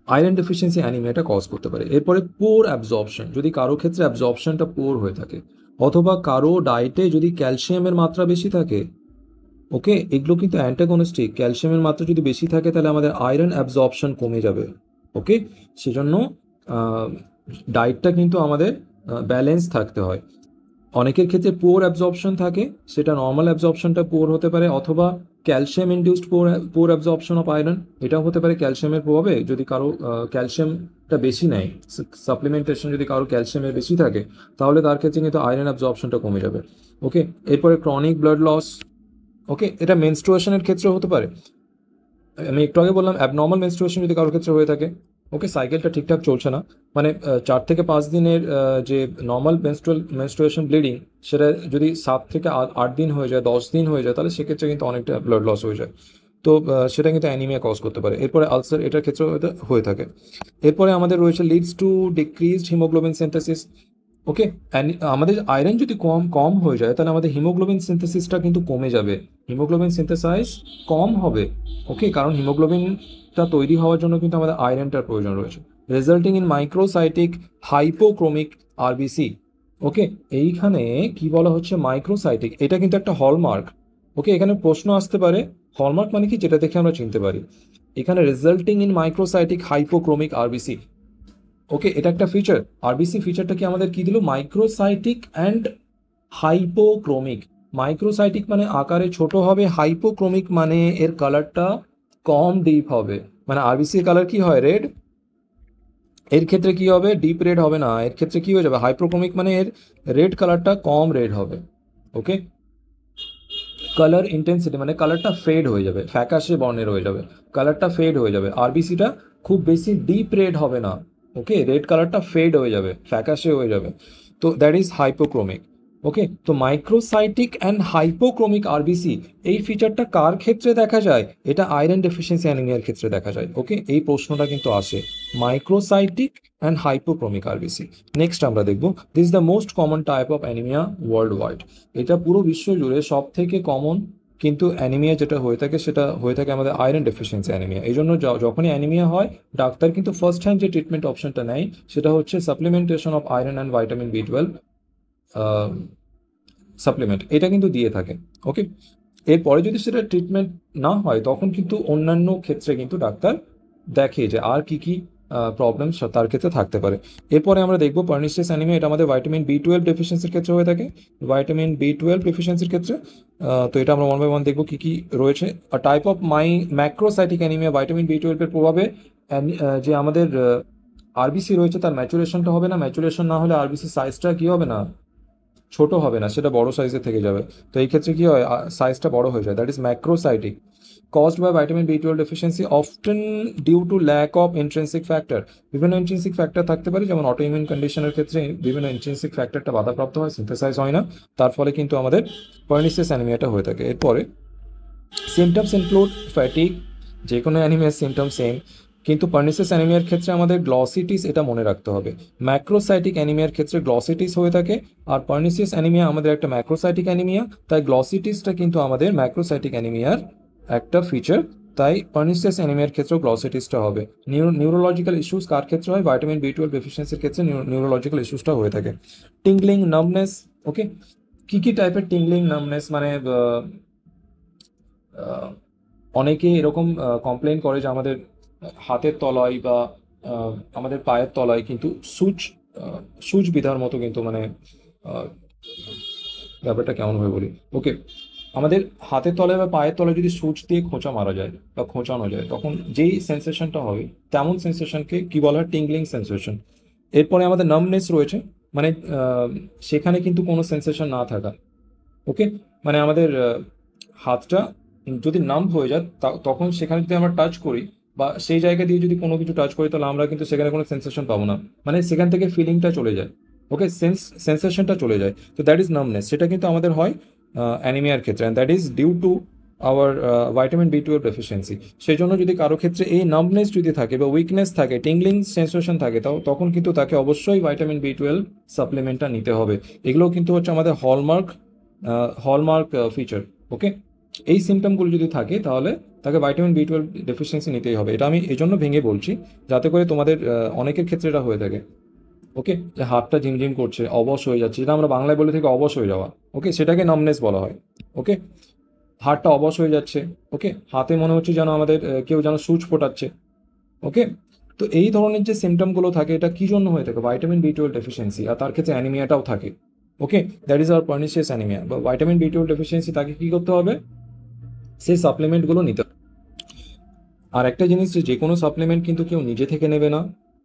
আয়রন ডেফিসিয়েন্সি অ্যানিমিয়াটা কজ করতে পারে। এরপরে পোর অ্যাবজর্পশন, যদি কারো ক্ষেত্রে অ্যাবজর্পশনটা পোর হয়ে থাকে, অথবা কারো ডায়েটে যদি ক্যালসিয়ামের মাত্রা বেশি থাকে, ওকে, এগুলো কিন্তু অ্যান্টাগনিস্টিক। ক্যালসিয়ামের মাত্রা যদি বেশি থাকে তাহলে আমাদের আয়রন অ্যাবজর্পশন কমে যাবে। ওকে, সেজন্য ডায়েটটা কিন্তু আমাদের ব্যালেন্স থাকতে হয়। অনেকের ক্ষেত্রে পোর অ্যাবজর্পশন থাকে, সেটা নর্মাল অ্যাবজর্পশনটা পোর হতে পারে, অথবা calcium induced poor absorption of iron, এটাও হতে পারে ক্যালসিয়ামের প্রভাবে। যদি কারো ক্যালসিয়ামটা বেশি নেয়, সাপ্লিমেন্টেশন যদি কারো ক্যালসিয়ামের বেশি থাকে, তাহলে তার ক্ষেত্রে কিন্তু আয়রন অ্যাবজর্পশনটা কমে যাবে। ওকে, এরপরে ক্রনিক ব্লাড লস। ওকে, এটা মেনস্ট্রুয়েশনের ক্ষেত্রে হতে পারে। আমি একটু আগে বললাম অ্যাবনর্মাল মেনস্ট্রুয়েশন যদি কারোর ক্ষেত্রে হয়ে থাকে, ওকে, সাইকেলটা ঠিকঠাক চলছে না, মানে 4 থেকে 5 দিনের যে নর্মাল মেনস্ট্রুয়েশন ব্লিডিং, সেটা যদি 7 থেকে 8 দিন হয়ে যায়, 10 দিন হয়ে যায়, তাহলে সেক্ষেত্রে কিন্তু অনেকটা ব্লাড লস হয়ে যায়। তো সেটা কিন্তু অ্যানিমিয়া কজ করতে পারে। এরপরে আলসার, এটার ক্ষেত্রেও হয়ে থাকে। এরপরে আমাদের রয়েছে leads to decreased haemoglobin synthesis. Okay, আমাদের আয়রন যদি কম কম হয়ে যায়, তাহলে আমাদের হিমোগ্লোবিন সিনথেসিসটা কিন্তু কমে যাবে, হিমোগ্লোবিন সিনথেসাইজ কম হবে। ওকে, কারণ হিমোগ্লোবিনটা তৈরি হওয়ার জন্য কিন্তু আমাদের আয়রনটার প্রয়োজন রয়েছে, resulting in microcytic hypochromic RBC. Okay, এইখানে কি বলা হচ্ছে মাইক্রোসাইটিক, এটা কিন্তু একটা হলমার্ক। ওকে, এখানে প্রশ্ন আসতে পারে হলমার্ক মানে কি, যেটা দেখে আমরা চিনতে পারি। এখানে resulting in microcytic hypochromic RBC. Okay, এটা একটা ফিচার। আরবিসি ফিচারটা কি আমাদের কি দিল, মাইক্রোসাইটিক অ্যান্ড হাইপোক্রোমিক। মাইক্রোসাইটিক মানে আকারে ছোট হবে, হাইপোক্রোমিক মানে এর কালারটা কম ডিপ হবে। মানে আরবিসি এর কালার কি হয়, রেড, এর ক্ষেত্রে কি হবে, ডিপ রেড হবে না, এর ক্ষেত্রে কি হয়ে যাবে, হাইপোক্রোমিক মানে এর রেড কালারটা কম রেড হবে। ওকে, কালার ইন্টেন্সিটি মানে কালারটা ফেড হয়ে যাবে, ফ্যাকাশে বর্ণের হয়ে যাবে, কালারটা ফেড হয়ে যাবে। আরবিসিটা খুব বেশি ডিপ রেড হবে না, ওকে, রেড কালারটা ফেড হয়ে যাবে, ফ্যাকাশে হয়ে যাবে। তো দ্যাট ইজ হাইপোক্রোমিক। ওকে, তো মাইক্রোসাইটিক অ্যান্ড হাইপোক্রোমিক আরবিসি, এই ফিচারটা কার ক্ষেত্রে দেখা যায়, এটা আয়রন ডেফিসিয়েন্সি অ্যানিমিয়ার ক্ষেত্রে দেখা যায়। ওকে, এই প্রশ্নটা কিন্তু আসে, microcytic and hypochromic RBC. Next আমরা দেখবো, this is the most common type of anaemia world wide. এটা পুরো বিশ্ব জুড়ে সব থেকে কমন কিন্তু অ্যানিমিয়া যেটা হয়ে থাকে, সেটা হয়ে থাকে আমাদের আয়রন ডেফিসিয়েন্সি অ্যানিমিয়া। এই জন্য যখনই অ্যানিমিয়া হয়, ডাক্তার কিন্তু ফার্স্ট হ্যান্ড যে ট্রিটমেন্ট অপশনটা নেয়, সেটা হচ্ছে supplementation of iron and vitamin B 12 supplement, এটা কিন্তু দিয়ে থাকে। ওকে, এরপরে যদি সেটা ট্রিটমেন্ট না হয়, তখন কিন্তু অন্যান্য ক্ষেত্রে কিন্তু ডাক্তার দেখে যে আর কি কি প্রবলেম তার ক্ষেত্রে থাকতে পারে। এরপরে আমরা দেখবো পার্নিসিয়াস অ্যানিমিয়া, এটা আমাদের ভাইটামিন বি 12 ডেফিসিয়েন্সির ক্ষেত্রে হয়ে থাকে, ভাইটামিন বি 12 ডেফিসিয়েন্সির ক্ষেত্রে। তো এটা আমরা 1 বাই 1 দেখবো কি কি রয়েছে। আর type of macrocytic anaemia, vitamin B 12 এর প্রভাবে যে আমাদের আরবিসি রয়েছে তার ম্যাচুরেশনটা হবে না, ম্যাচুরেশন না হলে আরবিসি সাইজটা কি হবে না, ছোট হবে না, সেটা বড় সাইজের থেকে যাবে। তো এই ক্ষেত্রে কি হয়, সাইজটা বড় হয়ে যায়, that is macrocytic, caused by vitamin B 12 deficiency, often due to lack of intrinsic factor। বিভিন্ন ইন্ট্রিনসিক ফ্যাক্টর থাকতে পারে, যেমন অটোইমিউন কন্ডিশনের ক্ষেত্রে বিভিন্ন ইন্ট্রিনসিক ফ্যাক্টরটা বাধাপ্রাপ্ত হয়, সিনথেসাইজ হয় না, তার ফলে কিন্তু আমাদের পার্নিসিয়াস অ্যানিমিয়াটা হয়ে থাকে। এরপরে সিমটমস ইনক্লুড ফ্যাটিক, যে কোনো অ্যানিমিয়ার সিমটম সেম, কিন্তু পার্নিসিয়াস অ্যানিমিয়ার ক্ষেত্রে আমাদের গ্লসিটিস, এটা মনে রাখতে হবে। ম্যাক্রোসাইটিক অ্যানিমিয়ার ক্ষেত্রে গ্লসিটিস হয়ে থাকে, আর পার্নিসিয়াস অ্যানিমিয়া আমাদের একটা ম্যাক্রোসাইটিক অ্যানিমিয়া, তাই গ্লসিটিসটা কিন্তু আমাদের ম্যাক্রোসাইটিক অ্যানিমিয়ার একটা ফিচার, তাই পার্নিসিয়াস অ্যানিমিয়ার ক্ষেত্রেও গ্লসিটিসটা হবে। নিউরোলজিক্যাল ইস্যুস কার ক্ষেত্রে হয়, ভাইটামিন বি 12 ডেফিসিয়েন্সির ক্ষেত্রে নিউরোলজিক্যাল ইস্যুসটা হয়ে থাকে। Tingling, numbness. ওকে, কি কি টাইপের টিংলিং নামনেস, মানে অনেকে এরকম কমপ্লেন করে যে আমাদের হাতের তলায় বা আমাদের পায়ের তলায় কিন্তু সূচ বিধার মতো কিন্তু, মানে আহ, ব্যাপারটা কেমন হবে বলি। ওকে, আমাদের হাতের তলায় বা পায়ের তলায় যদি সূচ দিয়ে খোঁচা মারা যায় বা খোঁচানো যায়, তখন যেই সেন্সেশনটা হবে, তেমন সেন্সেশনকে কি বলা হয়, টিংলিং সেন্সেশন। এরপরে আমাদের নামনেস রয়েছে, মানে সেখানে কিন্তু কোনো সেন্সেশন না থাকা। ওকে, মানে আমাদের হাতটা যদি নাম্ব হয়ে যায়, তখন সেখানে যদি আমরা টাচ করি বা সেই জায়গা দিয়ে যদি কোনো কিছু টাচ করি, তাহলে আমরা কিন্তু সেখানে কোনো সেন্সেশন পাবো না, মানে সেখান থেকে ফিলিংটা চলে যায়। ওকে, সেন্সেশনটা চলে যায়, তো দ্যাট ইজ নামনেস। সেটা কিন্তু আমাদের হয় অ্যানিমিয়ার ক্ষেত্রে, and that is due to our vitamin B twelve deficiency. সেই জন্য যদি কারো ক্ষেত্রে এই নাম্বনেস যদি থাকে বা উইকনেস থাকে, টিংলিং সেন্সেশন থাকে, তখন কিন্তু তাকে অবশ্যই ভাইটামিন বি টুয়েলভ সাপ্লিমেন্টটা নিতে হবে। এগুলো কিন্তু হচ্ছে আমাদের হলমার্ক ফিচার। ওকে, এই সিমটমগুলো যদি থাকে তাহলে তাকে ভাইটামিন বি টুয়েলভ ডেফিসিয়েন্সি নিতেই হবে। এটা আমি এই জন্য ভেঙে বলছি, যাতে করে তোমাদের অনেকের ক্ষেত্রে এটা হয়ে থাকে। ওকে, যে হাতটা ঝিমঝিম করছে, অবশ হয়ে যাচ্ছে, যেটা আমরা বাংলায় বলে থাকি অবশ হয়ে যাওয়া। ওকে, সেটাকে নামনেস বলা হয়। ওকে, হাতটা অবশ হয়ে যাচ্ছে। ওকে, হাতে মনে হচ্ছে যেন আমাদের কেউ যেন সুচ ফোটাচ্ছে। ওকে, তো এই ধরনের যে সিমটমগুলো থাকে, এটা কি জন্য হয়ে থাকে? ভাইটামিন বি টুয়েলভ ডেফিসিয়েন্সি, আর তার ক্ষেত্রে অ্যানিমিয়াটাও থাকে। Okay, that is our pernicious anaemia বা ভাইটামিন বি টুয়েলভ ডেফিসিয়েন্সি। তাকে কি করতে হবে? সেই সাপ্লিমেন্টগুলো নিতে হবে। আর একটা জিনিস, যে যে কোনো সাপ্লিমেন্ট কিন্তু কেউ নিজে থেকে নেবে না।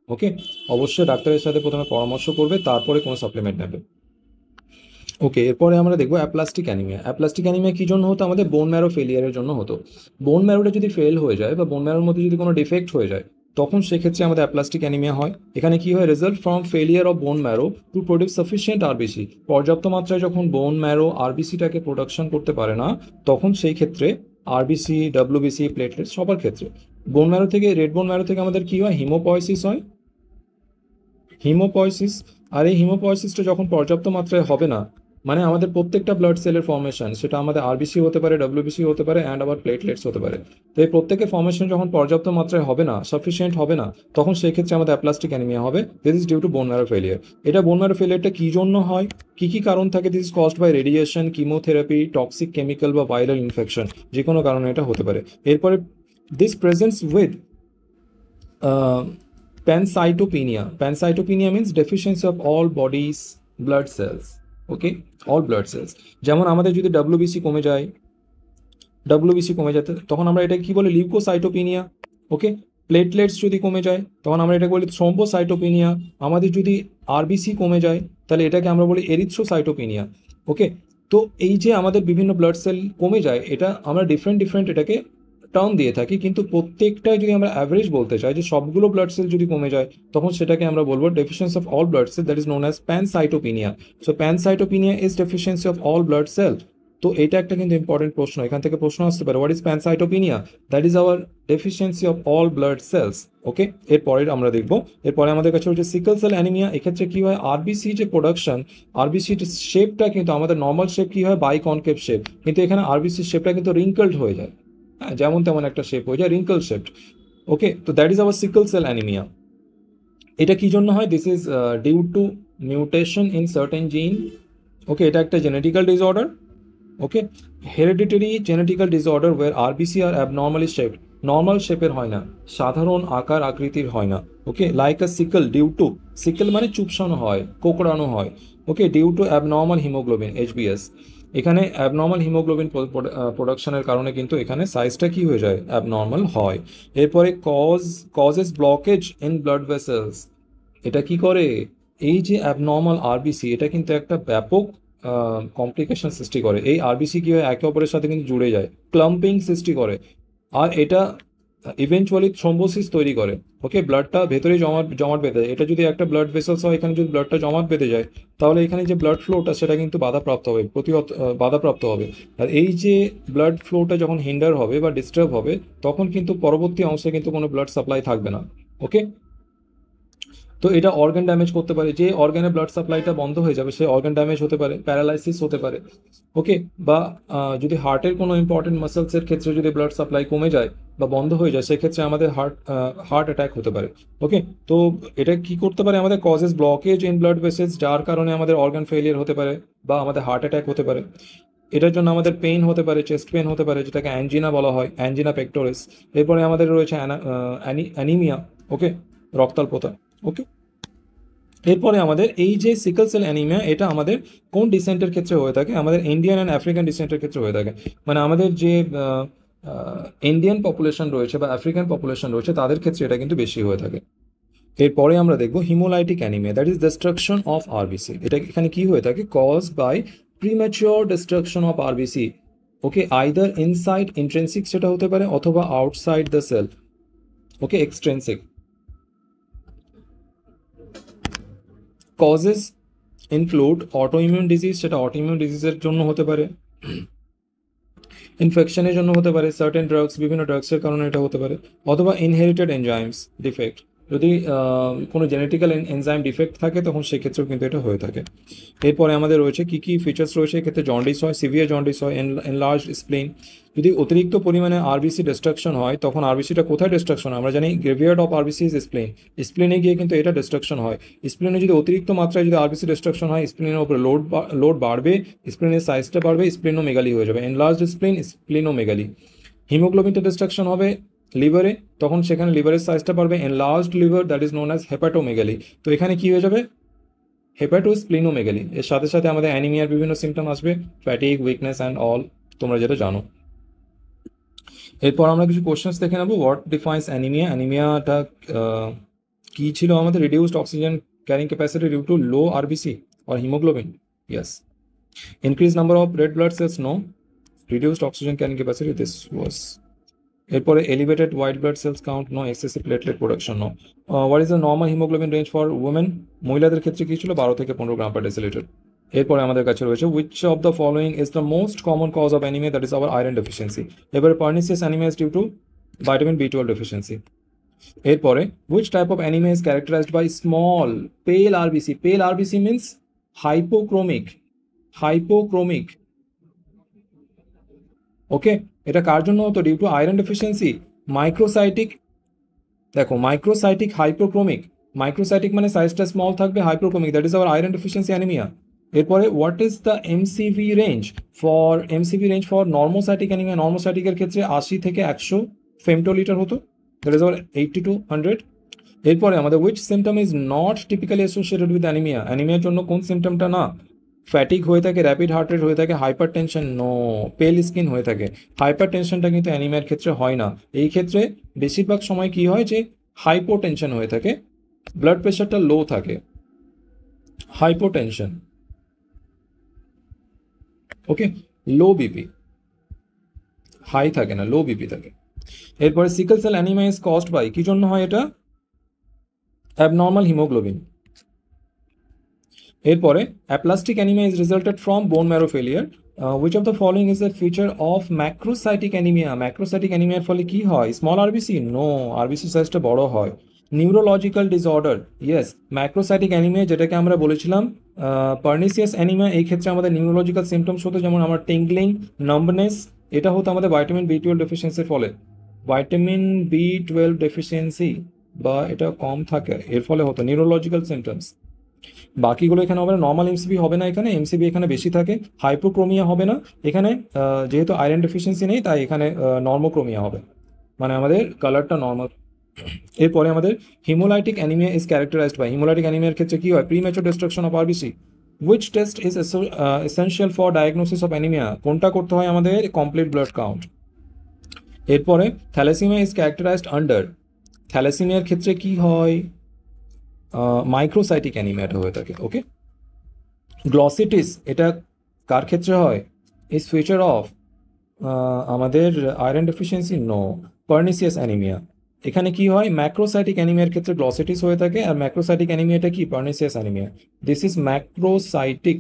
ওকে, অবশ্যই ডাক্তারের সাথে প্রথমে পরামর্শ করবে, তারপরে কোনো সাপ্লিমেন্ট নেবে। ওকে, এরপরে আমরা দেখবো অ্যাপ্লাস্টিক অ্যানিমিয়া। অ্যাপ্লাস্টিক অ্যানিমিয়া কি জন্য হতো? আমাদের বোন ম্যারো ফেলিয়ারের জন্য হতো। বোন ম্যারোটা যদি ফেল হয়ে যায় বা বোন ম্যারোর মধ্যে যদি কোনো ডিফেক্ট হয়ে যায়, তখন সেক্ষেত্রে আমাদের অ্যাপ্লাস্টিক অ্যানিমিয়া হয়। এখানে কি হয়? Result from failure of bone marrow to produce sufficient RBC. পর্যাপ্ত মাত্রায় যখন বোন ম্যারো আরবিসিটাকে প্রোডাকশন করতে পারে না, তখন সেই ক্ষেত্রে আরবিসি, ডাব্লিউবিসি, প্লেটলেট সবার ক্ষেত্রে বোন ম্যারো থেকে, রেড বোন ম্যারো থেকে আমাদের কি হয়? হিমোপয়সিস হয়। হিমোপয়সিস। আর এই হিমোপয়সিসটা যখন পর্যাপ্ত মাত্রায় হবে না, মানে আমাদের প্রত্যেকটা ব্লাড সেলের ফর্মেশন, সেটা আমাদের আরবিসি হতে পারে, ডাব্লিউবিসি হতে পারে, অ্যান্ড আবার প্লেটলেটস হতে পারে। তো এই প্রত্যেকের ফর্মেশন যখন পর্যাপ্ত মাত্রায় হবে না, সাফিসিয়েন্ট হবে না, তখন সেই ক্ষেত্রে আমাদের অ্যাপ্লাস্টিক অ্যানিমিয়া হবে। This is due to bone marrow failure. এটা বোন ম্যারো ফেলিয়ারটা কি জন্য হয়, কি কি কারণ থাকে? This is caused by radiation, chemotherapy, toxic chemical বা ভাইরাল ইনফেকশন। যে কোনো কারণে এটা হতে পারে। এরপরে this presents with pancytopenia. Pancytopenia means deficiency of all body's blood cells. Okay, all blood cells. যেমন আমাদের যদি ডাব্লিউবিসি কমে যায় তখন আমরা এটা কি বলি? লিউকোসাইটোপিনিয়া। ওকে, প্লেটলেটস যদি কমে যায় তখন আমরা এটাকে বলি থ্রম্বোসাইটোপিনিয়া। আমাদের যদি আরবিসি কমে যায় তাহলে এটাকে আমরা বলি এরিথ্রোসাইটোপিনিয়া। ওকে, তো এই যে আমাদের বিভিন্ন ব্লাড সেল কমে যায়, এটা আমরা ডিফারেন্ট ডিফারেন্ট এটাকে টার্ম দিয়ে থাকি, কিন্তু প্রত্যেকটাই যদি আমরা অ্যাভারেজ বলতে চাই যে সবগুলো ব্লাড সেল যদি কমে যায়, তখন সেটাকে আমরা বলবো deficiency of all blood cell, that is known as pancytopenia. So pancytopenia is deficiency of all blood cell. তো এটা একটা কিন্তু ইম্পর্টেন্ট প্রশ্ন, এখান থেকে প্রশ্ন আসতে পারে, what is pancytopenia? That is our deficiency of all blood cells. Okay, এরপরে আমরা দেখবো, এরপরে আমাদের কাছে হচ্ছে সিকল সেল অ্যানিমিয়া। এক্ষেত্রে কি হয়? আরবিসি যে প্রোডাকশন, আরবিসির শেপটা কিন্তু আমাদের নর্মাল শেপ কি হয়? বাইকনকেভ শেপ, কিন্তু এখানে আরবিসির শেপটা কিন্তু রিঙ্কলড হয়ে যায়। হ্যাঁ, যেমন তেমন একটা শেপ হয়ে যায়, রিঙ্কল শেপড। ওকে, তো that is our sickle cell anaemia. এটা কি জন্য হয়? This is due to mutation in certain gene. Okay, এটা একটা genetical disorder. Okay, hereditary genetical disorder where RBC are abnormally shaped. Normal শেপের হয় না, সাধারণ আকার আকৃতির হয় না। Okay, like a sickle, due to, sickle মানে চুপসানো হয়, কোকড়ানো হয়। Okay, due to abnormal haemoglobin, HbS. এখানে অ্যাবনর্মাল হিমোগ্লোবিন প্রোডাকশনের কারণে কিন্তু এখানে সাইজটা কি হয়ে যায়? অ্যাবনর্মাল হয়। এরপরে causes blockage in blood vessels. এটা কি করে? এই যে অ্যাবনর্মাল আরবিসি, এটা কিন্তু একটা ব্যাপক কমপ্লিকেশন সৃষ্টি করে। এই আরবিসি কি হয়? একে অপরের সাথে কিন্তু জুড়ে যায়, ক্লাম্পিং সৃষ্টি করে, আর এটা ইভেনচুয়ালি থ্রম্বোসিস তৈরি করে। ওকে, ব্লাডটা ভেতরে জমাট জমাট বেঁধে যায়। এটা যদি একটা ব্লাড ভেসেলস হয়, এখানে যদি ব্লাডটা জমাট বেঁধে যায়, তাহলে এখানে যে ব্লাড ফ্লোটা সেটা কিন্তু বাধাপ্রাপ্ত হবে, বাধাপ্রাপ্ত হবে। আর এই যে ব্লাড ফ্লোটা যখন হিন্ডার হবে বা ডিস্টার্ব হবে, তখন কিন্তু পরবর্তী অংশে কিন্তু কোনো ব্লাড সাপ্লাই থাকবে না। ওকে, তো এটা অর্গান ড্যামেজ করতে পারে। যে অর্গানে ব্লাড সাপ্লাইটা বন্ধ হয়ে যাবে, সেই অর্গান ড্যামেজ হতে পারে, প্যারালাইসিস হতে পারে। ওকে, বা যদি হার্টের কোনো ইম্পর্টেন্ট মাসেলসের ক্ষেত্রে যদি ব্লাড সাপ্লাই কমে যায় বা বন্ধ হয়ে যায়, সেক্ষেত্রে আমাদের হার্ট অ্যাটাক হতে পারে। ওকে, তো এটা কি করতে পারে? আমাদের causes blockage in blood vessels, যার কারণে আমাদের অর্গান ফেলিয়ার হতে পারে বা আমাদের হার্ট অ্যাটাক হতে পারে। এটার জন্য আমাদের পেইন হতে পারে, চেস্ট পেইন হতে পারে, যেটাকে অ্যাঞ্জিনা বলা হয়, অ্যাঞ্জিনা পেক্টোরিস। এরপরে আমাদের রয়েছে অ্যানিমিয়া। ওকে, রক্তাল্পতা। ওকে, এরপরে আমাদের এই যে সিকল সেল অ্যানিমিয়া, এটা আমাদের কোন ডিসেন্টের ক্ষেত্রে হয়ে থাকে? আমাদের ইন্ডিয়ান অ্যান্ড আফ্রিকান ডিসেন্টের ক্ষেত্রে হয়ে থাকে। মানে আমাদের যে ইন্ডিয়ান পপুলেশন রয়েছে বা আফ্রিকান পপুলেশন রয়েছে, তাদের ক্ষেত্রে এটা কিন্তু বেশি হয়ে থাকে। এরপরে আমরা দেখবো haemolytic anaemia, that is destruction of RBC. এটা এখানে কি হয়ে থাকে? Caused by premature destruction of RBC. Okay, either inside, intrinsic সেটা হতে পারে, অথবা outside the cell. Okay, extrinsic. Causes include autoimmune disease, সেটা অটোইমিউন ডিজিজের জন্য হতে পারে। ইনফেকশনের জন্য হতে পারে, সার্টেন ড্রাগস, বিভিন্ন ড্রাগসের কারণে এটা হতে পারে, অথবা ইনহেরিটেড এনজাইমস ডিফেক্ট, যদি কোনো জেনেটিক্যাল এনজাইম ডিফেক্ট থাকে তখন সেক্ষেত্রেও কিন্তু এটা হয়ে থাকে। এরপরে আমাদের রয়েছে কি কি ফিচার্স রয়েছে, এক্ষেত্রে জন্ডিস হয়, সিভিয়ার জন্ডিস হয়, এনলার্জ স্প্লিন। যদি অতিরিক্ত পরিমাণে আরবিসি ডিস্ট্রাকশন হয় তখন আরবিসিটা কোথায় ডিস্ট্রাকশন হয় আমরা জানি, graveyard of RBC is spleen, স্প্লিনে গিয়ে কিন্তু এটা ডিস্ট্রাকশন হয়। স্প্লিনে যদি অতিরিক্ত মাত্রায় যদি আরবিসি ডিস্ট্রাকশন হয় স্প্লিনের উপরে লোড বাড়বে, স্প্লিনের সাইজটা বাড়বে, স্প্লিনোমেগালি হয়ে যাবে, এনলার্জ স্প্লিন, স্প্লিনোমেগালি। হিমোগ্লোবিনটা ডিস্ট্রাকশন হবে লিভারে, তখন সেখানে লিভারের সাইজটা বাড়বে, enlarged liver that is known as hepatomegaly. তো এখানে কি হয়ে যাবে, হেপাটোস্প্লিনোমেগালি। এর সাথে সাথে আমাদের অ্যানিমিয়ার বিভিন্ন সিমটম আসবে, ফ্যাটিক, উইকনেস অ্যান্ড অল, তোমরা যেটা জানো। এরপর আমরা কিছু কোশ্চেন্স দেখে নেবো। হোয়াট ডিফাইন্স অ্যানিমিয়া, অ্যানিমিয়াটা কি ছিল আমাদের, reduced oxygen carrying capacity due to low RBC or haemoglobin, yes. Increase number of red blood cells, no. Reduced oxygen carrying capacity, this was. এরপরে elevated white blood cells count, no. Excessive platelet production, no. What is the normal haemoglobin range for women, মহিলাদের ক্ষেত্রে কি ছিল 12 থেকে 15 gram per decilitre. এরপরে আমাদের কাছে রয়েছে which of the following is the most common cause of anaemia, that is our iron deficiency. এবারে pernicious anaemia is due to vitamin B12 deficiency. এরপরে which type of anemia is characterized by small pale RBC, pale RBC means hypochromic, okay. এটা কার জন্য হতো, due to iron deficiency. Microcytic, দেখো microcytic hypochromic, microcytic মানে সাইজটা small থাকবে, hypochromic that is our iron deficiency anaemia. এরপরে what is the MCV range for normocytic anaemia, নর্মোসাইটিকের ক্ষেত্রে 80 থেকে 100 ফেমটোলিটার হতো, দ্যাট ইজ আওয়ার 80 to 100। এরপরে আমাদের which symptom is not typically associated with anaemia, অ্যানিমিয়ার জন্য কোন সিমটমটা না, ফ্যাটিক হয়ে থাকে, র্যাপিড হার্ট রেট হয়ে থাকে, হাইপার টেনশন, নো। পেল স্কিন হয়ে থাকে, হাইপার টেনশনটা কিন্তু অ্যানিমিয়ার ক্ষেত্রে হয় না। এই ক্ষেত্রে বেশিরভাগ সময় কি হয় যে হাইপোটেনশন হয়ে থাকে, ব্লাড প্রেশারটা লো থাকে, hypotension, okay. Low BP, high থাকে না, লো বিপি থাকে। এরপরে sickle cell anaemia is caused by, কি জন্য হয় এটা, অ্যাবনর্মাল হিমোগ্লোবিন। এরপরে aplastic anaemia is resulted from bone marrow failure. Which of the following is the feature of macrocytic anaemia, macrocytic অ্যানিমিয়ার ফলে কি হয়, স্মল আরবিসি, নো। আরবিসি সাইজটা বড় হয়। Neurological disorder, yes. Macrocytic anaemia যেটাকে আমরা বলেছিলাম পার্নিসিয়াস অ্যানিমিয়া, এই ক্ষেত্রে আমাদের নিউরোলজিক্যাল সিমটমস হতো যেমন আমার টিংলিং, নাম্বনেস, এটা হতো আমাদের ভাইটামিন B12 ডেফিসিয়েন্সির ফলে, ভাইটামিন B12 ডেফিসিয়েন্সি বা এটা কম থাকে এর ফলে হতো নিউরোলজিক্যাল সিমটমস। বাকিগুলো এখানে হবে না, নর্মাল এমসিবি হবে না, এখানে এমসিবি এখানে বেশি থাকে, হাইপোক্রোমিয়া হবে না এখানে, যেহেতু আয়রন ডেফিসিয়েন্সি নেই তাই এখানে নর্মোক্রোমিয়া হবে, মানে আমাদের কালারটা নর্মাল। এরপরে আমাদের haemolytic anaemia is characterised by, haemolytic অ্যানিমিয়ার ক্ষেত্রে কি হয়, premature destruction of RBC. Which test is essential for diagnosis of anaemia, কোনটা করতে হয় আমাদের, কমপ্লিট ব্লাড কাউন্ট। এরপরে থ্যালাসিমিয়া ইজ ক্যারেক্টারাইজড আন্ডার, থ্যালাসিমিয়ার ক্ষেত্রে কি হয়, মাইক্রোসাইটিক অ্যানিমিয়াটা হয়ে থাকে, ওকে। গ্লসিটিস এটা কার ক্ষেত্রে হয়, ইজ ফিচার অফ আমাদের iron deficiency, no. Pernicious anaemia, এখানে কি হয়, ম্যাক্রোসাইটিক অ্যানিমিয়ার ক্ষেত্রে গ্লসিটিস হয়ে থাকে, আর ম্যাক্রোসাইটিক অ্যানিমিয়াটা কি, pernicious anaemia, this is macrocytic.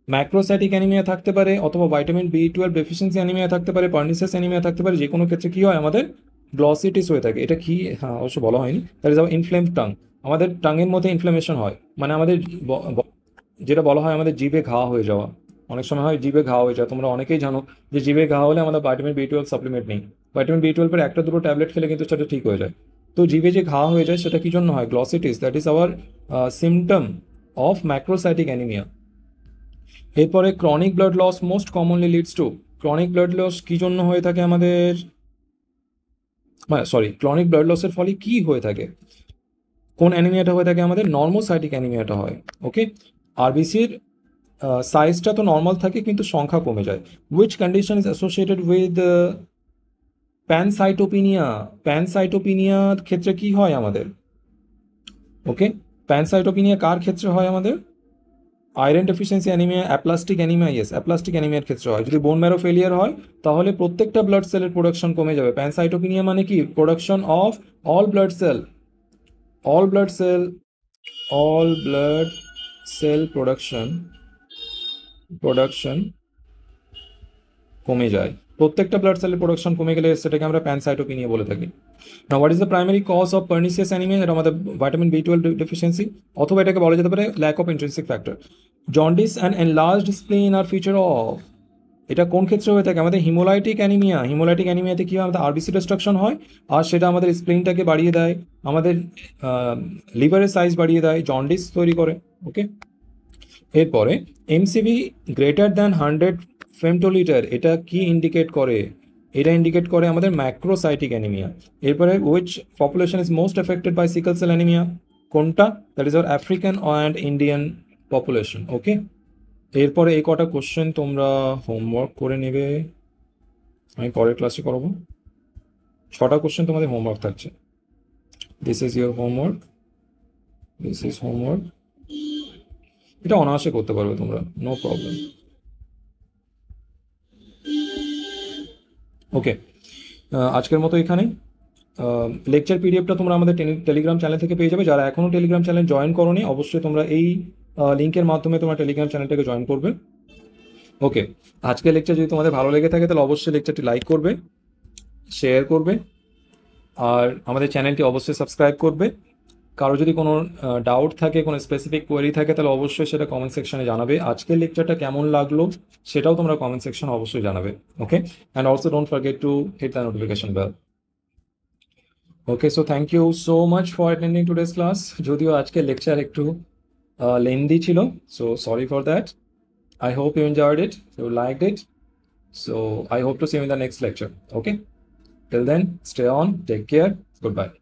Macrocytic anaemia থাকতে পারে, অথবা ভাইটামিন B12 ডেফিসিয়েন্সি অ্যানিমিয়া থাকতে পারে, পার্নিসিয়াস অ্যানিমিয়া থাকতে পারে, যে কোনো ক্ষেত্রে কি হয় আমাদের গ্লসিটিস হয়ে থাকে। এটা কি, হ্যাঁ অবশ্য বলা হয়নি, that is hour inflamed tongue, আমাদের টাঙের মধ্যে ইনফ্লামেশন হয়, মানে আমাদের যেটা বলা হয় আমাদের জিভে ঘা হয়ে যাওয়া, অনেক সময় হয় জিভে ঘা হয়ে যায়, তোমরা অনেকেই জানো যে জিভে ঘা হলে আমাদের ভাইটামিন B12 সাপ্লিমেন্ট নেই, ভাইটামিন B12 এর একটা দুটো ট্যাবলেট খেলে কিন্তু সেটা ঠিক হয়ে যায়। তো জিভে যে ঘা হয়ে যায় সেটা কি জন্য হয়, glossitis, that is our symptom of macrocytic anaemia. এরপরে chronic blood loss most commonly leads to, chronic blood loss কি জন্য হয়ে থাকে আমাদের, সরি, ক্রনিক ব্লাড লসের ফলে কি হয়ে থাকে, কোন অ্যানিমিয়াটা হয়ে থাকে আমাদের, নর্মোসাইটিক অ্যানিমিয়াটা হয়, ওকে। আরবিসির সাইজটা তো নর্মাল থাকে কিন্তু সংখ্যা কমে যায়। Which condition is associated with pancytopenia, প্যানসাইটোপিনিয়ার ক্ষেত্রে কি হয় আমাদের, ওকে। প্যানসাইটোপিনিয়া কার ক্ষেত্রে হয় আমাদের, iron deficiency anaemia, aplastic anaemia, yes aplastic অ্যানিমিয়ার ক্ষেত্রে হয়। যদি বোন ম্যারো ফেলিয়ার হয় তাহলে প্রত্যেকটা ব্লাড সেলের প্রোডাকশন কমে যাবে। প্যানসাইটোপিনিয়া মানে কি, production of all blood sell, all blood sell, all blood sell production কমে যায়। প্রত্যেকটা ব্লাড সেলের প্রোডাকশন কমে গেলে সেটাকে আমরা প্যানসাইটোপিনিয়া বলে থাকি। না what is the primary cause of pernicious anaemia? এটা আমাদের ভিটামিন B12 ডেফিসিয়েন্সি, অথবা এটাকে বলা যেতে পারে lack of intrinsic factor. Jaundice and enlarged spleen আর ফিচার অফ, এটা কোন ক্ষেত্রে হয়ে থাকে? আমাদের হিমোলাইটিক অ্যানিমিয়া। হিমোলাইটিক অ্যানিমিয়াতে কি হয়? আমাদের আরবিসি ডিস্ট্রাকশন হয়, আর সেটা আমাদের স্প্লিনটাকে বাড়িয়ে দেয়, আমাদের লিভারের সাইজ বাড়িয়ে দেয়, জন্ডিস তৈরি করে। ওকে, এরপরে এমসিভি গ্রেটার দ্যান 100 ফেমটোলিটার, এটা কি ইন্ডিকেট করে? এটা ইন্ডিকেট করে আমাদের ম্যাক্রোসাইটিক অ্যানিমিয়া। এরপরে which population is most affected by sickle cell anaemia? কোনটা? That is our African and Indian population. Okay, এরপরে এই কটা কোশ্চেন তোমরা হোমওয়ার্ক করে নেবে, আমি পরের ক্লাসে করাবো। 6টা কোশ্চেন তোমাদের হোমওয়ার্ক থাকছে। This is your homework, this is homework. এটা অনায়াসে করতে পারবে তোমরা, নো প্রবলেম। ওকে, আজকের মতো এখানে লেকচার পিডিএফটা তোমরা আমাদের টেলিগ্রাম চ্যানেল থেকে পেয়ে যাবে। যারা এখনও টেলিগ্রাম চ্যানেল জয়েন করোনি, অবশ্যই তোমরা এই লিঙ্কের মাধ্যমে তোমার টেলিগ্রাম চ্যানেলটাকে জয়েন করবে। ওকে, আজকের লেকচার যদি তোমাদের ভালো লেগে থাকে তাহলে অবশ্যই লেকচারটি লাইক করবে, শেয়ার করবে, আর আমাদের চ্যানেলটি অবশ্যই সাবস্ক্রাইব করবে। কারো যদি কোনো ডাউট থাকে, কোনো স্পেসিফিক কোয়েরি থাকে, তাহলে অবশ্যই সেটা কমেন্ট সেকশনে জানাবে। আজকের লেকচারটা কেমন লাগলো সেটাও তোমরা কমেন্ট সেকশনে অবশ্যই জানাবে। Okay, and also don't forget to hit the notification bell. Okay, so thank you so much for attending today's class. যদিও আজকের লেকচার একটু লেন্দি ছিল, so sorry for that. I hope you enjoyed it, you liked it. So I hope to see you in the next lecture. Okay, till then, stay on, take care, goodbye.